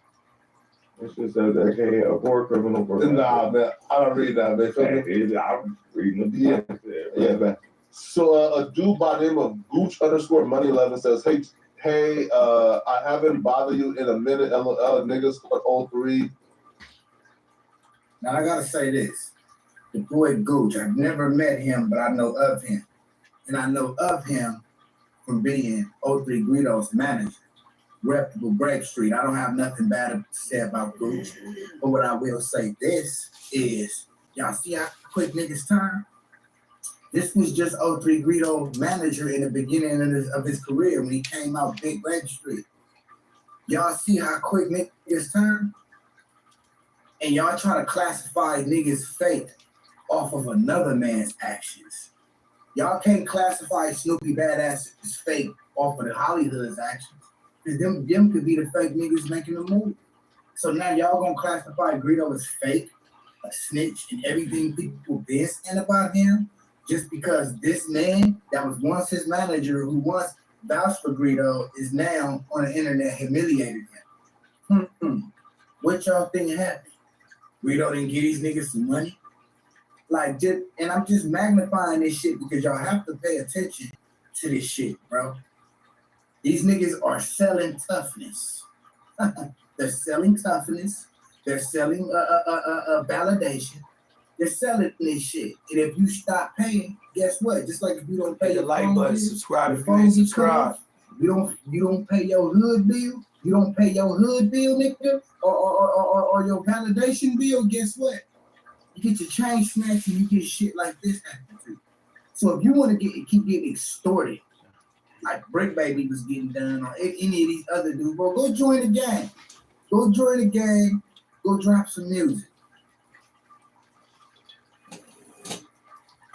It's just a war criminal. Nah, man, I don't read that, man. I'm reading the Yeah, man. So a dude by the name of Gooch_Money11 says, hey, I haven't bothered you in a minute. LOL, niggas called 03. Now I gotta say this. The boy Gooch, I've never met him, but I know of him. And I know of him from being 03 Greedo's manager, reputable Grape Street. I don't have nothing bad to say about Gooch. But what I will say this is, y'all see how quick niggas turn? This was just 03 Greedo's manager in the beginning of his career when he came out Big Grape Street. Y'all see how quick niggas turn? And y'all try to classify niggas fake off of another man's actions. Y'all can't classify Snoopy Badass as fake off of the Hollywood's actions. Because them could be the fake niggas making the movie. So now y'all gonna classify Greedo as fake, a snitch, and everything people been saying about him just because this man that was once his manager who once vouched for Greedo is now on the internet humiliating him. What y'all think happened? Greedo didn't give these niggas some money? And I'm just magnifying this shit because y'all have to pay attention to this shit, bro. These niggas are selling toughness. They're selling toughness. They're selling validation. They're selling this shit. And if you stop paying, guess what? Just like if you don't pay Hit the your like phone button, bill, subscribe your if you ain't phone gets cut subscribed. off, you don't pay your hood bill. You don't pay your hood bill, nigga, or your validation bill. Guess what? You get your chain snatched and you get shit like this happen to you. So if you want to keep getting extorted, like Brick Baby was getting done, or any of these other dudes, bro, go join the gang. Go join the gang. Go drop some music.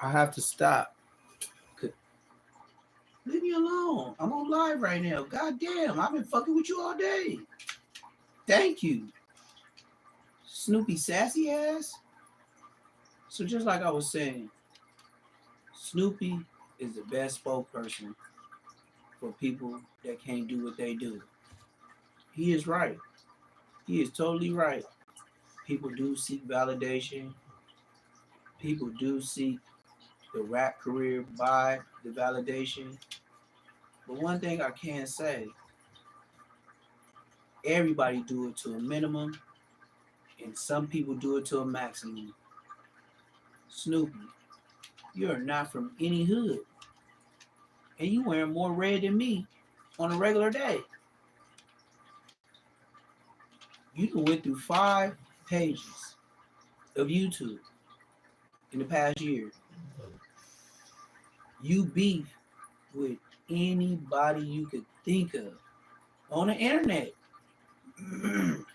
I have to stop. Leave me alone. I'm on live right now. God damn, I've been fucking with you all day. Thank you. Snoopy sassy ass. So just like I was saying, Snoopy is the best spokesperson for people that can't do what they do. He is right. He is totally right. People do seek validation. People do seek the rap career by the validation. But one thing I can say, everybody do it to a minimum, and some people do it to a maximum. Snoopy, you're not from any hood, and you wearing more red than me on a regular day. You done went through 5 pages of YouTube in the past year. You beef with anybody you could think of on the internet. And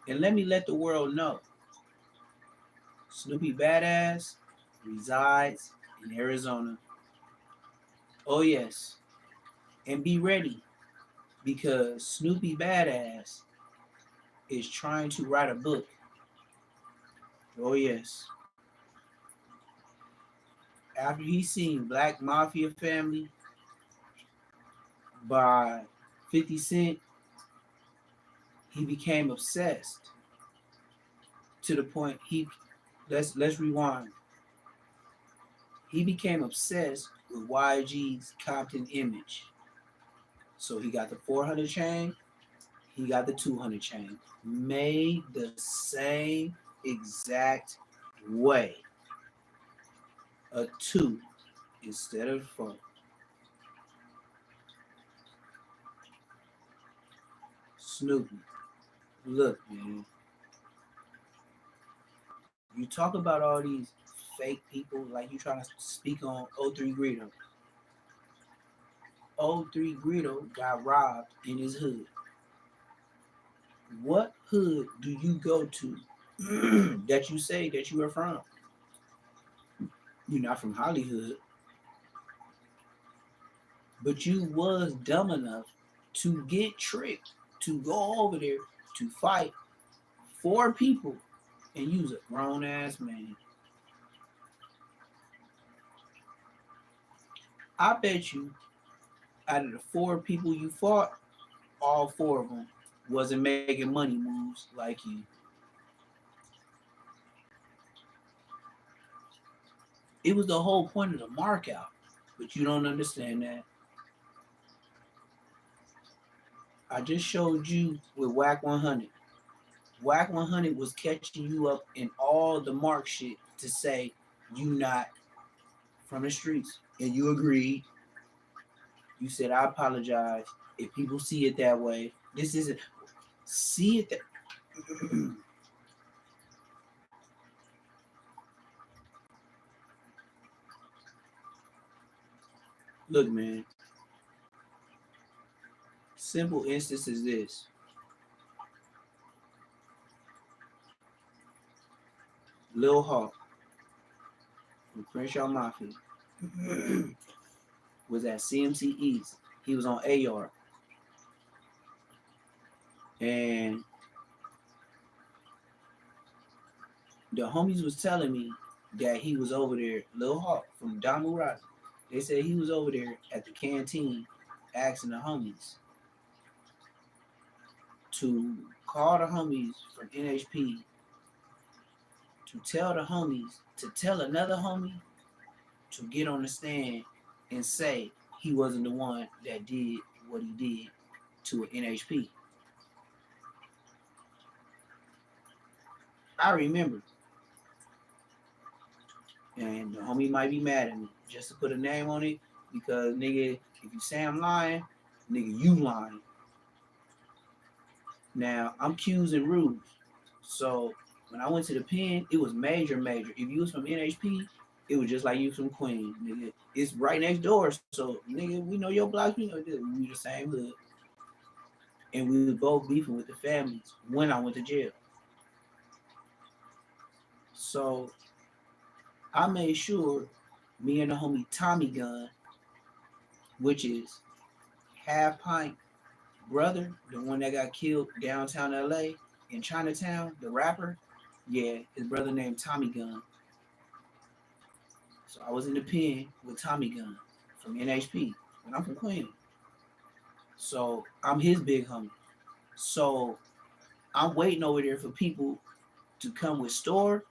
let me let the world know, Snoopy Badass resides in Arizona. Oh yes, and be ready, because Snoopy Badass is trying to write a book. Oh yes. After he seen Black Mafia Family by 50 Cent, he became obsessed to the point let's rewind. He became obsessed with YG's Compton image. So he got the 400 chain, he got the 200 chain, made the same exact way. A 2 instead of 4. Snoopy, look, man. You talk about all these fake people like you trying to speak on 03 Greedo. 03 Greedo got robbed in his hood. What hood do you go to that you say that you are from? You're not from Hollywood. But you was dumb enough to get tricked to go over there to fight 4 people and use a grown ass man. I bet you out of the 4 people you fought, all 4 of them wasn't making money moves like you. It was the whole point of the mark out, but you don't understand that. I just showed you with Whack 100. Whack 100 was catching you up in all the mark shit to say you not from the streets, and you agreed. You said, I apologize if people see it that way. This isn't see it that look, man. Simple instance is this. Lil Hawk from Crenshaw Mafia was at CMC East. He was on AR. And the homies was telling me that he was over there, Lil Hawk from Damu Rock. They said he was over there at the canteen asking the homies to call the homies from NHP to tell the homies to tell another homie to get on the stand and say he wasn't the one that did what he did to an NHP. I remember. And the homie might be mad at me just to put a name on it because, nigga, if you say I'm lying, nigga, you lying. Now, I'm Q's and Rules. So when I went to the pen, it was major. If you was from NHP, it was just like you from Queen, nigga. It's right next door. So, nigga, we know your block, we know this. We the same hood. And we was both beefing with the families when I went to jail. So I made sure me and the homie Tommy Gun, which is Half Pint brother, the one that got killed downtown LA in Chinatown, the rapper, yeah, his brother named Tommy Gun. So I was in the pen with Tommy Gun from NHP, and I'm from Queen. So I'm his big homie. So I'm waiting over there for people to come with store,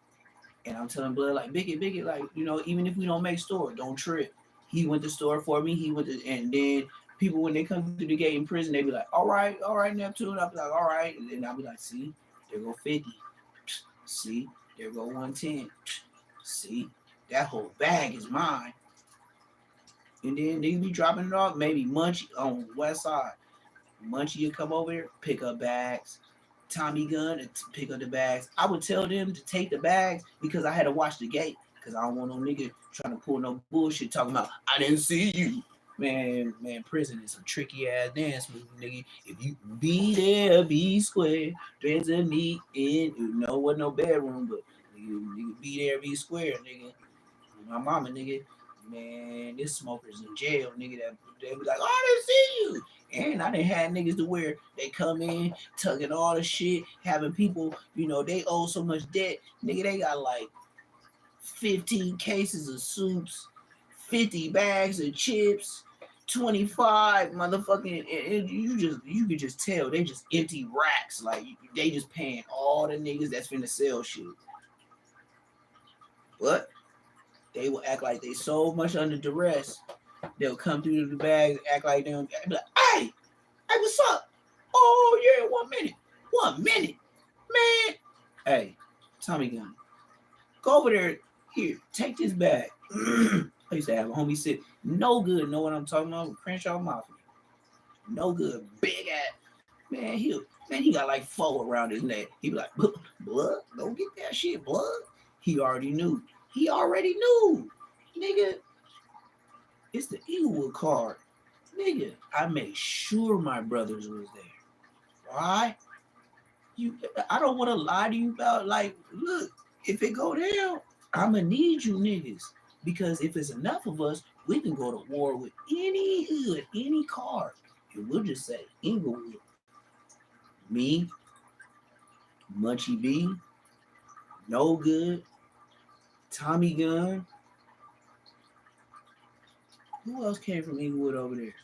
and I'm telling Blood like, Bigot, like, you know, even if we don't make store, don't trip. He went to store for me. He went to, and then people when they come through the gate in prison, they be like, all right, Neptune. I'll be like, all right, and then I'll be like, see, there go 50. See, there go 110. See, that whole bag is mine. And then they be dropping it off. Maybe Munchie on West Side. Munchie would come over here, pick up bags. Tommy Gun and pick up the bags. I would tell them to take the bags because I had to watch the gate because I don't want no nigga trying to pull no bullshit talking about I didn't see you. Man, prison is some tricky ass dance move, nigga. If you be there, be square. There's a meet in, you know what, no bedroom, but nigga be there, be square, nigga. My mama, nigga. Man, this smoker's in jail, nigga. They be like, oh, I didn't see you. And I done had niggas to where they come in, tugging all the shit, having people, you know, they owe so much debt. Nigga, they got like 15 cases of soups, 50 bags of chips, 25 motherfucking, and you could just tell they just empty racks. Like, they just paying all the niggas that's finna sell shit. But they will act like they so much under duress. They'll come through the bags, act like them, be like, hey, what's up? Oh yeah, 1 minute, man. Hey, Tommy Gun, go over there. Here, take this bag. I used to have a homie sit, no good. Know what I'm talking about? With Crenshaw Mafia, no good, big ass man. He got like 4 around his neck. He be like, blood, go get that shit, blood. He already knew, nigga. It's the Eaglewood card. Nigga, I made sure my brothers was there. Why? I don't want to lie to you about, like, look, if it go down, I'ma need you niggas. Because if it's enough of us, we can go to war with any hood, any card. And we'll just say Eaglewood. Me, Munchie B, No Good, Tommy Gun. Who else came from Eaglewood over there?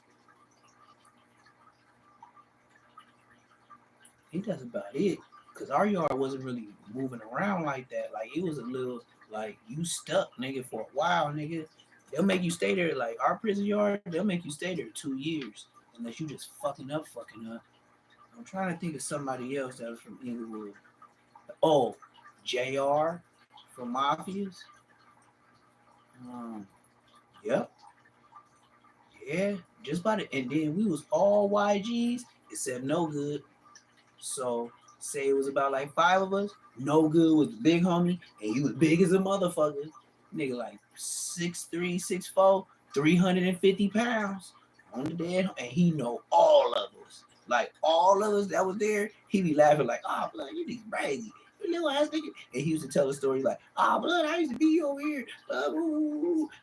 think that's about it. Cause our yard wasn't really moving around like that. Like it was a little like you stuck, nigga, for a while, nigga. They'll make you stay there. Like our prison yard, they'll make you stay there 2 years unless you just fucking up. I'm trying to think of somebody else that was from Inglewood. Oh, JR from Mafias. Yep. Yeah, just about it. And then we was all YGs except No Good. So say it was about like 5 of us. No Good was the big homie, and he was big as a motherfucker. Nigga like 6'3", 6'4", 350 pounds on the dead, and he know all of us. Like all of us that was there, he be laughing like, "Oh, blood, you niggas crazy, you little ass nigga." And he used to tell a story like, "Oh, blood, I used to be over here.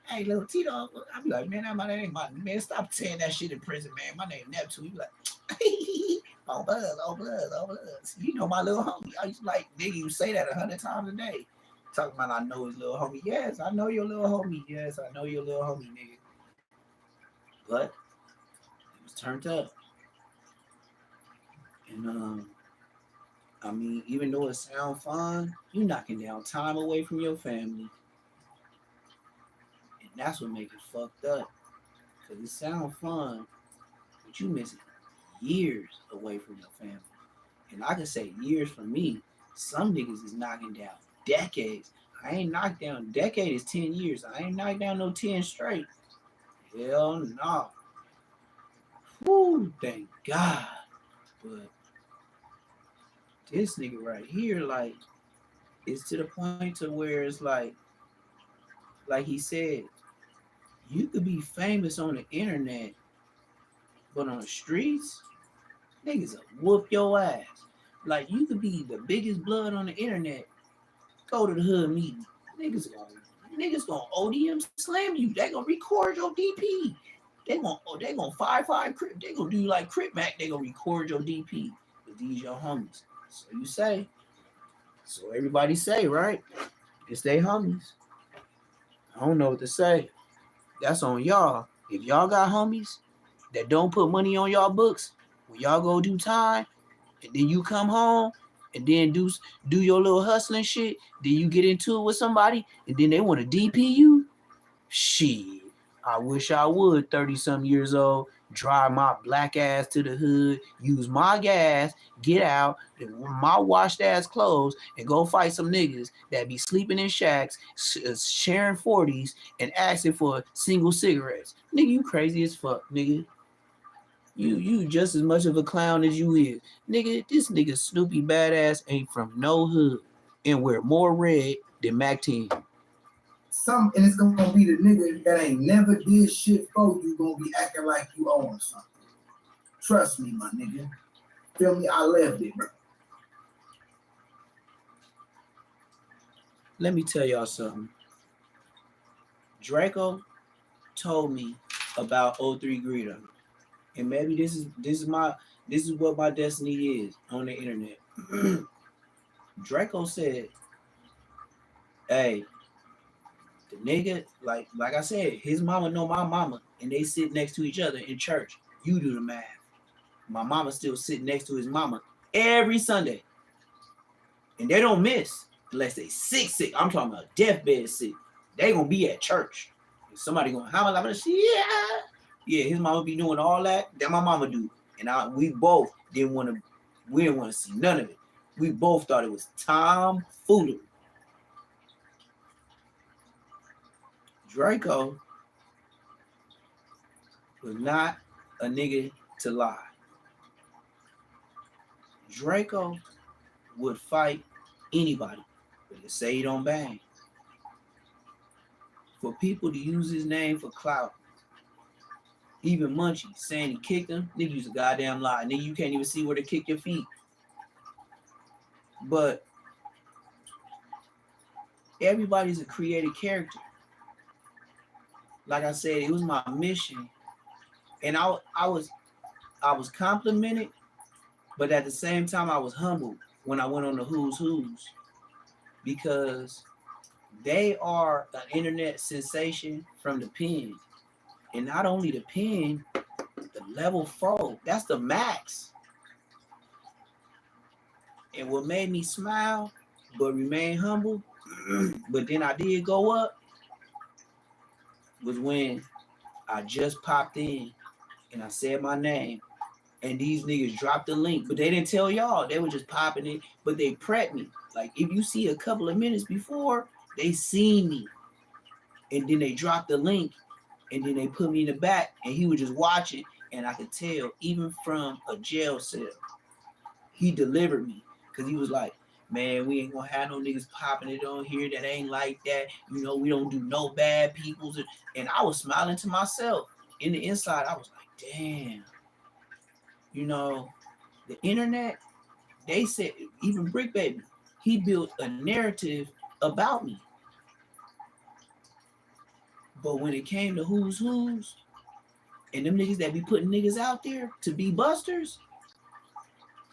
Hey, little Tito." I be like, "Man, my name, man, stop saying that shit in prison, man. My name Neptune." He be like, "Oh, blood, oh, blood, oh, blood." You know my little homie. I used to like, nigga, you say that 100 times a day. Talking about I know his little homie. Yes, I know your little homie. Yes, I know your little homie, nigga. But it was turned up. And I mean, even though it sound fun, you knocking down time away from your family. And that's what make it fucked up. Cause it sound fun, but you missing years away from your family. And I can say years for me. Some niggas is knocking down decades. I ain't knocked down decade is 10 years. I ain't knocked down no 10 straight. Hell no. Whew, thank God. But this nigga right here, like, it's to the point to where it's like he said, you could be famous on the internet, but on the streets, niggas will whoop your ass. Like, you could be the biggest blood on the internet, go to the hood meeting, niggas gonna ODM slam you. They gonna record your DP. They gonna 5-5 CRIP. They gonna do like CRIP Mac. They gonna record your DP. But these your homies. So you say. So everybody say, right? It's they homies. I don't know what to say. That's on y'all. If y'all got homies that don't put money on y'all books, when y'all go do time, and then you come home and then do your little hustling shit, then you get into it with somebody, and then they want to DP you. Shit, I wish I would, 30-some years old, drive my black ass to the hood, use my gas, get out, my washed ass clothes, and go fight some niggas that be sleeping in shacks, sharing 40s, and asking for single cigarettes. Nigga, you crazy as fuck, nigga. You just as much of a clown as you is. Nigga, this nigga Snoopy Badass ain't from no hood and wear more red than Mac 10. And it's gonna be the nigga that ain't never did shit for you gonna be acting like you own something. Trust me, my nigga. Feel me? I lived it, bro. Let me tell y'all something. Draco told me about 03 Greedo. And maybe this is what my destiny is on the internet. Draco said, hey, the nigga, like I said, his mama know my mama, and they sit next to each other in church. You do the math. My mama still sitting next to his mama every Sunday. And they don't miss unless they sick. I'm talking about deathbed sick. They gonna be at church. And somebody gonna holler like, yeah, his mama be doing all that my mama do. And we both didn't want to see none of it. We both thought it was tomfoolery. Draco was not a nigga to lie. Draco would fight anybody, but to say he don't bang. For people to use his name for clout. Even Munchie saying he kicked him, nigga use a goddamn lie. Nigga, you can't even see where to kick your feet. But everybody's a created character. Like I said, it was my mission. And I was complimented, but at the same time I was humbled when I went on the Who's Who's, because they are an internet sensation from the pen. And not only the pen, the level 4, that's the max. And what made me smile but remain humble, but then I did go up, was when I just popped in and I said my name. And these niggas dropped the link, but they didn't tell y'all. They were just popping it, but they prepped me. Like, if you see a couple of minutes before, they seen me. And then they dropped the link, and then they put me in the back, and he was just watching, and I could tell, even from a jail cell, he delivered me. Because he was like, man, we ain't gonna have no niggas popping it on here that ain't like that. You know, we don't do no bad peoples. And I was smiling to myself. In the inside, I was like, damn. You know, the internet, they said, even Brick Baby, he built a narrative about me. But when it came to who's, and them niggas that be putting niggas out there to be busters,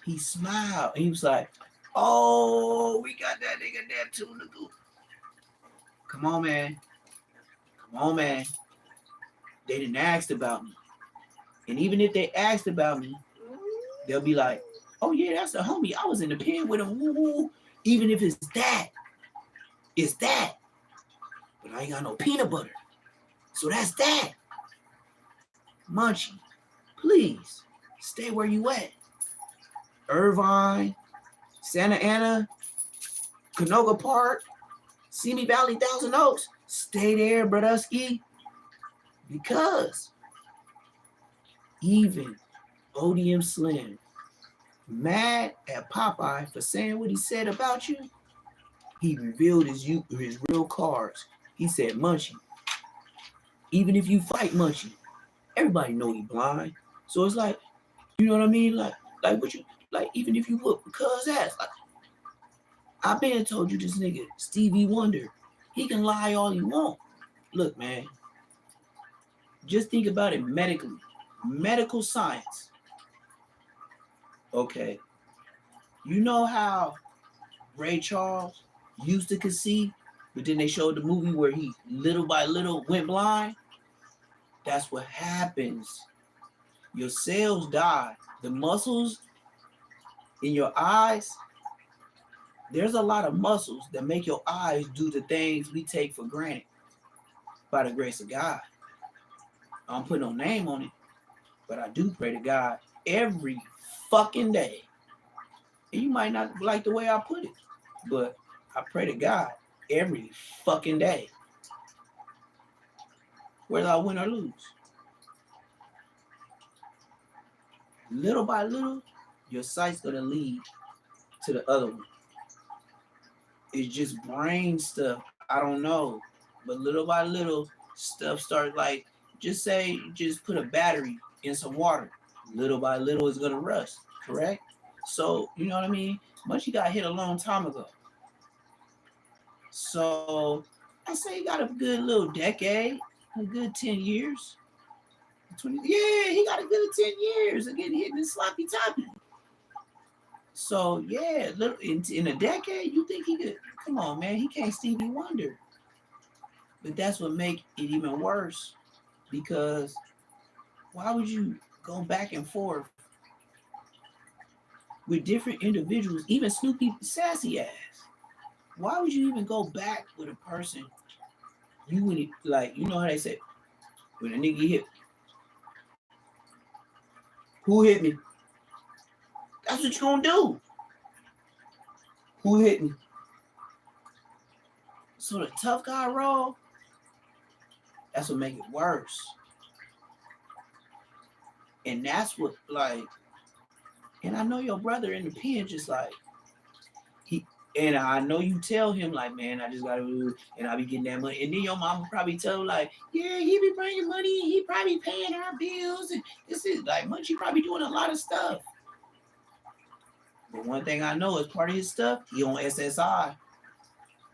he smiled. And he was like, oh, we got that nigga there too. Come on, man. Come on, man. They didn't ask about me. And even if they asked about me, they'll be like, oh, yeah, that's the homie. I was in the pen with him. Woo-woo. Even if it's that. But I ain't got no peanut butter. So that's that. Munchie, please stay where you at. Irvine, Santa Ana, Canoga Park, Simi Valley, Thousand Oaks. Stay there, Brodusky. Because even ODM Slim, mad at Popeye for saying what he said about you, he revealed his real cards. He said, Munchie, even if you fight Munchie, everybody know he blind. So it's like, you know what I mean? Like what you, like, even if you whoop cuz ass, like, I been told you this nigga, Stevie Wonder, he can lie all he want. Look, man, just think about it medically. Medical science. Okay. You know how Ray Charles used to conceive, but then they showed the movie where he little by little went blind? That's what happens. Your cells die. The muscles in your eyes, there's a lot of muscles that make your eyes do the things we take for granted by the grace of God. I don't put no name on it, but I do pray to God every fucking day. And you might not like the way I put it, but I pray to God every fucking day, whether I win or lose. Little by little, your sight's gonna lead to the other one. It's just brain stuff. I don't know. But little by little, stuff starts like, just put a battery in some water. Little by little, it's gonna rust, correct? So, you know what I mean? Munchie got hit a long time ago. So, I say he got a good little decade, a good 10 years. 20, yeah, he got a good 10 years of getting hit in the sloppy toppy. So, yeah, little, in a decade, you think he could, come on, man, he can't Stevie Wonder. But that's what make it even worse, because why would you go back and forth with different individuals, even Snoopy sassy ass? Why would you even go back with a person you would, like, you know how they say, when a nigga hit, who hit me? That's what you gonna do. Who hit me? So the tough guy role, that's what make it worse. And that's what, like, and I know your brother in the pen just like, and I know you tell him like, man, I just gotta do, and I be getting that money. And then your mama probably tell him like, yeah, he be bringing money, he probably paying our bills, and this is like, Munchie probably doing a lot of stuff. But one thing I know is part of his stuff, he on SSI.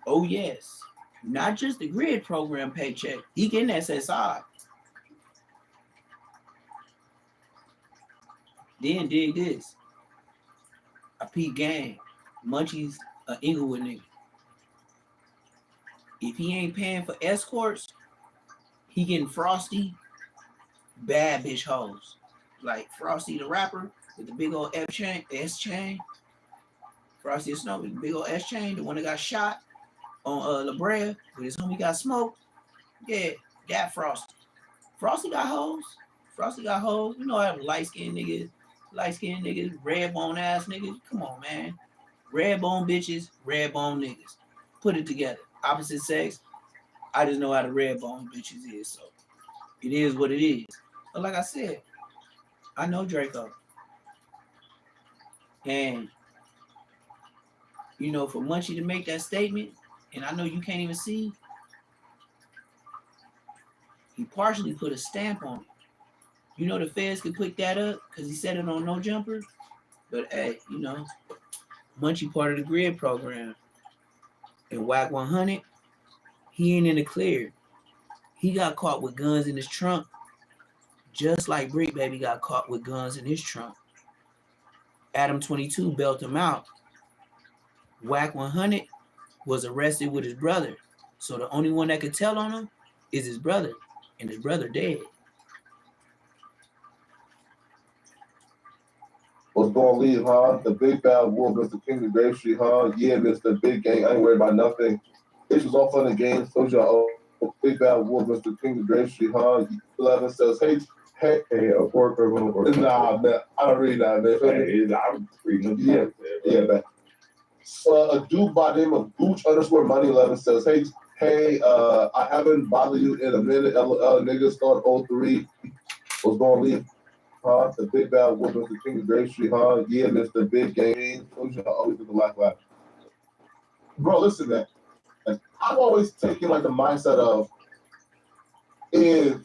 Oh yes, not just the grid program paycheck, he getting SSI. Then dig this. I peep gang. Munchie's an Inglewood nigga. If he ain't paying for escorts, he getting Frosty bad bitch hoes. Like Frosty the rapper with the big old S chain. Frosty the Snowman, big old S chain, the one that got shot on La Brea, with his homie got smoked. Yeah, that Frosty. Frosty got hoes. Frosty got hoes. You know I have light skinned niggas, red bone ass niggas. Come on, man. Red bone bitches, red bone niggas. Put it together. Opposite sex. I just know how the red bone bitches is, so it is what it is. But like I said, I know Draco. And you know, for Munchie to make that statement, and I know you can't even see, he partially put a stamp on it. You know the feds could pick that up because he said it on No Jumper. But hey, you know, Munchie part of the grid program. And Whack 100, he ain't in the clear. He got caught with guns in his trunk, just like Brick Baby got caught with guns in his trunk. Adam 22 bailed him out. Whack 100 was arrested with his brother. So the only one that could tell on him is his brother. And his brother dead. What's going to leave, huh? The big bad wolf, Mr. King of Grave Street, huh? Yeah, Mr. Big Gang, I ain't worried about nothing. This was all fun and games. Told y'all, oh, big bad wolf, Mr. King of Grave Street, huh? 11 says, hey, a pork or nah, man, I don't read that, man. I'm reading them. Yeah, man. So a dude by the name of Gooch _Money 11 says, hey, I haven't bothered you in a minute. Niggas start 03. What's going to leave? Huh? The big bad wolf, Mr. King of Grave Street, huh? Yeah, Mr. Big Gang. Always with the laugh. Bro, listen, man. Like, I'm always taking like the mindset of if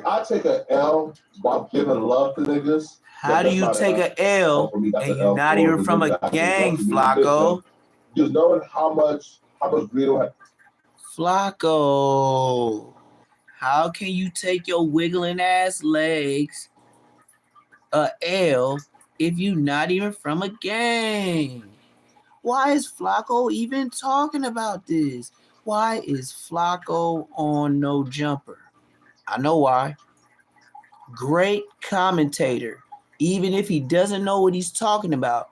I take an L while giving love to niggas. How do you take an L and you're not even from a gang, Flacco? Just knowing how much Greedo had. Flacco, how can you take your wiggling ass legs a L if you not even from a gang? Why is Flacco even talking about this? Why is Flacco on No Jumper? I know why. Great commentator. Even if he doesn't know what he's talking about,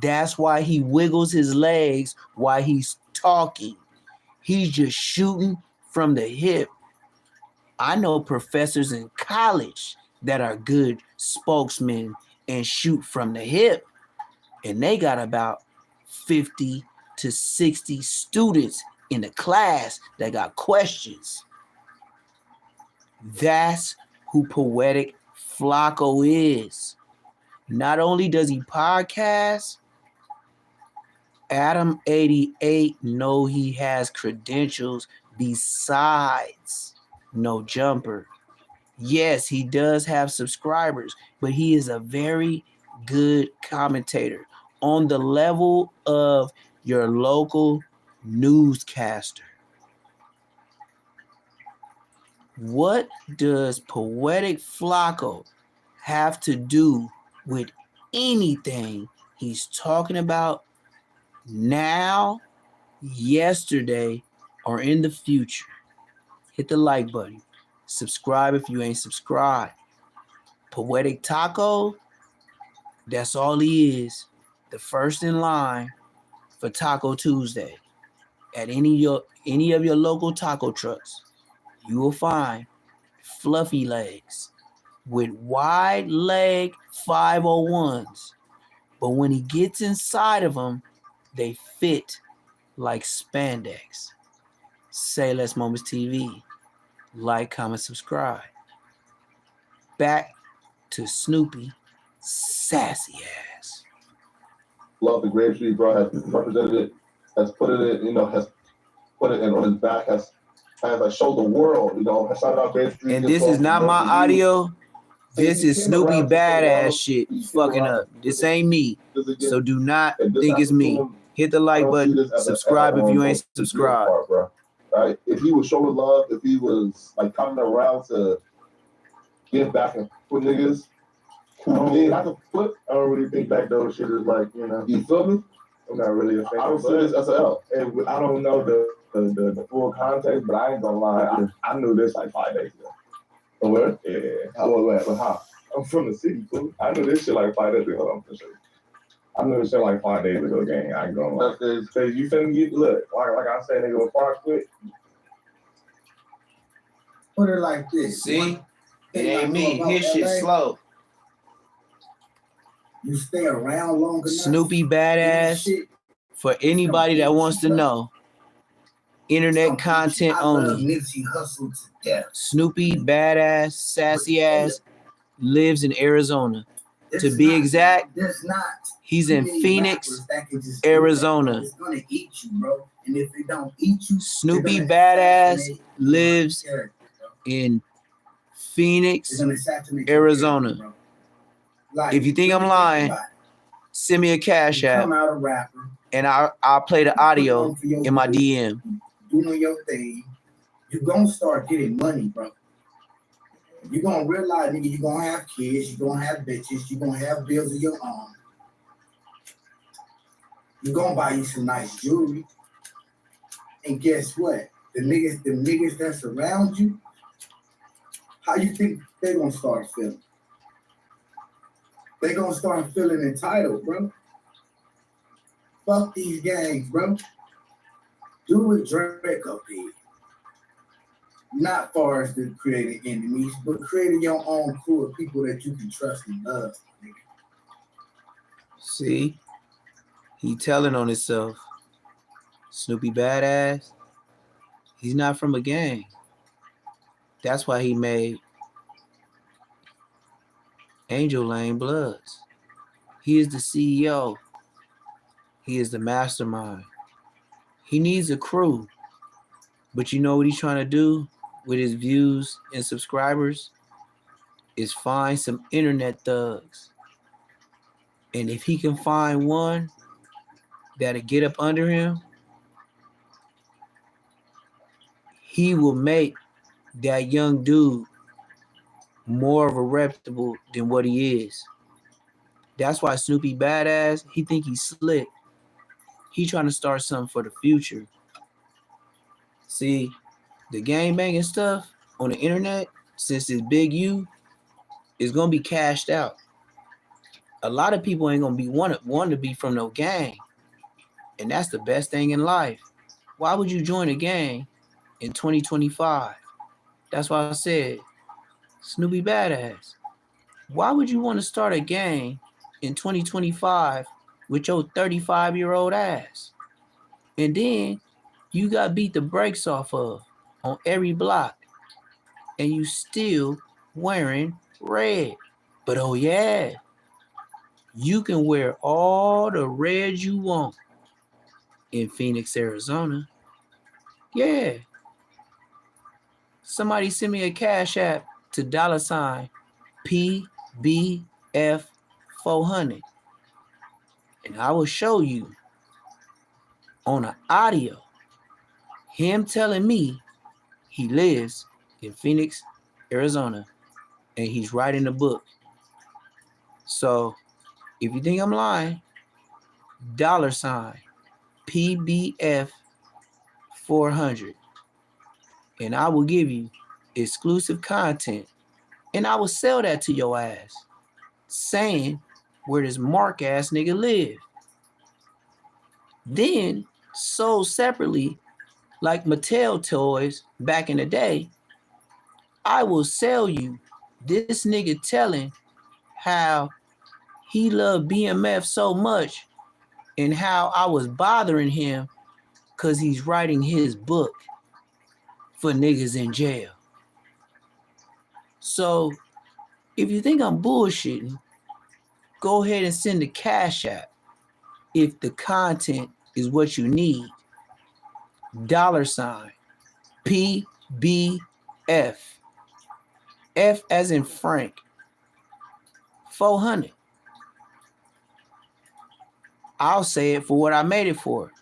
that's why he wiggles his legs while he's talking. He's just shooting from the hip. I know professors in college that are good spokesmen and shoot from the hip, and they got about 50 to 60 students in the class that got questions. That's who Poetic Flacco is. Not only does he podcast, Adam 88 know he has credentials besides No Jumper. Yes, he does have subscribers, but he is a very good commentator on the level of your local newscaster. What does Poetic Flacco have to do with anything he's talking about now, yesterday, or in the future? Hit the like button. Subscribe if you ain't subscribed. Poetic Taco, that's all he is. The first in line for Taco Tuesday. At any of your local taco trucks, you will find fluffy legs with wide leg 501s. But when he gets inside of them, they fit like spandex. Say Less Moments TV. Like, comment, subscribe. Back to Snoopy sassy ass. Love the Grave Street, bro, has represented it, has put it in, has put it in on his back, has showed the world, has shouted out Grave Street. And this is not my audio. This is Snoopy badass shit fucking up. This ain't me. So do not think it's me. Hit the like button. Subscribe if you ain't subscribed. Right? If he was showing love, if he was like coming around to give back and put niggas, I don't really think back those shit is like, you feel me? I'm not really a fan. I don't see this as an L. And I don't know the full context, but I ain't gonna lie. I knew this like 5 days ago. Oh, where? Yeah. But how? I'm from the city, fool. I knew this shit like 5 days ago. I'm for sure. I knew this shit like 5 days ago, gang. I ain't gonna lie. Cause you finna get look, like I said, nigga, with far quit. Put it like this. See? It ain't me. His shit slow. You stay around long enough. Snoopy badass. For anybody that wants to know. Internet content only. Nipsey Hussle to death. Snoopy badass, sassy ass, lives in Arizona. To be exact, he's in Phoenix, Arizona. It's gonna eat you, bro. And if it don't eat you, Snoopy badass lives in Phoenix, Arizona. If you think I'm lying, send me a cash app, and I'll play the audio in my DM. Doing your thing, you're gonna start getting money, bro. You're gonna realize, nigga, you're gonna have kids, you're gonna have bitches, you're gonna have bills of your own. You're gonna buy you some nice jewelry. And guess what? The niggas that surround you, how you think they gonna start feeling? They gonna start feeling entitled, bro. Fuck these gangs, bro. Do what Draco did. Not far as to creating enemies, but creating your own crew of people that you can trust and love. Nigga. See? He telling on himself. Snoopy badass. He's not from a gang. That's why he made Angel Lane Bloods. He is the CEO. He is the mastermind. He needs a crew. But you know what he's trying to do with his views and subscribers? Is find some internet thugs. And if he can find one that'll get up under him, he will make that young dude more of a reputable than what he is. That's why Snoopy badass, he think he's slick. He trying to start something for the future. See, the gang banging stuff on the internet, since it's Big U, is gonna be cashed out. A lot of people ain't gonna be want to be from no gang. And that's the best thing in life. Why would you join a gang in 2025? That's why I said, Snoopy badass. Why would you want to start a gang in 2025 with your 35-year-old ass? And then you got beat the brakes off of on every block. And you still wearing red. But oh yeah, you can wear all the red you want in Phoenix, Arizona. Yeah. Somebody send me a cash app to $PBF400. And I will show you on an audio him telling me he lives in Phoenix, Arizona, and he's writing a book. So if you think I'm lying, $PBF400. And I will give you exclusive content. And I will sell that to your ass, saying where this Mark ass nigga live. Then sold separately, like Mattel toys back in the day, I will sell you this nigga telling how he loved BMF so much and how I was bothering him because he's writing his book for niggas in jail. So if you think I'm bullshitting, go ahead and send the cash app if the content is what you need. $PBF. F as in Frank. 400. I'll say it for what I made it for.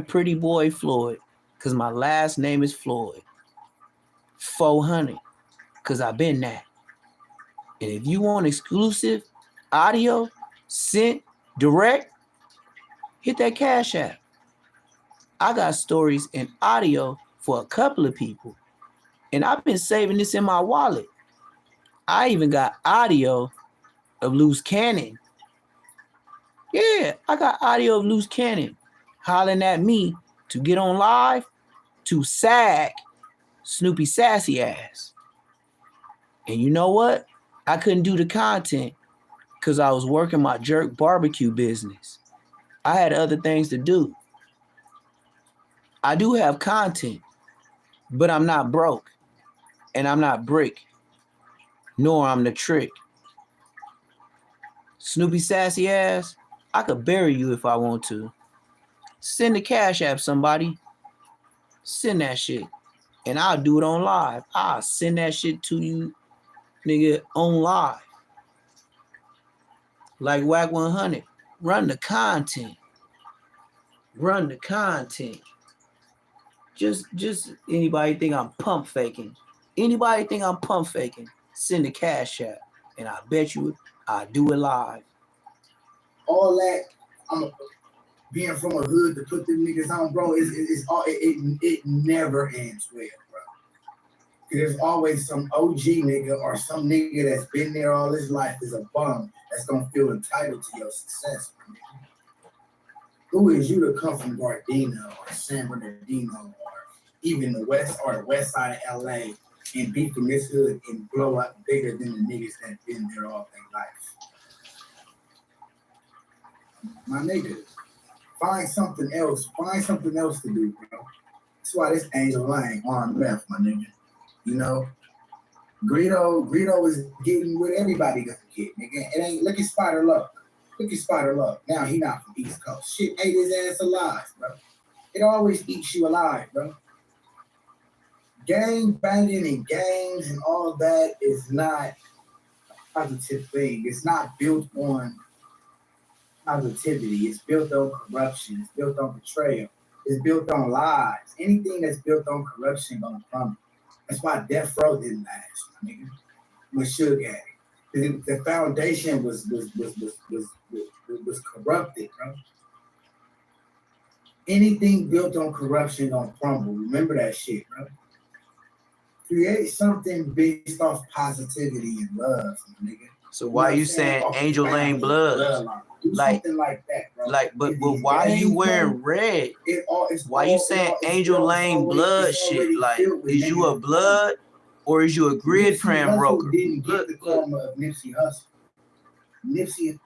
$Pretty Boy Floyd, because my last name is Floyd. 400, because I've been that. And if you want exclusive audio sent direct, hit that cash app. I got stories and audio for a couple of people. And I've been saving this in my wallet. I even got audio of Loose Cannon Yeah, I got audio of Loose Cannon hollering at me to get on live to sag Snoopy sassy ass. And you know what? I couldn't do the content because I was working my jerk barbecue business. I had other things to do. I do have content, but I'm not broke. And I'm not brick. Nor I'm the trick. Snoopy sassy ass, I could bury you if I want to. Send the cash app somebody. Send that shit. And I'll do it on live. I'll send that shit to you, nigga, on live. Like Whack 100. Run the content. Run the content. Just anybody think I'm pump faking. Anybody think I'm pump faking, send the cash app. And I bet you I'll do it live. All that, I'm being from a hood to put them niggas on, bro, it never ends well, bro. There's always some OG nigga or some nigga that's been there all his life is a bum that's gonna feel entitled to your success, bro. Who is you to come from Gardena or San Bernardino or even the west side of LA and be from this hood and blow up bigger than the niggas that been there all their life? My nigga, find something else to do, bro. That's why this Angel Lane arm left, my nigga. You know, Greedo is getting what everybody gonna get, nigga. It ain't look at Spider Love. Look at Spider Love. Now he not from East Coast. Shit ate his ass alive, bro. It always eats you alive, bro. Gang banging and gangs and all that is not a positive thing. It's not built on positivity. It's built on corruption. It's built on betrayal. It's built on lies. Anything that's built on corruption gonna crumble. That's why Death Row didn't last, my nigga. With Suge had it. The foundation was corrupted, bro. Anything built on corruption gonna crumble. Remember that shit, bro. Create something based off positivity and love, my nigga. So why you saying Angel Lane blood? Like, something like that, bro. But why are you wearing red? Why you saying Angel Lane blood shit? Like, is you a blood or is you a grid prem broker? Didn't get the karma of Nipsey Hussle. Nipsey.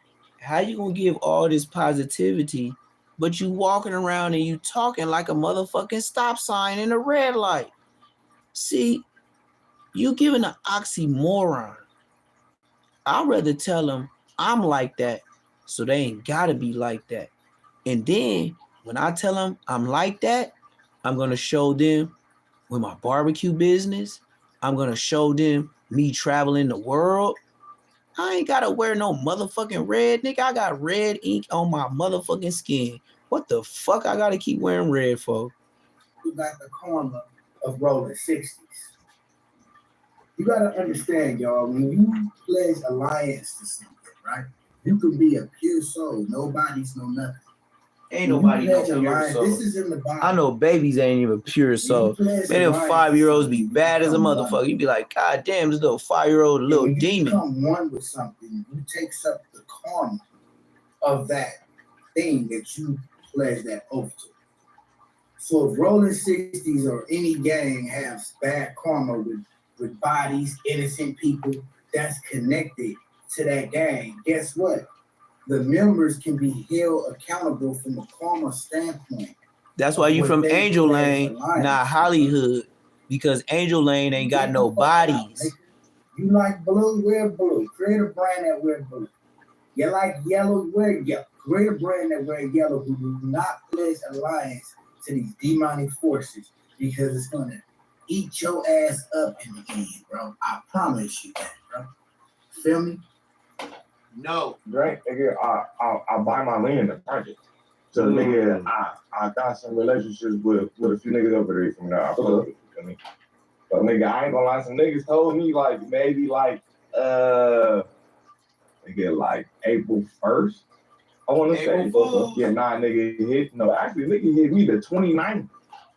How you gonna give all this positivity, but you walking around and you talking like a motherfucking stop sign in a red light? See, you giving an oxymoron. I'd rather tell them I'm like that, so they ain't gotta be like that. And then when I tell them I'm like that, I'm gonna show them with my barbecue business. I'm gonna show them me traveling the world. I ain't gotta wear no motherfucking red, nigga. I got red ink on my motherfucking skin. What the fuck I gotta keep wearing red for? You got the karma of rolling 60s. You gotta understand, y'all, when you pledge alliance to something, right? You can be a pure soul. Nobody's no nothing. Ain't nobody no pure soul. This is in the Bible. I know babies ain't even pure soul. Man, them 5-year-olds be bad as a motherfucker. You be like, God damn, this little 5-year-old little demon. You become one with something, you takes up the karma of that thing that you pledge that oath to. So if Rolling 60s or any gang has bad karma with bodies, innocent people that's connected to that gang, guess what? The members can be held accountable from a karma standpoint. That's why you from Angel Lane, not Hollywood, because Angel Lane ain't got no bodies. You like blue, wear blue. Create a brand that wear blue. You like yellow, wear yellow. Create a brand that wear yellow who do not pledge alliance to these demonic forces, because it's gonna eat your ass up in the end, bro. I promise you that, bro. Feel me? No. Drake, nigga, I buy my land in the project. So nigga, I got some relationships with a few niggas over there from there. I fuck with, you feel me? So nigga, I ain't gonna lie, some niggas told me maybe nigga, April 1st. I wanna say. Yeah, nigga hit me the 29th.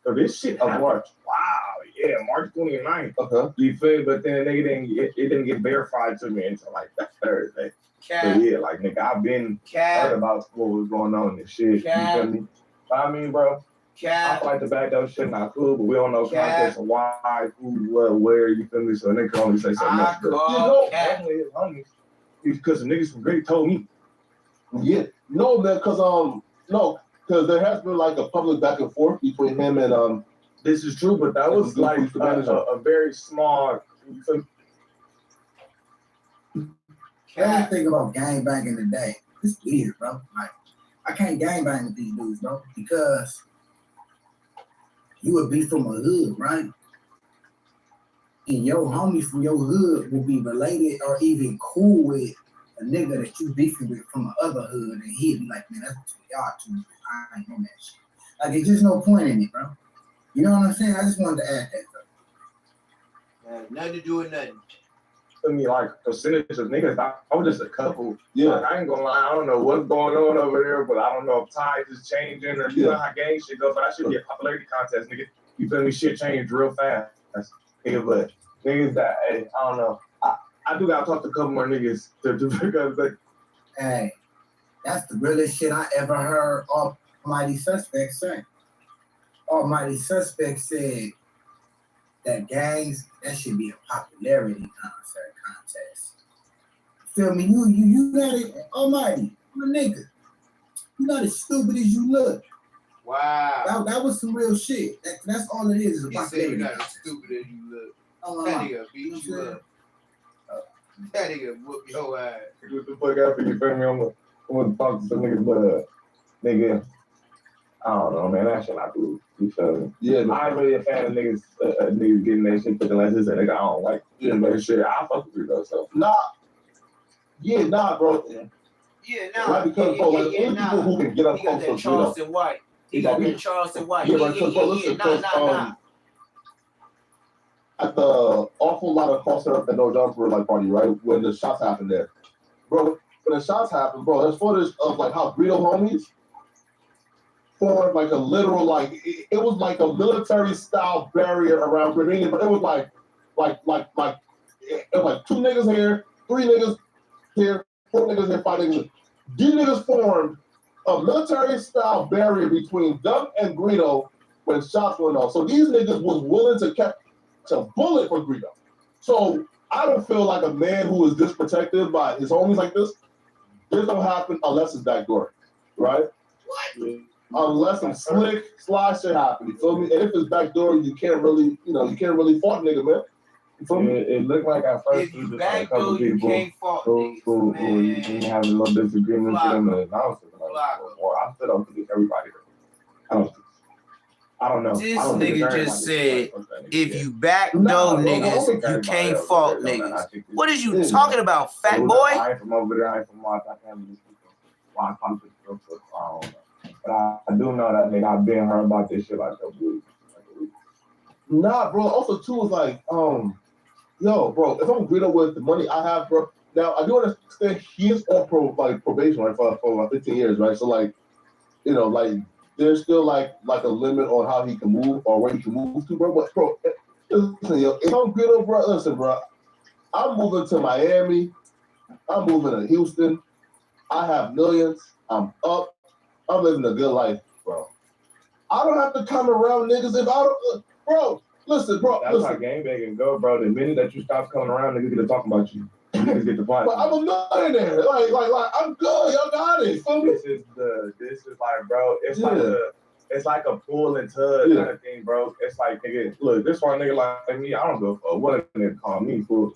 So this shit of March. Wow, March 29th. You feel? But then it didn't get verified to me until like that Thursday. But yeah, like nigga, I've been heard about what was going on and shit. You feel me? I mean, bro. I feel like the back door shit not cool, but we don't know context of why, who, what, where, you feel me? So a nigga can only say something else. Definitely his homies. Because the niggas from Greedo told me. Yeah. No, man, because there has been like a public back and forth between him and This is true, but that was like a very small. Everything about gang bang in the day. It's weird, bro. Like, I can't gang bang with these dudes, bro, because you would be from a hood, right? And your homies from your hood will be related or even cool with a nigga that you beefing with from the other hood, and he'd be like, man, that's between y'all two. I ain't on that shit. Like, there's just no point in it, bro. You know what I'm saying? I just wanted to add that, bro. Nothing to do with nothing. I mean, like, percentage of niggas, I was just a couple. Yeah. Like, I ain't gonna lie, I don't know what's going on over there, but I don't know if tides is changing or you know how gang shit go, but that should be a popularity contest, nigga. You feel me? Shit changed real fast. Nigga, but niggas that, hey, I don't know. I do gotta talk to a couple more niggas to pick up, but hey, that's the realest shit I ever heard Almighty Suspect say. Almighty Suspect said that gangs, that should be a popularity contest. Feel me? You got it, Almighty, my nigga. You not as stupid as you look. Wow. That was some real shit. That's all it is a He said popularity. you're not as stupid as you look. That nigga beat you up. That nigga whoop your ass. What the fuck happened? You feel me? I'm gonna talk to some niggas, but nigga, I don't know, man. That shit not cool. You feel me? Yeah, no. I ain't really a fan of niggas getting that shit put unless it's a nigga I don't like. Yeah, but shit, I fuck with you though, so. Nah, bro. Yeah, nah. Right, because bro, like only people who can get up He got that close to Charleston White. He got that Charleston White. Yeah, right, because bro, listen, Nah. At the awful lot of concert at No Jump for like party, right? When the shots happened there. Bro, when the shots happened, bro, there's footage of like how Greedo homies formed like a literal, like it was like a military style barrier around Grenada, but it was like it was like 2 niggas here, 3 niggas here, 4 niggas here, 5 niggas here. These niggas formed a military style barrier between them and Greedo when shots went off. So these niggas was willing to catch a bullet for Greedo. So I don't feel like a man who is this protected by his homies like this don't happen unless it's backdoor, right? What? Unless some slick slide shit happen, you feel me? And if it's backdoor, you can't really fault nigga, man. You feel me? It looked like at first If you backdoor, you can't fault niggas, who having a little disagreement with them, and I was I stood up to everybody. I don't know. This nigga just said, if you backdoor niggas, you can't fault niggas. What is you talking about, fat boy? I ain't from over there. I ain't from Mars. I can't really speak on why I'm real quick. I don't know. But I do know that nigga, I've been heard about this shit like a week. Nah, bro. Also, too, is like, yo, bro, if I'm Greedo with the money I have, bro. Now, I do understand he is on probation, right, for 15 years, right? So, like, you know, like, there's still like a limit on how he can move or where he can move to, bro. But bro, listen, yo, if I'm Greedo, bro, listen, bro, I'm moving to Miami. I'm moving to Houston. I have millions. I'm up. I'm living a good life, bro. I don't have to come around niggas if I don't, bro. Listen, bro. That's how gangbanging go, bro. The minute that you stop coming around, niggas get to talk about you. Niggas get to fight. But I'm a millionaire. Like, I'm good. Y'all got it. This is like, bro. It's like a pull and tug kind of thing, bro. It's like, nigga, look, this one nigga like me, I don't go for what a nigga call me fool.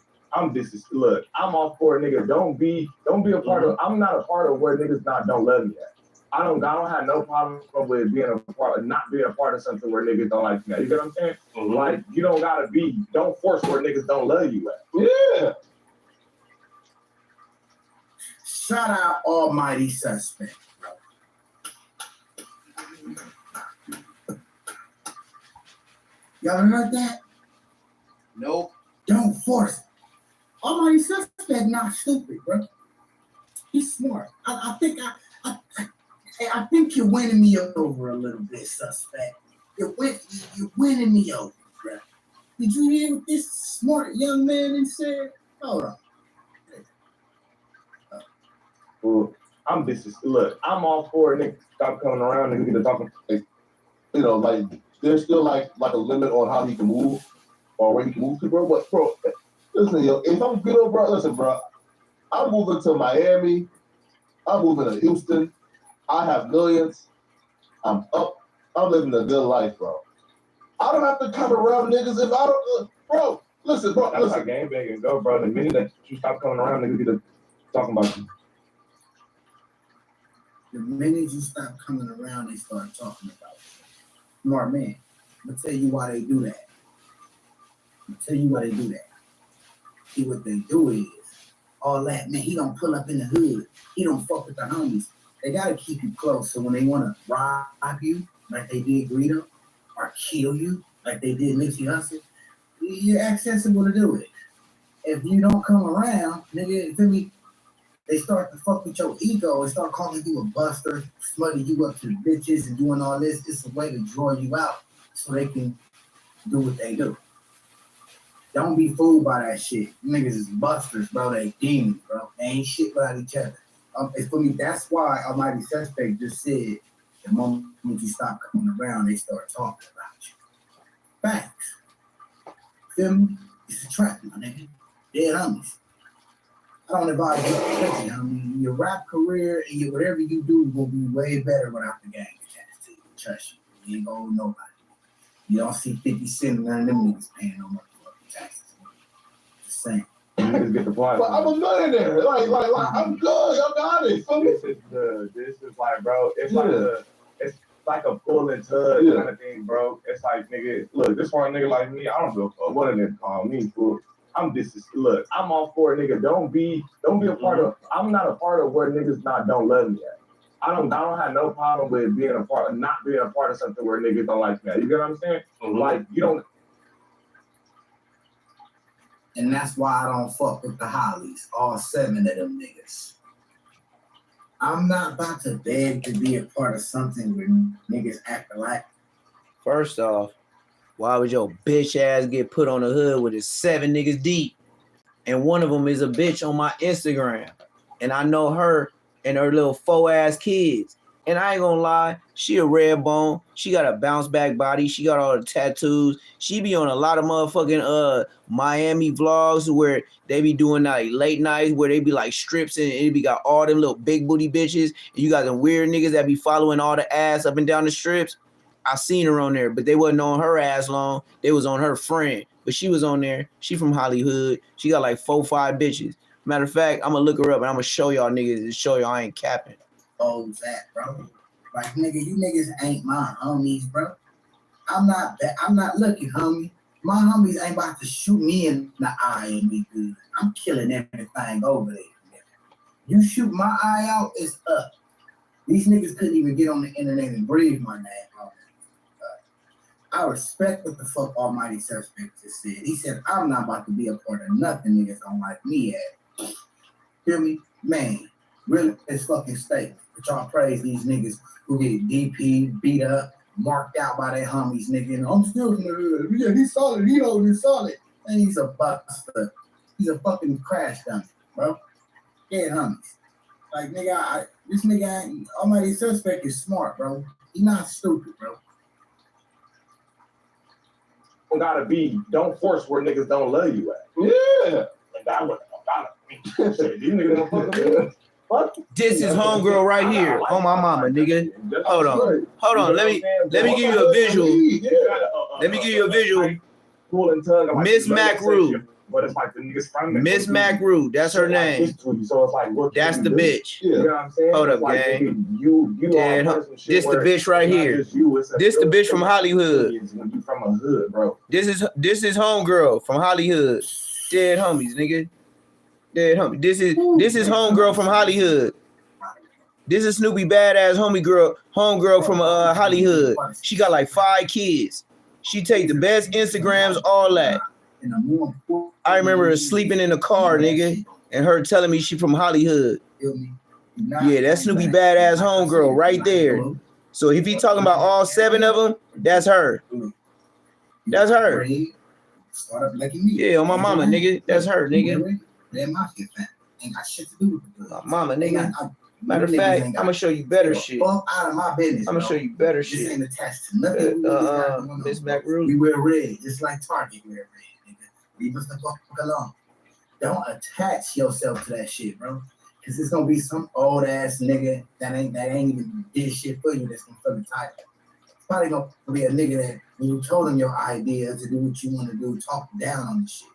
Look, I'm all for it, nigga. Don't be a part of. I'm not a part of where niggas don't love me at. I don't have no problem with not being a part of something where niggas don't like me at. You get what I'm saying? Mm-hmm. Like, you don't force where niggas don't love you at. Yeah. Shout out Almighty Suspect, bro. Y'all heard that? Nope. Don't force it. Almighty Suspect not stupid, bro. He's smart. I think you're winning me over a little bit, Suspect. You're winning me over, bro. Did you hear what this smart young man said? Hold on. Well, look, I'm all for it, nigga. Stop coming around and get talking. You know, like there's still like a limit on how he can move or where he can move to, bro. But bro, listen, yo, if I'm good, bro, listen, bro. I'm moving to Miami. I'm moving to Houston. I have millions. I'm up. I'm living a good life, bro. I don't have to come around niggas if I don't, bro. Listen, bro. That's Listen. how game banging go, bro. The minute that you stop coming around, niggas get to talking about you. The minute you stop coming around, they start talking about you. Smart man. I'm gonna tell you why they do that. See, what they do is all that, man, he don't pull up in the hood. He don't fuck with the homies. They gotta keep you close. So when they wanna rob you, like they did Greedo, or kill you, like they did Nipsey Hussle, you're accessible to do it. If you don't come around, nigga, you feel me? They start to fuck with your ego and start calling you a buster, smutting you up to the bitches and doing all this. It's a way to draw you out so they can do what they do. Don't be fooled by that shit. Niggas is busters, bro. They demons, bro. They ain't shit without each other. It's for me, that's why Almighty Suspect just said the moment you stop coming around, they start talking about you. Facts. Feel me? It's a trap, my nigga. Dead homies. I don't advise you crazy, homie. Your rap career and your whatever you do will be way better without the gang attached to you. Trust you. You ain't gonna owe nobody. You don't see 50 Cent and none of them niggas paying no motherfucking taxes. Just saying. Niggas get the plot. But I'm a millionaire. Like, I'm good. I'm honest. This is like, bro, it's like a pull and tug kind of thing, bro. It's like, nigga, look, this one nigga like me, I don't give a fuck what a nigga call me for. Look, I'm all for it, nigga. Don't be a part of. I'm not a part of where niggas don't love me at. I don't have no problem with not being a part of something where niggas don't like me at. You get what I'm saying? Mm-hmm. Like, you don't. And that's why I don't fuck with the Hollies, all 7 of them niggas. I'm not about to beg to be a part of something where niggas act alike. First off, why would your bitch ass get put on the hood with his 7 niggas deep? And one of them is a bitch on my Instagram. And I know her and her little 4-ass kids. And I ain't gonna lie, she a red bone. She got a bounce back body. She got all the tattoos. She be on a lot of motherfucking Miami vlogs where they be doing like late nights where they be like strips and it be got all them little big booty bitches. And you got them weird niggas that be following all the ass up and down the strips. I seen her on there, but they wasn't on her ass long. They was on her friend. But she was on there. She from Hollywood. She got like 4, 5 bitches. Matter of fact, I'm gonna look her up and I'm gonna show y'all niggas to show y'all I ain't capping. Oh, that, bro. Like, nigga, you niggas ain't my homies, bro. I'm not looking, homie. My homies ain't about to shoot me in the eye and be good. I'm killing everything over there. Nigga. You shoot my eye out, it's up. These niggas couldn't even get on the internet and breathe my name. I respect what the fuck Almighty Suspect just said. He said, I'm not about to be a part of nothing niggas don't like me at. Feel me? Man, really, it's fucking steak. But y'all praise these niggas who get DP, beat up, marked out by their homies, nigga. And I'm still in the hood. Yeah, he's solid. He knows he's solid. And he's a buster. He's a fucking crash dummy, bro. Yeah, homies. Like, nigga, this nigga ain't, Almighty Suspect is smart, bro. He's not stupid, bro. Don't force where niggas don't love you at. Yeah. And that was these niggas don't fuck with me. What? This is homegirl right here on my mama, nigga. Hold on. Let me give you a visual. Let me give you a visual. Miss Macru. But it's like the niggas from Miss Macru, that's her name. So it's like, that's the bitch. You know what I'm saying? Hold up, like, gang. You this the bitch right here. This the bitch from Hollywood. When you from a hood, bro. This is homegirl from Hollywood. Dead homies, nigga. Dead homie. This is homegirl from Hollywood. This is Snoopy badass homegirl from Hollywood. She got like 5 kids. She take the best Instagrams, all that. I remember her sleeping in the car, nigga, and her telling me she from Hollywood. Yeah, that's Snoopy badass homegirl right there. So if he talking about all 7 of them, that's her. That's her. start up liking me. Yeah, on my mama, nigga. That's her, nigga. They're mafia family. Ain't got shit to do with the my mama, nigga. Matter of fact, I'm gonna show you better shit. Fuck out of my business. I'm gonna show you better shit. This ain't attached to nothing. Miss McRue. We wear red, just like Target wear red, nigga. Leave us the fuck alone. Don't attach yourself to that shit, bro. Cause it's gonna be some old ass nigga that ain't even did shit for you that's gonna fucking title. It's probably gonna be a nigga that when you told him your idea to do what you want to do, talk down on the shit.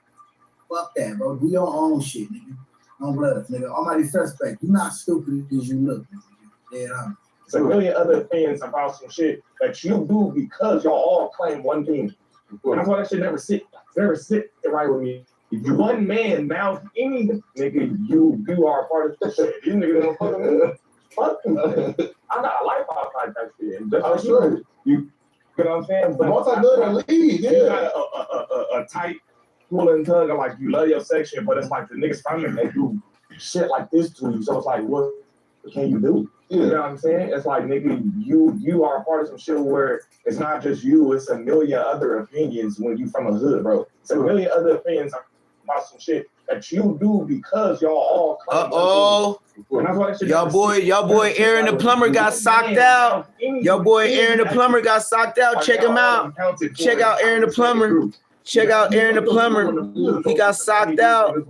Fuck that, bro. Do your own shit, nigga. No blood, nigga. Almighty suspect. You not stupid as you look, nigga. Yeah, It's a million other opinions about some shit that you do because y'all all claim one thing. And that's why that shit never sit right with me. If you one man mouth any nigga, you are a part of this shit. These niggas don't fucking I got a life outside that shit. And I'm sure you know what I'm saying? But multi-million league, yeah. You got a tight pulling tongue, like you love your section, but it's like the niggas from it, they do shit like this to you. So it's like, what can you do? You know what I'm saying? It's like, nigga, you are a part of some shit where it's not just you, it's a million other opinions when you from a hood, bro. It's a million other opinions about some shit that you do because y'all all claim. Y'all boy Aaron the plumber got socked out. Y'all boy Aaron the plumber got socked out. Check him out. Check out Aaron the plumber. Check out Aaron the plumber. He got socked out. Look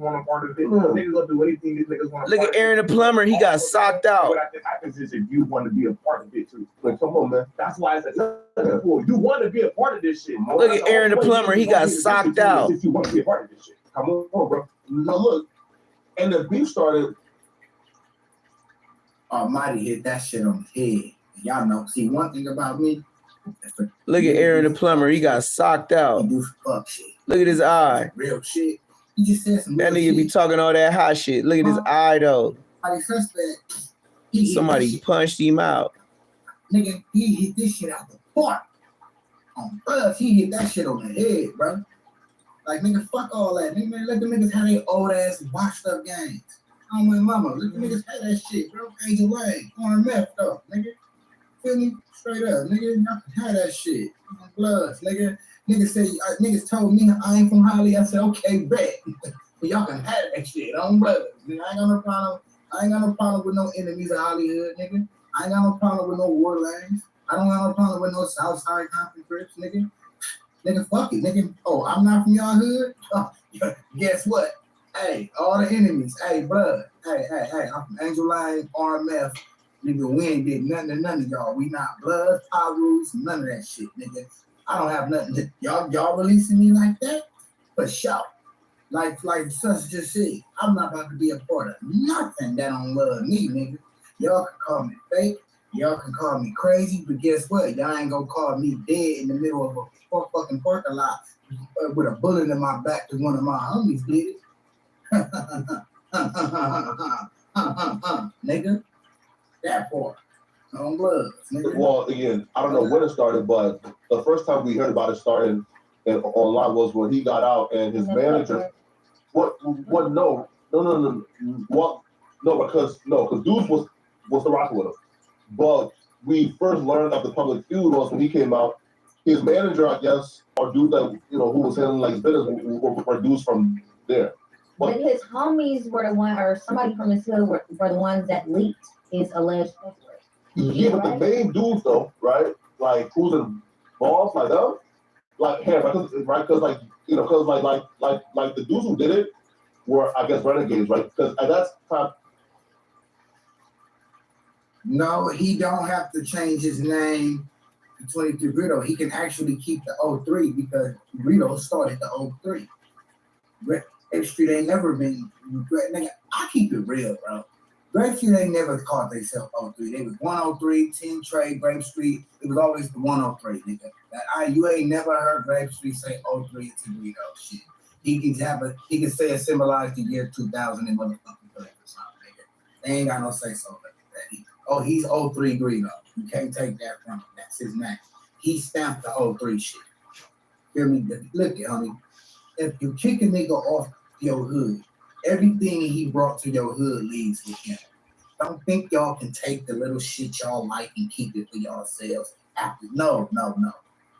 at Aaron the plumber. He got socked out. What happens is if you want to be a part of it too. Like, come on, man. That's why it's a pool. You want to be a part of this shit. Look at Aaron the plumber. He got socked out. If you want to be a part of this shit. Come on, bro. Now look, and the beef started. Almighty hit that shit on the head. Y'all know. See, one thing about me. Look at Aaron the plumber. He got socked out. He do fuck shit. Look at his eye. Real shit. He just said some that nigga be talking all that hot shit. Look at his eye though. Somebody punched him out. Nigga, he hit this shit out the park. On Buzz, he hit that shit on the head, bro. Like, nigga, fuck all that. Nigga, let the niggas have their old ass washed up games. Oh my mama, let the niggas have that shit, bro. Angel Lane, corn meth though, nigga. Feel me? Straight up, nigga. Y'all can have that shit. Bloods, nigga. Niggas told me I ain't from Holly. I said, okay, bet. But y'all can have that shit. I'm brothers. Nigga, I ain't got no problem with no enemies of Hollywood, nigga. I ain't got no problem with no war lanes. I don't have no problem with no Southside Compton Crips, nigga. Nigga, fuck it, nigga. Oh, I'm not from y'all hood? Oh, guess what? Hey, all the enemies. Hey, blood. Hey, I'm from Angel Line, RMF. Nigga, we ain't did nothing to none of y'all. We not blood, Pyrus, none of that shit, nigga. I don't have nothing to y'all releasing me like that? For sure. Like Sus just said, I'm not about to be a part of nothing that don't love me, nigga. Y'all can call me fake, y'all can call me crazy, but guess what? Y'all ain't gonna call me dead in the middle of a fucking parking lot with a bullet in my back because one of my homies did it. Nigga. That part. On blood. Nigga. Well, again, I don't know when it started, but the first time we heard about it starting online was when he got out and his manager. What? No. What? No, because dudes was the rock with him. But we first learned of the public feud was when he came out. His manager, I guess, or dude that who was handling like his business were dudes from there. But his homies were the one, or somebody from his hood were the ones that leaked his alleged password. Yeah, but the main dudes though, right? Like who's involved, like them, like him, right? Because like the dudes who did it were, I guess, renegades, right? Because at that time. No, he don't have to change his name to 23 Greedo. He can actually keep the 03 because Greedo started the 03. Grape Street ain't never been. Nigga, I keep it real, bro. Grape Street ain't never called themselves 03. They was 103, 10 Trade, Grape Street. It was always the 103, nigga. You ain't never heard Grape Street say 03 to Greedo shit. He can say it symbolized the year 2000 and motherfucking 30 or something, nigga. They ain't got no say so like that. He's 03 Greedo. You can't take that from him. That's his name. He stamped the 03 shit. Feel me? Look at homie. If you kick a nigga off your hood, everything he brought to your hood leaves with him. Don't think y'all can take the little shit y'all like and keep it for yourselves. No.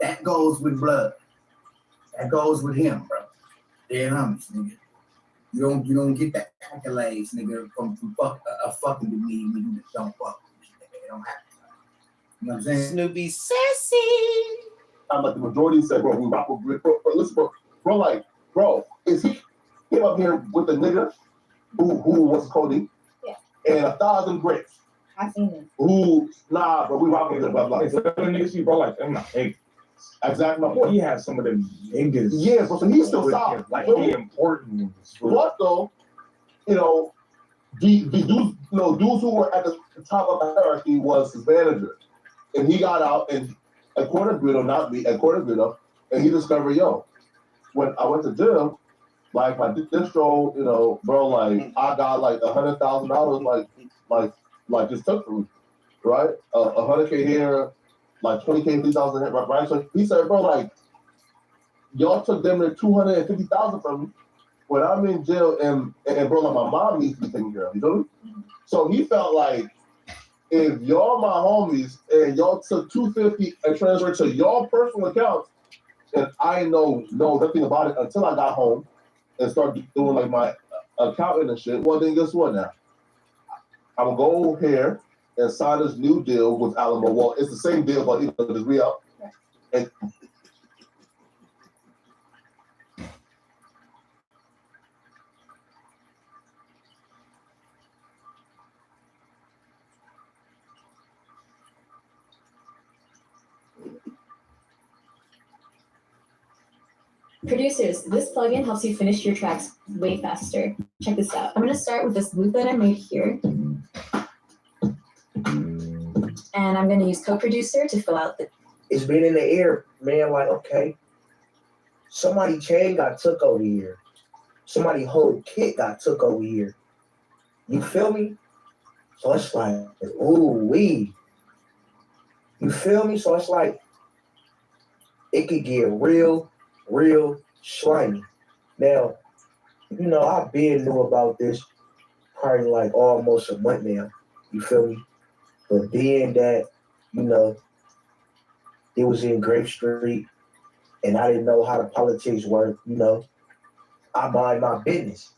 That goes with blood. That goes with him, bro. Dead homies, nigga. You don't get that accolades, nigga, from fucking with me when you don't fuck with me, nigga. It don't happen. You know what I'm saying? Snoopy sassy. I'm like the majority said, bro, we rock with Greedo. Bro, listen, bro, is he came up here with the nigga who was Cody? Yeah. And 1,000 grapes. I seen it. Who, nah, bro, we rock with him, bro. It's the niggas you bro, like, I'm not hey. Exactly my point. He has some of them niggas. Yeah, bro, so he's still solid. Like, he important. But though, you know, the dudes, dudes who were at the top of the hierarchy was his manager. And he got out and according to Greedo, not me, according to Greedo, and he discovered, when I went to gym, like my distro, bro, like I got like $100,000, like just took from me, right? 100K here, like 20K, 3,000 here, right? So he said, bro, like y'all took them to 250,000 from me when I'm in jail, and bro, like my mom needs to be taken care of. You know? So he felt like, if y'all my homies and y'all took 250 and transferred to y'all personal accounts, and I know nothing about it until I got home and started doing like my accounting and shit, well then guess what now? I'm gonna go here and sign this new deal with Alamo. Well, it's the same deal, but it's re-up. And Producers, this plugin helps you finish your tracks way faster. Check this out. I'm going to start with this loop that I made here. And I'm going to use co-producer to fill out the... It's been in the air, man, like, okay. Somebody chain got took over here. Somebody whole kit got took over here. You feel me? So it's like, ooh-wee. You feel me? So it's like, it could get real slimy. Now, I've been knew about this probably like almost a month now. You feel me? But being that, it was in Grape Street and I didn't know how the politics work, I mind my business.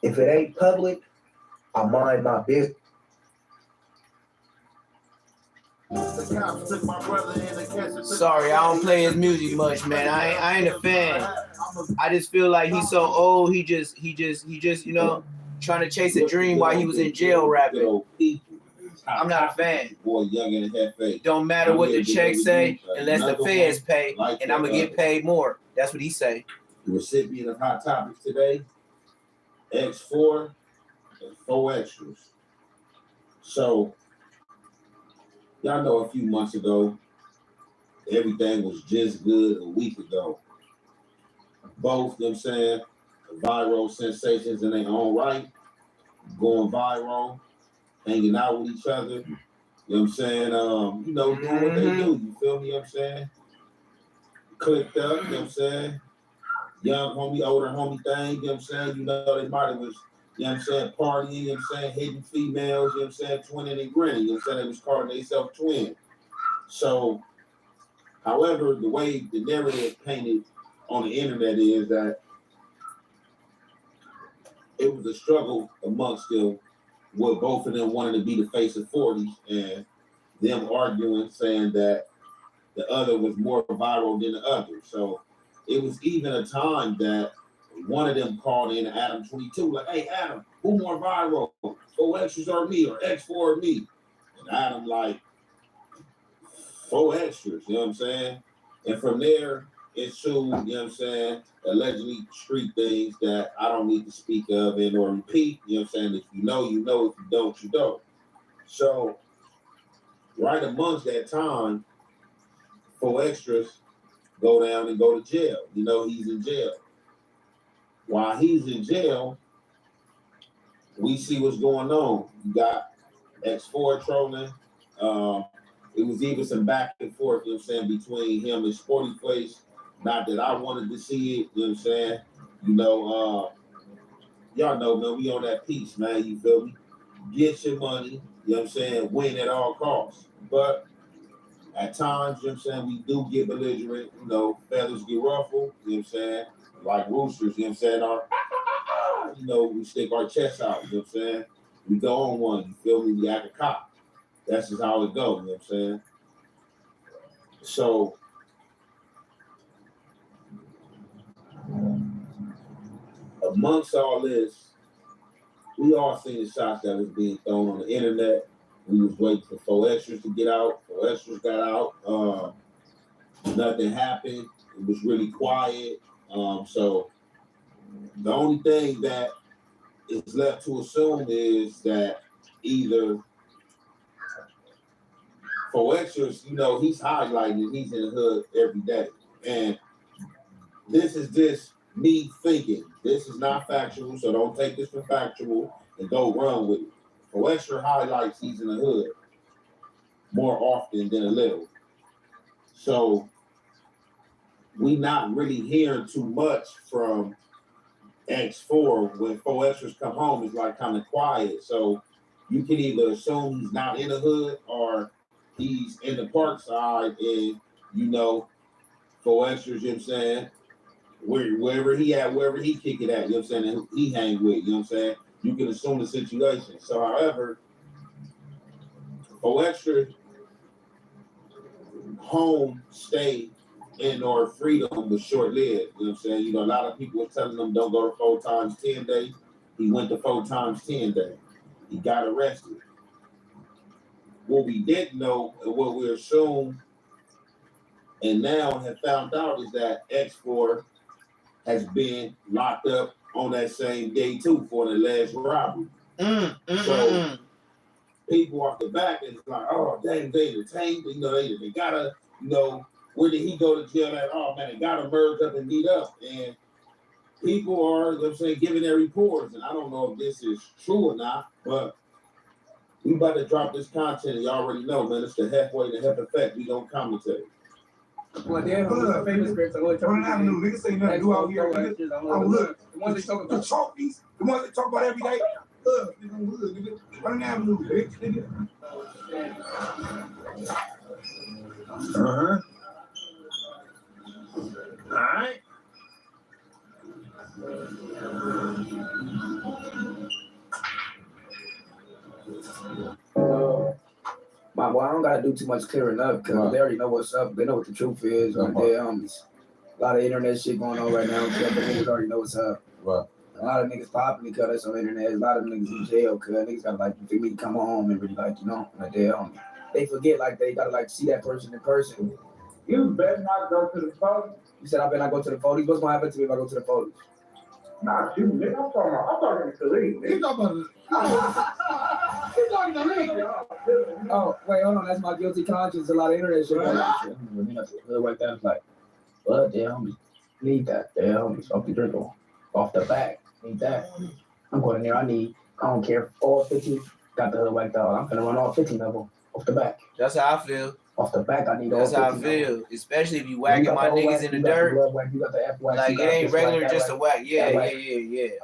If it ain't public, I mind my business. Sorry, I don't play his music much, man. I ain't a fan. I just feel like he's so old. He just, trying to chase a dream while he was in jail rapping. I'm not a fan. Boy, young and half faith. Don't matter what the checks say, unless the feds pay, and I'm gonna get paid more. That's what he say. The recipient of Hot Topics today, X4 and 4 extras. So, y'all know a few months ago, everything was just good a week ago. Both, viral sensations in their own right, going viral, hanging out with each other, doing what they do, you feel me, clicked up, young homie, older homie thing, they might have was, partying, hitting females, twinning and grinning, they was calling themselves twin. So, however, the way the narrative painted on the internet is that it was a struggle amongst them, with both of them wanting to be the face of 40s and them arguing, saying that the other was more viral than the other. So it was even a time that one of them called in Adam 22, like, hey, Adam, who more viral? 4 extras or me, or X4 or me? And Adam like, 4 extras, you know what I'm saying? And from there, ensued, allegedly street things that I don't need to speak of and or repeat, If you know, you know. If you don't, you don't. So, right amongst that time, 4 extras go down and go to jail. He's in jail. While he's in jail, we see what's going on. You got X4 trolling. It was even some back and forth, between him and Sporty Face. Not that I wanted to see it, y'all know, man, we on that piece, man, you feel me? Get your money, win at all costs. But at times, we do get belligerent, feathers get ruffled, like roosters, you know what I'm saying? We stick our chests out, you know what I'm saying? We go on one, you feel me? We act a cop. That's just how it goes, you know what I'm saying? So, amongst all this, we all seen the shots that was being thrown on the internet. We was waiting for 4 extras to get out. 4 extras got out. Nothing happened. It was really quiet. So the only thing that is left to assume is that either 4 extras, he's highlighting, he's in the hood every day. And this is just me thinking. This is not factual, so don't take this for factual and go run with it. 4 extra highlights he's in the hood more often than a little. So we not really hearing too much from X4. When 4 extras come home, it's like kind of quiet. So you can either assume he's not in the hood or he's in the park side and 4 extras, you know what I'm saying? Wherever he at, wherever he kick it at, you know what I'm saying, and he hang with, you know what I'm saying? You can assume the situation. So, however, 4 extra home stay in or freedom was short-lived, you know what I'm saying? A lot of people were telling them don't go to 4 times 10 days. He went to 4 times 10 days. He got arrested. What we didn't know and what we assumed and now have found out is that X4 has been locked up on that same day too for the last robbery. So people off the back is like, oh dang, they detained, they gotta, where did he go to jail at? Oh man, they gotta merge up and meet up. And people are, giving their reports, and I don't know if this is true or not, but we about to drop this content. You already know, man, it's the halfway to half effect. We don't commentate. Well, damn, who's famous scripts? Run Avenue, niggas say nothing do out here. I'm hood. The ones they talk The about. trophies, the ones they talk about every day. Hood, nigga, I'm hood, nigga. Run Avenue, bitch, nigga. All right. My boy, I don't gotta do too much clearing up because they already know what's up. They know what the truth is. Right. Their homies. A lot of internet shit going on right now. So the niggas already know what's up. Right. A lot of niggas popping because that's on the internet. A lot of niggas in jail because niggas gotta like, you feel me, come home and really like, like their homie. They forget like they gotta like see that person in person. You better not go to the police. You said I better not go to the police. What's gonna happen to me if I go to the police? Nah, you, nigga, I'm talking to the league. You talking about He's talking to the league. Oh, wait, hold on. That's my guilty conscience. A lot of internet shit going on. Like that, it's like, but damn, need that. Damn, off the drink off the back. Need that. I'm going in there. I don't care. All 15. Got the hood wiped out. I'm gonna run all 15 of them off the back. That's how I feel. Off the back, I need all 15. That's how I feel. Especially if you whacking my niggas in the dirt. You got the F-wax, like, it ain't regular just a whack. Yeah.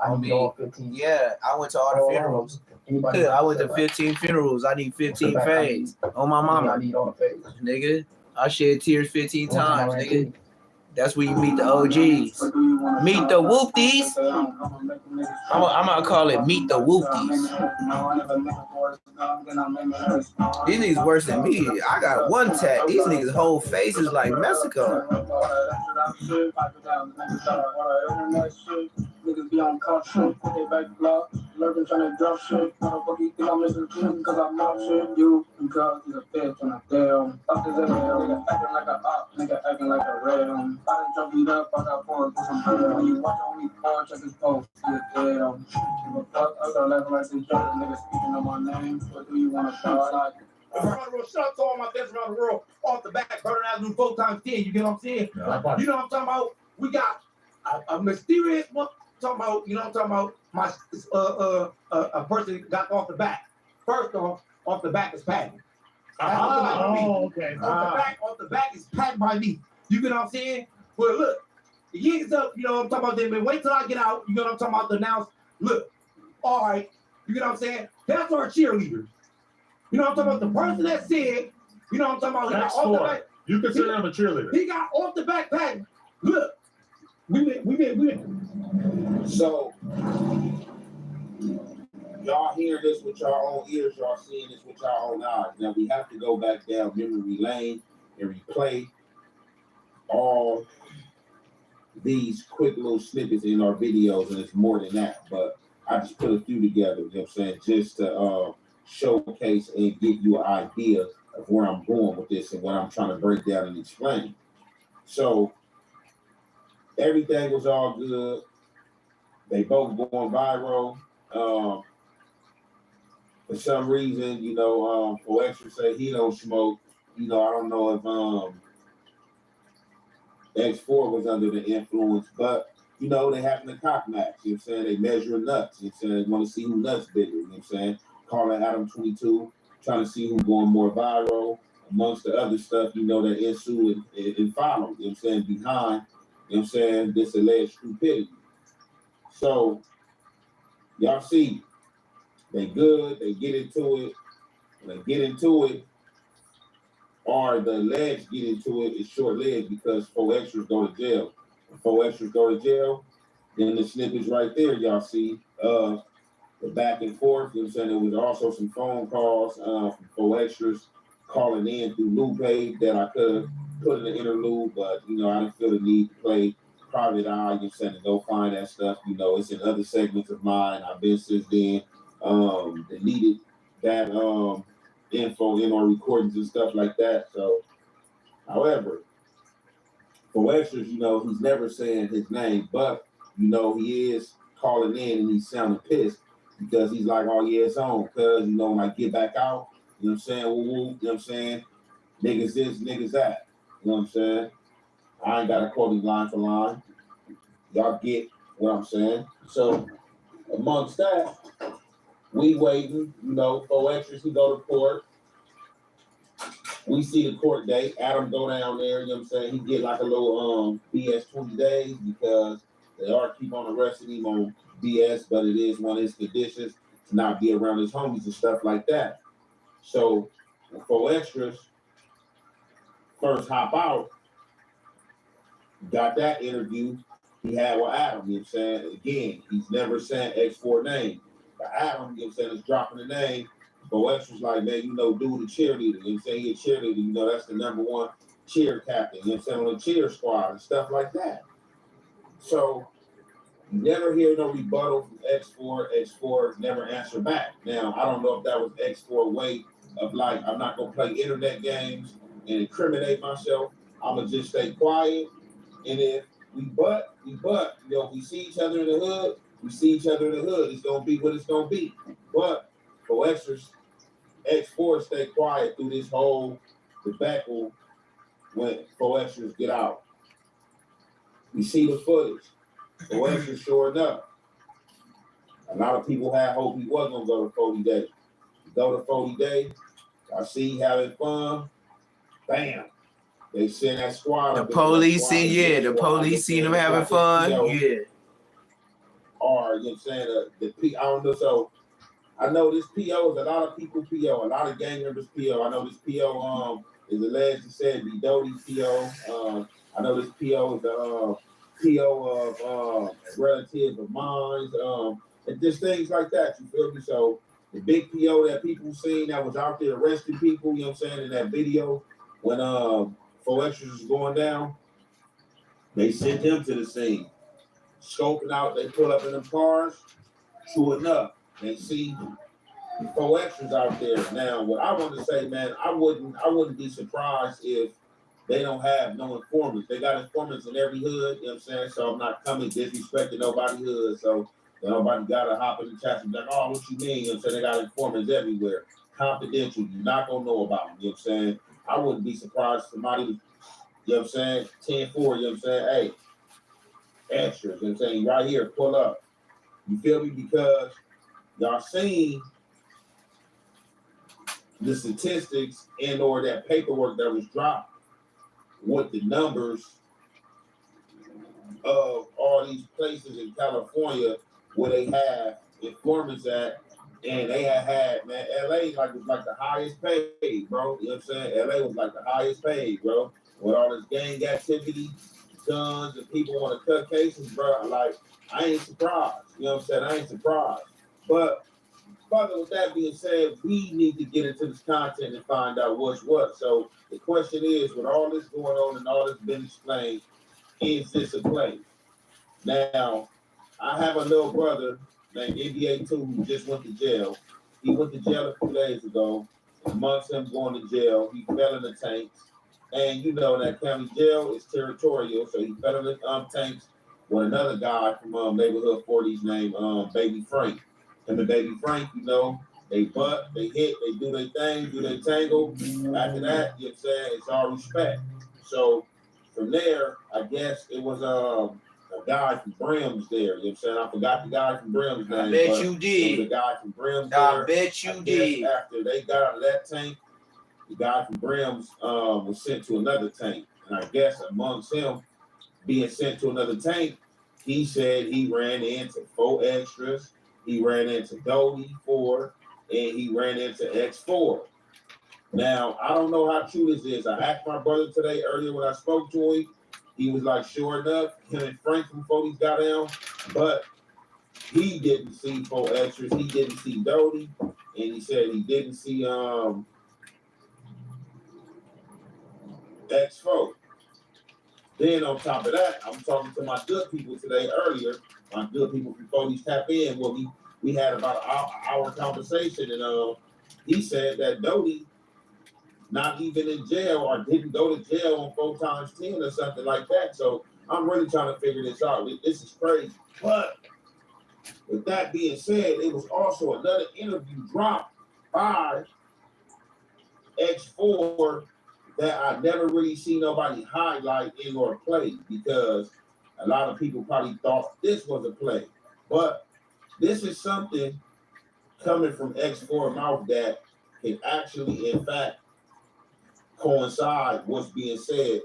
I need all 15. Yeah, I went to all the funerals. I went to 15 funerals. I need 15 fades. On my mama. I need all the fades. Nigga, I shed tears 15 times, nigga. That's where you meet the OGs. Meet the whoopties. I'm gonna call it meet the whoopties. These niggas worse than me. I got one tat. These niggas' whole face is like Mexico. Niggas be on cop shit, put their back block, lurking trying to drop shit. Motherfucker, you think I'm missing the truth because I'm not shit. You, because he's a bitch and a damn. Fuck is that hell? Nigga acting like a op, nigga acting like a ram. I done jumped it up, I got forward for some prayer. When you watch only four, check his post, get damn. Give a fuck, I got laughing like this judge, nigga speaking on my name. What do you want to start like? Shout out to all my best around the world, off the back, Burning Avenue 4 times 10. You get what I'm saying? You know what I'm talking about? We got a mysterious one. Talking about, you know what I'm talking about? A person got off the back. First off the back is patented. Okay. Off the back is patented by me. You get what I'm saying? Well, look, the years up, you know what I'm talking about? Then wait till I get out. You know what I'm talking about? To announce, look, all right, you get what I'm saying? That's our cheerleaders. You know what I'm talking about? The person that said, you know what I'm talking about? He got off the back. You consider him a cheerleader? He got off the back patent. Look. We did. So y'all hear this with your own ears, y'all seeing this with your own eyes. Now we have to go back down memory lane and replay all these quick little snippets in our videos, and it's more than that. But I just put a few together, you know what I'm saying, just to showcase and give you an idea of where I'm going with this and what I'm trying to break down and explain. So everything was all good. They both going viral. For some reason, you know, for extra say he don't smoke. You know, I don't know if X4 was under the influence, but you know, they having a cock match, you know what I'm saying? They measuring nuts, you know what I'm saying? They want to see who nuts bigger, you know what I'm saying? Calling Adam 22, trying to see who's going more viral, amongst the other stuff, you know, that ensue and follow, you know what I'm saying, behind, you know what I'm saying, this alleged stupidity. So, y'all see, they good, they get into it. When they get into it, or the alleged get into it, it's short-lived because 4 extras go to jail. When 4 extras go to jail, then the snippets right there, y'all see, the back and forth, you know what I'm saying? There was also some phone calls from 4 extras calling in through Lupe that I could have put in the interlude, but, you know, I didn't feel the need to play Private Eye, you know what I'm saying, to go find that stuff. You know, it's in other segments of mine. I've been since then deleted that info in our recordings and stuff like that. So, however, for extras, you know, he's never saying his name, but, you know, he is calling in and he's sounding pissed because he's like, oh, yeah, it's on. Because, you know, when I get back out, you know what I'm saying? Woo, you know what I'm saying? Niggas this, niggas that. You know what I'm saying? I ain't got to quote him line for line. Y'all get what I'm saying? So, amongst that, we waiting, you know, 4 extras, he go to court. We see the court date. Adam go down there, you know what I'm saying? He get like a little BS 20 days because they are keep on arresting him on BS, but it is one of his conditions to not be around his homies and stuff like that. So, 4 extras first hop out, got that interview he had with Adam, you know what I'm saying? Again, he's never saying X4 name. But Adam, you know what I'm saying, is dropping the name. But Extra's like, man, you know, dude, the cheerleader. You know what I'm saying? He a cheerleader, you know, that's the #1 cheer captain, you know what I'm saying, on the cheer squad and stuff like that. So you never hear no rebuttal from X4 never answer back. Now, I don't know if that was X4 way of like, I'm not gonna play internet games and incriminate myself. I'ma just stay quiet. And if we butt, you know, if we see each other in the hood, we see each other in the hood. It's gonna be what it's gonna be. But for extras, X4 stay quiet through this whole debacle when 4 extras get out. We see the footage. 4 extras, sure enough. A lot of people had hope he was gonna go to 40 days. He go to 40 days. I see he having fun. Bam. They send that squad. The police see, the police seen him having fun. Yeah. Or, you know what I'm saying? I don't know. So I know this PO is a lot of people PO, a lot of gang members PO. I know this PO is alleged to say be Doty's PO. I know this PO is the PO of relatives of mine. And just things like that, you feel me? So the big PO that people seen that was out there arresting people, you know what I'm saying, in that video when 4 extras was going down, they sent him to the scene. Scoping out, they pull up in them cars. True enough, they see 4 extras out there. Now, what I want to say, man, I wouldn't be surprised if they don't have no informants. They got informants in every hood, you know what I'm saying? So I'm not coming disrespecting nobody's hood. So nobody gotta hop in the chat and be like, oh, what you mean? You know what I'm saying? They got informants everywhere. Confidential, you're not gonna know about them, you know what I'm saying? I wouldn't be surprised if somebody, you know what I'm saying, 10-4, you know what I'm saying? Hey, extras, you know what I'm saying? Right here, pull up. You feel me? Because y'all seen the statistics and or that paperwork that was dropped with the numbers of all these places in California where they have informants at, and they had, man, LA was like the highest paid, bro. You know what I'm saying? LA was like the highest paid, bro. With all this gang activity, guns and people want to cut cases, bro. Like, I ain't surprised. You know what I'm saying? I ain't surprised. But further with that being said, we need to get into this content and find out what's what. So the question is, with all this going on and all this been explained, is this a play? Now, I have a little brother named NBA2 who just went to jail. He went to jail a few days ago. Amongst him going to jail, he fell in the tanks. And you know that county jail is territorial, so he fell in the tanks with another guy from neighborhood 40s named Baby Frank. Him and Baby Frank, you know, they butt, they hit, they do their thing, do their tangle. After that, you know what I'm saying, it's all respect. So from there, I guess it was a guy from Brim's there. You know what I'm saying? I forgot the guy from Brim's name. I bet you did. It was a guy from Brim's I there. bet you did. After they got out of that tank, the guy from Brim's was sent to another tank. And I guess amongst him being sent to another tank, he said he ran into 4 extras, he ran into Doty 4, and he ran into X4. Now, I don't know how true this is. I asked my brother today earlier when I spoke to him. He was like, sure enough, him and Frank from 40s got down, but he didn't see 4 extras. He didn't see Doty, and he said he didn't see X4. Then on top of that, I'm talking to my good people today earlier. My good people from 40s tap in. Well, we had about an hour conversation, and he said that Doty not even in jail or didn't go to jail on 4x10 or something like that. So I'm really trying to figure this out. This is crazy. But with that being said, it was also another interview dropped by X4 that I never really see nobody highlight in or play, because a lot of people probably thought this was a play. But this is something coming from X4 mouth that can actually, in fact, coincide what's being said,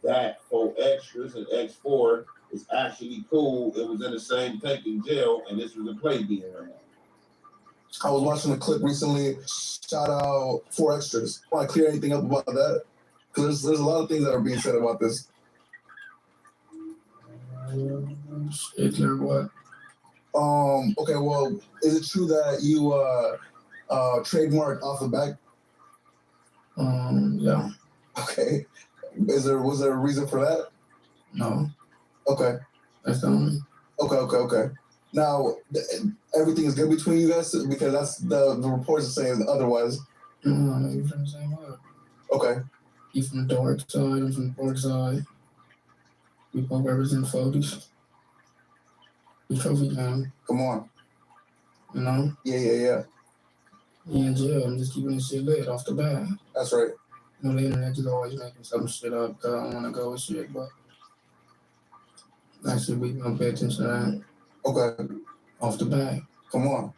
that 4 extras and X4 is actually cool. It was in the same tank in jail, and this was a play being ran. I was watching a clip recently. Shout out 4 extras. Want to clear anything up about that? Because there's a lot of things that are being said about this. Clear what? Okay, well, is it true that you trademarked off the back? Yeah. Okay. Was there a reason for that? No. Okay. That's the only. Okay. Now, everything is good between you guys, because that's the reports are saying otherwise. No, you're from the same hood. Okay. You from the dark side, I'm from the dark side. We both represent 40s. We trophy gang. Come on. You know? Yeah. He in jail. I'm just keeping this shit lit off the bat. That's right. You know, the internet just always making some shit up because I don't want to go with shit, but actually we gonna pay attention to that. Okay. Off the bat. Come on,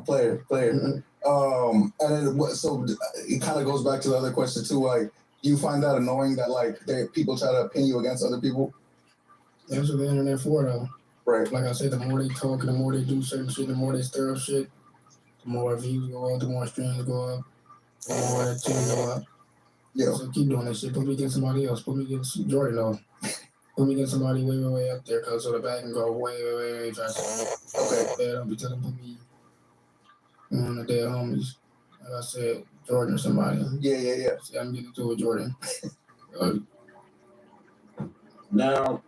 player. Mm-hmm. And then so it kind of goes back to the other question too. Like, you find that annoying that like people try to pin you against other people? That's what the internet for, though. Right. Like I said, the more they talk, the more they do certain shit, the more they stir up shit, the more views go up, the more streams go up, the more that shit go up. Yeah. So keep doing that shit. Put me against somebody else. Put me against Jordan, though. Put me against somebody way up there, cause so the back can go way try to. Okay. Don't be telling me on the dead homies. Like I said, Jordan or somebody. Yeah. See, I'm getting to it, Jordan. Now,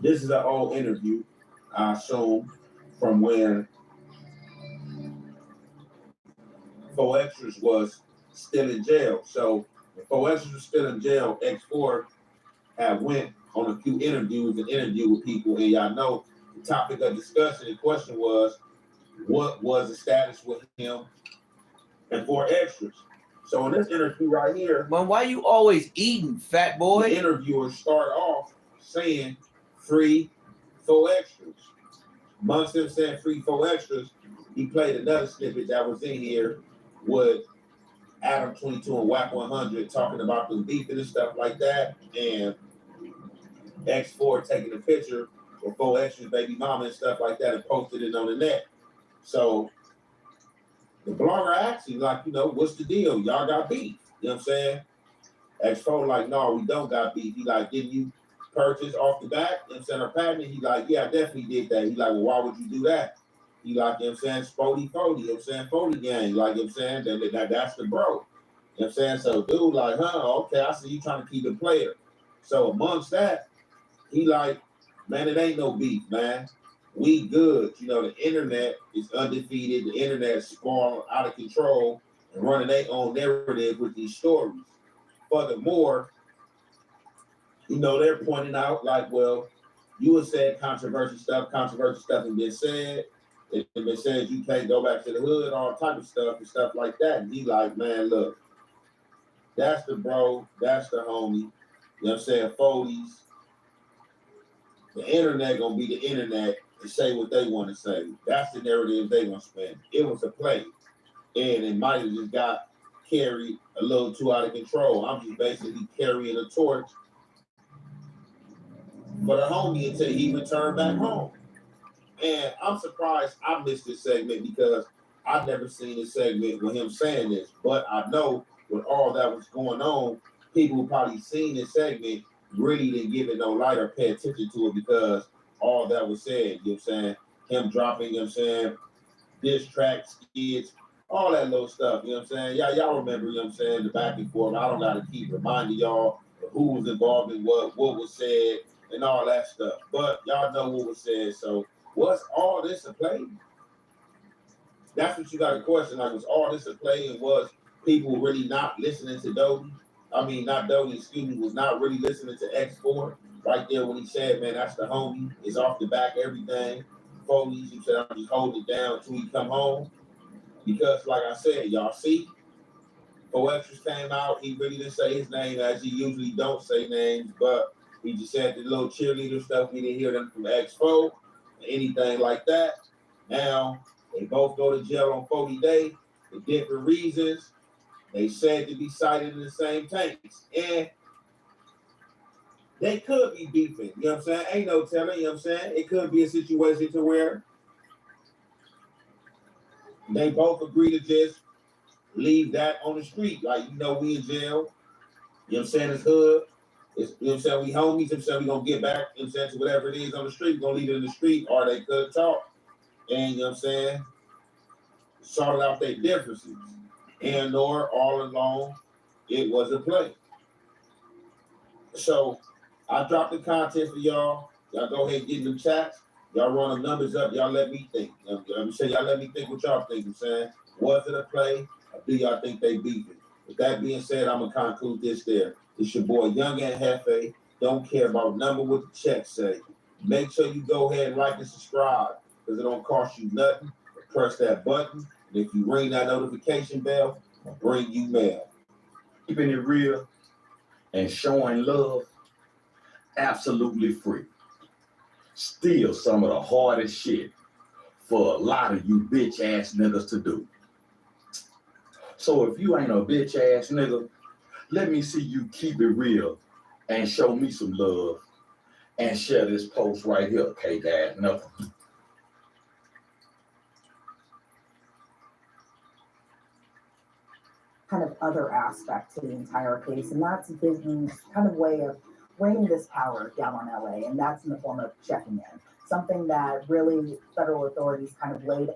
this is an old interview, I assume, from when 4 extras was still in jail. So when 4 extras was still in jail, X4 had went on a few interviews and interviewed with people, and y'all know the topic of discussion and question was, what was the status with him and 4 extras? So in this interview right here, but why you always eating, fat boy? The interviewers start off saying free 4 extras. Amongst them saying free 4 extras, he played another snippet that was in here with Adam 22 and WAP 100 talking about the beefing and stuff like that, and X4 taking a picture with 4 extras, baby mama and stuff like that, and posted it on the net. So the blogger asked him, like, what's the deal? Y'all got beef. You know what I'm saying? X4 like, no, we don't got beef. He like, didn't you purchase off the back? You know what I'm saying, or patent? He like, yeah, I definitely did that. He like, well, why would you do that? He like, you know what I'm saying, Spody, Foley, you know what I'm saying, Foley gang, like, you know what I'm saying, that's the bro. You know what I'm saying? So dude like, okay, I see you trying to keep it player. So amongst that, he like, man, it ain't no beef, man. We good. You know, the internet is undefeated. The internet is sprawling out of control and running their own narrative with these stories. Furthermore, you know, they're pointing out like, well, you have said controversial stuff and been said. It's been said you can't go back to the hood, all type of stuff and stuff like that. And he like, man, look, that's the bro, that's the homie. You know what I'm saying? Foley's. The internet gonna be the internet and say what they want to say. That's the narrative they gonna spin. It was a play, and it might have just got carried a little too out of control. I'm just basically carrying a torch for the homie until he returned back home. And I'm surprised I missed this segment because I've never seen this segment with him saying this. But I know with all that was going on, people who probably seen this segment really didn't give it no light or pay attention to it because all that was said, you know what I'm saying? Him dropping, you know what I'm saying, diss tracks, kids, all that little stuff, you know what I'm saying? Y'all remember, you know what I'm saying, the back and forth. I don't gotta keep reminding y'all of who was involved in what was said, and all that stuff. But y'all know what was said, so was all this a play? That's what you got to question. Like, was all this a play, and was people really not listening to Doty? I mean, not Doty, excuse me, was not really listening to X4 right there when he said, man, that's the homie. It's off the back, everything. Foley's, he said, I'm just holding it down until he come home. Because, like I said, y'all see, 4 Extras came out. He really didn't say his name, as he usually don't say names, but he just said the little cheerleader stuff. We didn't hear them from X4, anything like that. Now, they both go to jail on 40 days for different reasons. They said to be cited in the same tanks. And they could be beefing, you know what I'm saying? Ain't no telling, you know what I'm saying? It could be a situation to where they both agree to just leave that on the street. Like, you know, we in jail, you know what I'm saying? It's hood. It's, you know what I'm saying? We homies, you know what I'm saying? We gonna get back, you know what I'm saying, to whatever it is on the street. We're gonna leave it in the street, or they could talk. And, you know what I'm saying, sorted out their differences. And or all along, it was a play. So I dropped the contest for y'all. Y'all go ahead and get in the chats. Y'all run the numbers up. Y'all let me think. I'm saying, y'all let me think what y'all think. I'm saying, was it a play, or do y'all think they beat it? With that being said, I'm gonna conclude this there. It's your boy Young and Hefe. Don't care about number what the check say. Make sure you go ahead and like and subscribe, because it don't cost you nothing. Press that button, and if you ring that notification bell, I'll bring you mail. Keeping it real and showing love, absolutely free. Still some of the hardest shit for a lot of you bitch ass niggas to do. So if you ain't a bitch ass nigga, let me see you keep it real and show me some love and share this post right here, cake ass nothing. Kind of other aspect to the entire case, and that's Disney's kind of way of raining this power down on LA, and that's in the form of checking in. Something that really federal authorities kind of laid.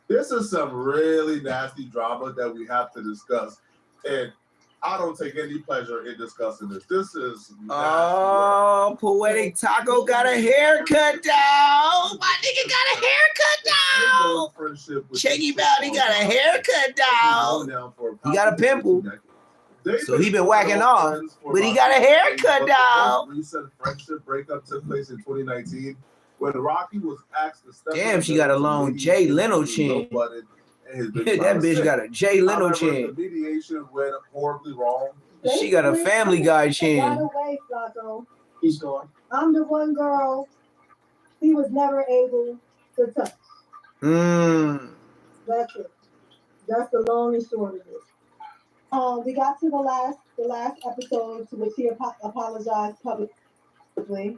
This is some really nasty drama that we have to discuss, and I don't take any pleasure in discussing this. This is nasty. Oh, Poetic Taco got a haircut down. My nigga got a haircut down. Shaky Bounty got a haircut down. He got a pimple. So he been whacking off, but he got a haircut down. Recent friendship breakup took place in 2019 when Rocky was asked to step. Damn, she got a long Jay Leno chin. That bitch got a Jay Leno chin. The mediation went horribly wrong. She got a Family Guy By chin. the way, Flacco, he's gone. I'm the one girl he was never able to touch. That's it. That's the long and short of it. We got to the last episode to which he apologized publicly.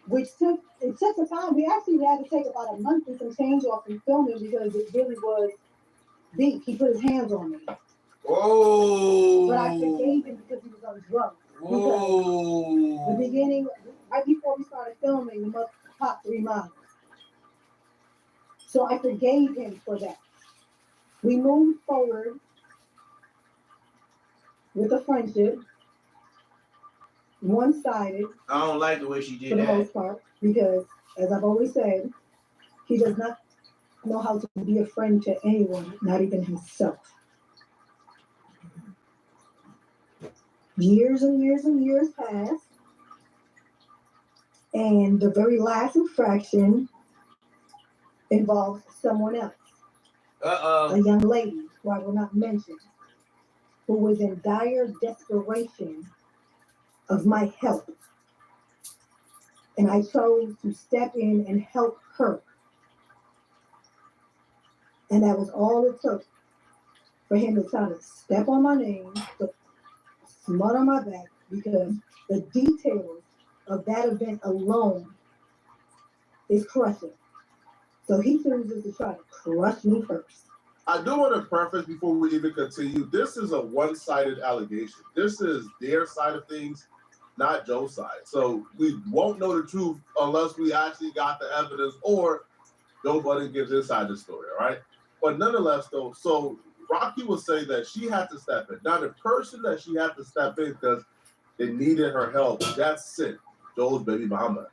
Which took some time. We actually had to take about a month and some change off from filming because it really was deep. He put his hands on me. Whoa. But I forgave him because he was on drugs. Whoa. The beginning, right before we started filming, the mother popped 3 miles. So I forgave him for that. We moved forward with a friendship, one-sided. I don't like the way she For did the that. most part, because as I've always said, he does not know how to be a friend to anyone, not even himself. Years and years and years passed, and the very last infraction involves someone else. A young lady, who I will not mention, who was in dire desperation of my help. And I chose to step in and help her. And that was all it took for him to try to step on my name, to smut on my back, because the details of that event alone is crushing. So he chooses to try to crush me first. I do want to preface before we even continue, this is a one-sided allegation. This is their side of things, not Joe's side. So we won't know the truth unless we actually got the evidence or Joe Budden gives his side of the story, all right? But nonetheless, though, so Rocky was saying that she had to step in. Now, the person that she had to step in because they needed her help, that's Sid, Joe's baby mama.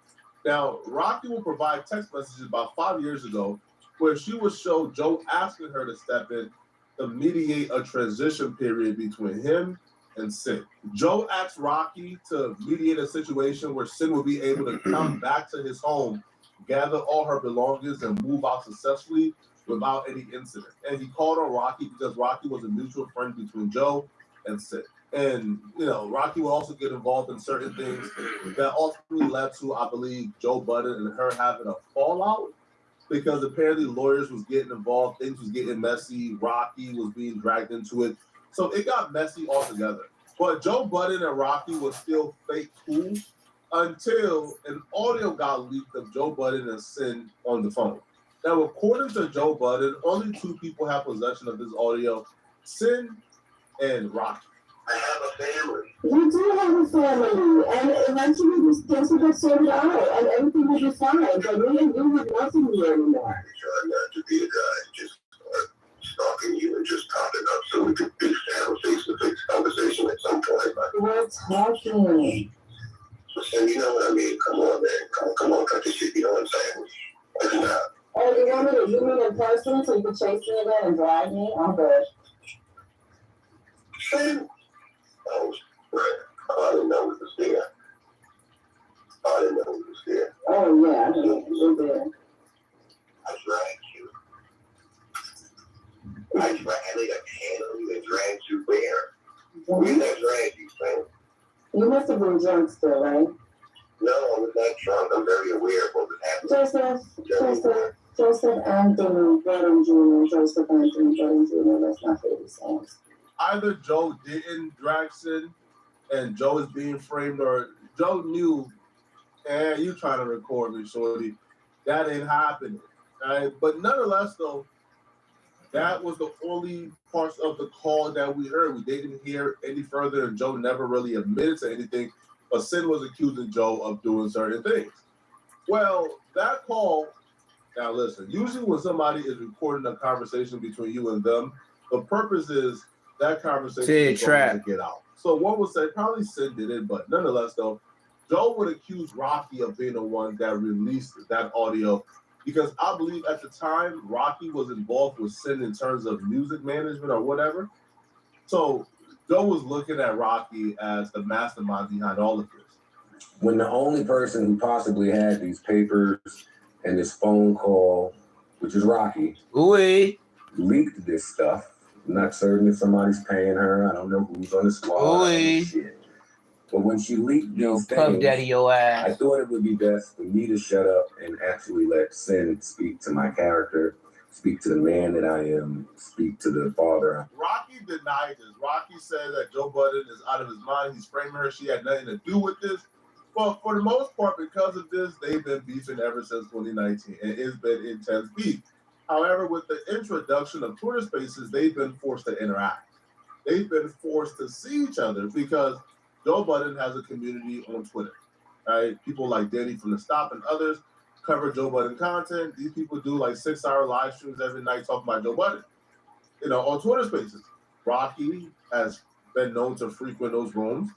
Now, Rocky will provide text messages about 5 years ago where she would show Joe asking her to step in to mediate a transition period between him and Sid. Joe asked Rocky to mediate a situation where Sid would be able to come back to his home, gather all her belongings, and move out successfully without any incident. And he called on Rocky because Rocky was a mutual friend between Joe and Sid. And, you know, Rocky would also get involved in certain things that ultimately led to, I believe, Joe Budden and her having a fallout because apparently lawyers was getting involved, things was getting messy, Rocky was being dragged into it. So it got messy altogether. But Joe Budden and Rocky was still fake cool until an audio got leaked of Joe Budden and Sin on the phone. Now, according to Joe Budden, only 2 people have possession of this audio, Sin and Rocky. I have a family. You do have a family, and eventually these things will get sorted out, and everything will be fine. But me and you have nothing here anymore. I try not to be a guy just stalking you and just popping up so we could have a face-to-face conversation at some point. We're talking. And you know what I mean? Come on, man. Come on, cut this shit. You know what I'm saying? It's not. Oh, you want me to do me in person so you can chase me again and drag me? I'm good. Oh, I didn't know it was there. Oh, yeah, you're there. I dragged you. I dragged you. I dragged you where? Where did I drag you, man? You must have been drunk still, right? No, I was not drunk. I'm very aware of what was happening. Joseph Anthony Burton Jr. Joseph Anthony Burton Jr. That's not baby songs. Either Joe didn't drag Sid and Joe is being framed, or Joe knew, you trying to record me, shorty. That ain't happening. Right? But nonetheless, though, that was the only parts of the call that we heard. We didn't hear any further, and Joe never really admitted to anything, but Sid was accusing Joe of doing certain things. Well, that call, now listen, usually when somebody is recording a conversation between you and them, the purpose is that conversation is going to get out. So one would say probably Sid did it, but nonetheless, though, Joe would accuse Rocky of being the one that released that audio because I believe at the time Rocky was involved with Sid in terms of music management or whatever. So Joe was looking at Rocky as the mastermind behind all of this. When the only person who possibly had these papers and this phone call, which is Rocky, leaked this stuff. I'm not certain if somebody's paying her. I don't know who's on the squad. Shit. But when she leaked these things, I thought it would be best for me to shut up and actually let Sin speak to my character, speak to the man that I am, speak to the father. Rocky denied this. Rocky said that Joe Budden is out of his mind. He's framing her. She had nothing to do with this. But for the most part, because of this, they've been beefing ever since 2019. And it's been intense beef. However, with the introduction of Twitter Spaces, they've been forced to interact. they've been forced to see each other because Joe Budden has a community on Twitter. Right? People like Danny from The Stop and others cover Joe Budden content. These people do like 6-hour live streams every night talking about Joe Budden. On Twitter Spaces. Rocky has been known to frequent those rooms.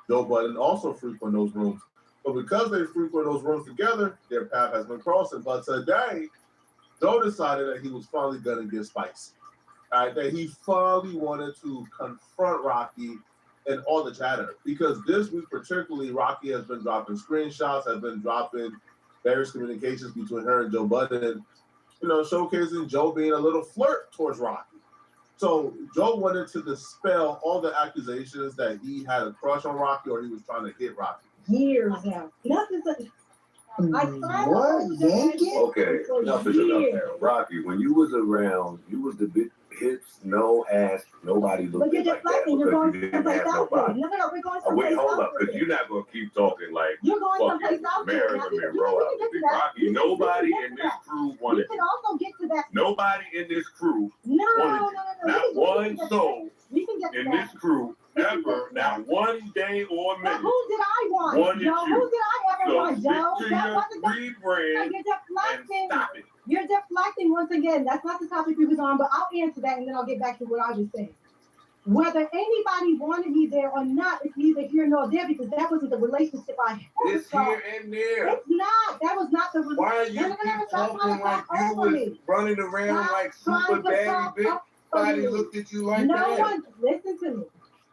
Joe Budden also frequent those rooms. But because they frequent those rooms together, their path has been crossing. But today, Joe decided that he was finally going to get spicy. Right? That he finally wanted to confront Rocky and all the chatter. Because this week particularly, Rocky has been dropping screenshots, has been dropping various communications between her and Joe Budden, showcasing Joe being a little flirt towards Rocky. So Joe wanted to dispel all the accusations that he had a crush on Rocky or he was trying to hit Rocky. Years now. Nothing's What? Yankee? Okay, enough is enough there. Rocky, when you was around, you was the big hips, no ass, nobody looked like that because you didn't have nobody. No, we're going Wait, hold up, because you're not going to keep talking like fucking Marilyn Monroe out to be Rocky. Nobody in this crew wanted you. We can also get to that. Nobody in this crew wanted you. Not one soul in this crew ever, not one day or minute. Who did I want? Wanted Joe, you. who did I ever want, Joe? Stick to your rebrand You're deflecting. and stop it. You're deflecting once again. That's not the topic we was on, but I'll answer that and then I'll get back to what I was saying. Whether anybody wanted me there or not, it's neither here nor there because that wasn't the relationship I had. It's here and there. It's not. That was not the relationship. Why are you keep talking like you was running around like super baddie bitch? Nobody looked at you like that. No one, listen to me.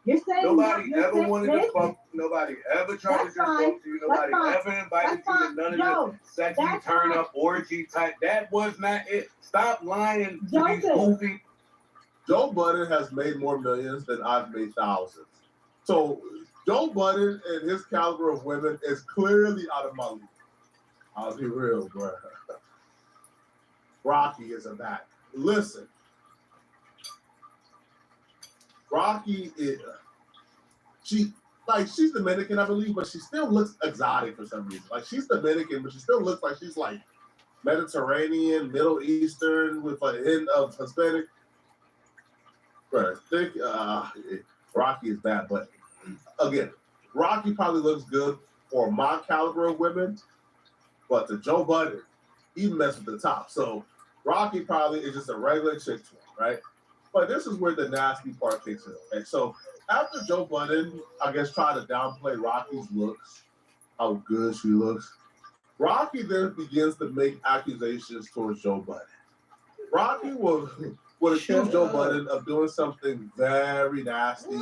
You're saying nobody ever wanted to fuck. Nobody ever tried to just talk to you. Nobody ever invited you to none of this sexy turn up orgy type. That was not it. Stop lying to these goofy. Joe Budden has made more millions than I've made thousands. So Joe Budden and his caliber of women is clearly out of my league. I'll be real, bro. Rocky is a back. Listen. Rocky is she's Dominican, I believe, but she still looks exotic for some reason. Like she's Dominican, but she still looks like she's like Mediterranean, Middle Eastern with a hint of Hispanic. Right. Rocky is bad, but again, Rocky probably looks good for my caliber of women, but to Joe Budden, he messed with the top. So Rocky probably is just a regular chick to him, right? But this is where the nasty part kicks in. Okay, so after Joe Budden, I guess, tried to downplay Rocky's looks, how good she looks, Rocky then begins to make accusations towards Joe Budden. Rocky would accuse Joe Budden of doing something very nasty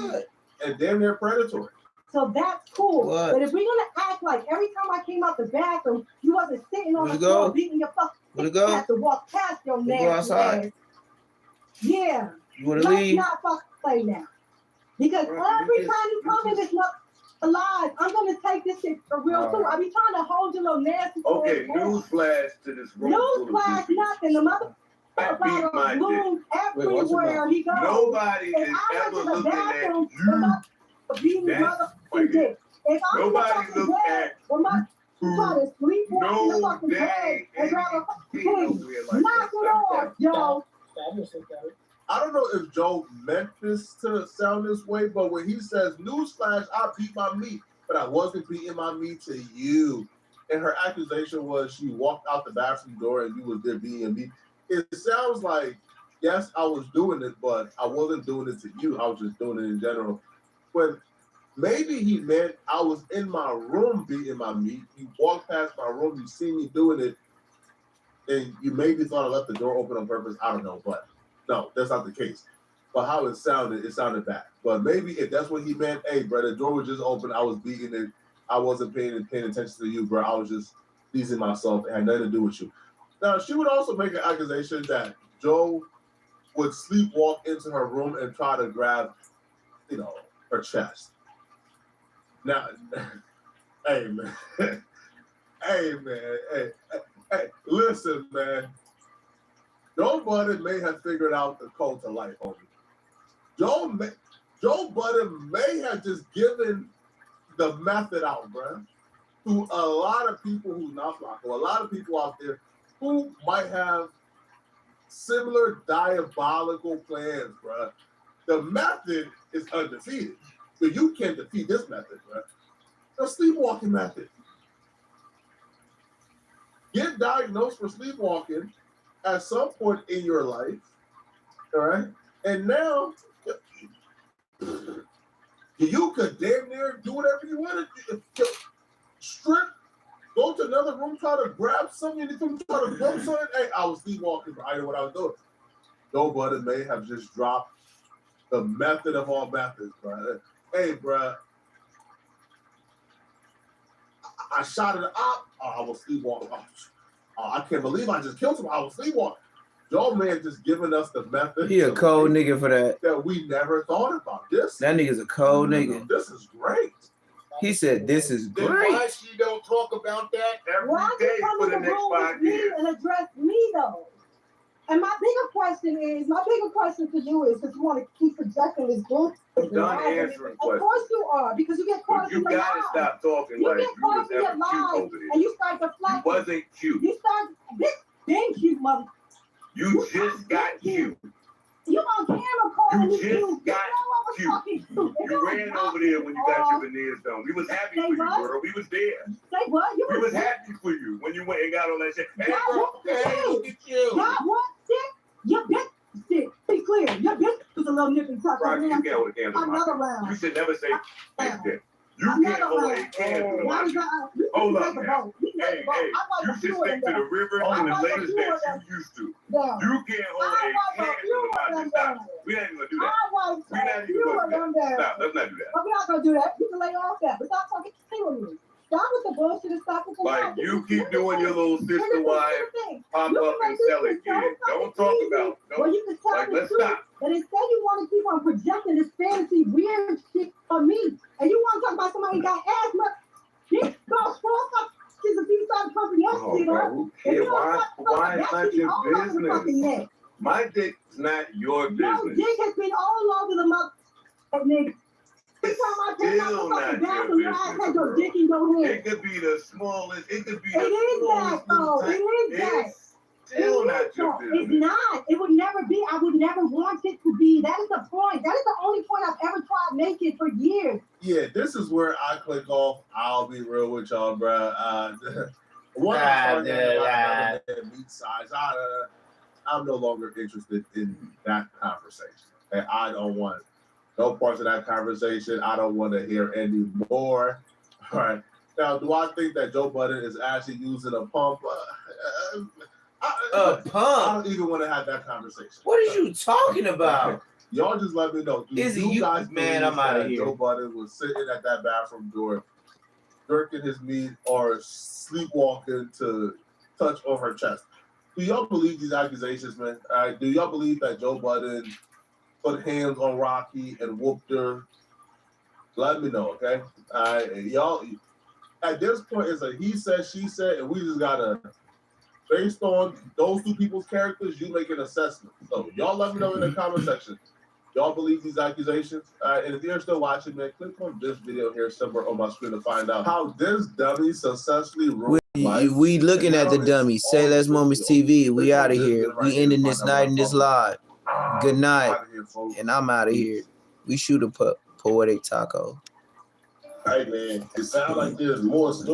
and damn near predatory. So that's cool. But if we're gonna act like every time I came out the bathroom, you wasn't sitting on the floor beating your fucking ass to walk past your nasty ass. Yeah. You wanna leave? Not fucking play now. Because every time you come in this alive, I'm gonna take this shit for real too. I be trying to hold your little nasty. Okay, newsflash to this room. Newsflash, nothing. The mother. I beat my dick. Everywhere he goes. Nobody is ever looking at you. That's dick. If I'm nobody look at to sleepwalk in the fucking bed and grab a fucking knock it off, Joe. I don't know if Joe meant this to sound this way, but when he says, newsflash, I beat my meat, but I wasn't beating my meat to you. And her accusation was she walked out the bathroom door and you was there beating your meat. It sounds like, yes, I was doing it, but I wasn't doing it to you. I was just doing it in general. But maybe he meant I was in my room beating my meat. You walked past my room, you see me doing it, and you maybe thought I left the door open on purpose. I don't know, but no, that's not the case. But how it sounded bad. But maybe if that's what he meant, hey, bro, the door was just open. I was beating it. I wasn't paying attention to you, bro. I was just pleasing myself. It had nothing to do with you. Now, she would also make an accusation that Joe would sleepwalk into her room and try to grab, her chest. Now, hey, man. Hey, listen, man. Joe Budden may have figured out the code to life, homie. Joe Budden may have just given the method out, bro, to a lot of people who's not Flacco, a lot of people out there who might have similar diabolical plans, bro. The method is undefeated. So you can't defeat this method, right? The sleepwalking method. Get diagnosed for sleepwalking at some point in your life, all right? And now you could damn near do whatever you want to strip, go to another room, try to grab something, try to grab something. Hey, I was sleepwalking, but I know what I was doing. Nobody may have just dropped the method of all methods, bro. Hey, bro, I shot at an op. I was sleepwalking. I can't believe I just killed him. I was sleepwalking. Y'all man just giving us the method. He a cold nigga for that. That we never thought about. This. That nigga's a cold nigga. This is great. He said, "This is Then why great." she don't talk about that Why every day you come for in the the next room 5 with me years? and address me though? And my bigger question for you is, because you want to keep projecting this bullshit. I'm done answering Of questions. course you are, because you get caught up But you in the gotta lies. stop talking You like get you caught was up in your ever cute lies, over there. and you start You deflecting. wasn't cute. You start this being cute, mother. You just got cute. You on camera calling me You cute. just got You know I was cute. fucking cute. You ran over there when you got your veneers done. We was happy Say for you, what? girl. We was there. Say what? You We was what? happy for you when you went and got all that shit. Hey, God, bro, what hey, look shit? at you. God, what shit? Your bitch shit. Be clear. Your bitch was a little nip and tuck. Rocky, you can't hold a candle. Another round. You should never say that. You Another can't hold a round. candle to Why watch was you. I- Hold you up can take a now. vote. You can Hey, take a vote. hey, I like you a should few of stick to them the river down. and the I like a lakes few of that them you used to. down. You can't hold a I like a candle few to of watch them you. Stop. down. We ain't even gonna do that. I like We're not a even few gonna of do them that. down. Stop. Let's not do that. But we're not gonna do that. You can lay off that. But stop fucking playing with me. Stop with the bullshit and stop with the Like, lies. you keep doing your little sister wife pop up and sell it, kid. Don't talk about. Well, you can tell Like, the let's truth, stop. but instead you want to keep on projecting this fantasy weird shit on me. And you want to talk about somebody who got asthma. This girl falls up. She's a few times pumping your Oh, shit bro, up. who And you cares? don't talk about Why that it's not shit your all over the fucking business? neck. My dick's not your Your business. dick has been all over the mother nigga. Every time I take out Still the not fucking your bathroom, your ass business, has your bro. dick in your head. It could be the smallest. It could be It the is that, smallest little though. It tiny. is that. It's still not your It's business. not. It would never be. I would never want it to be. That is the point. That is the only point I've ever tried making for years. Yeah, this is where I click off. I'll be real with y'all, bro. Once I started getting about the meat size, I'm no longer interested in that conversation. And I don't want no parts of that conversation. I don't want to hear any more. All right. Now, do I think that Joe Budden is actually using a pump? A pump? I don't even want to have that conversation. What are you talking about? Y'all just let me know. Do Izzy, you guys man, believe I'm outta that here. Joe Budden was sitting at that bathroom door, jerking his meat or sleepwalking to touch on her chest? Do y'all believe these accusations, man? All right. Do y'all believe that Joe Budden put hands on Rocky and whooped her? Let me know, okay? All right. Y'all, at this point, it's a he said, she said, and we just gotta, based on those two people's characters, you make an assessment. So y'all let me know in the comment section. Y'all believe these accusations? And if you're still watching, man, click on this video here somewhere on my screen to find out how this dummy successfully ruined life. We looking at the dummy. Say Less Moments TV. We out of here. We ending this night in this live. Good night. And I'm out of here. We shoot a poetic taco. Hey, man, it sounds like there's more stories.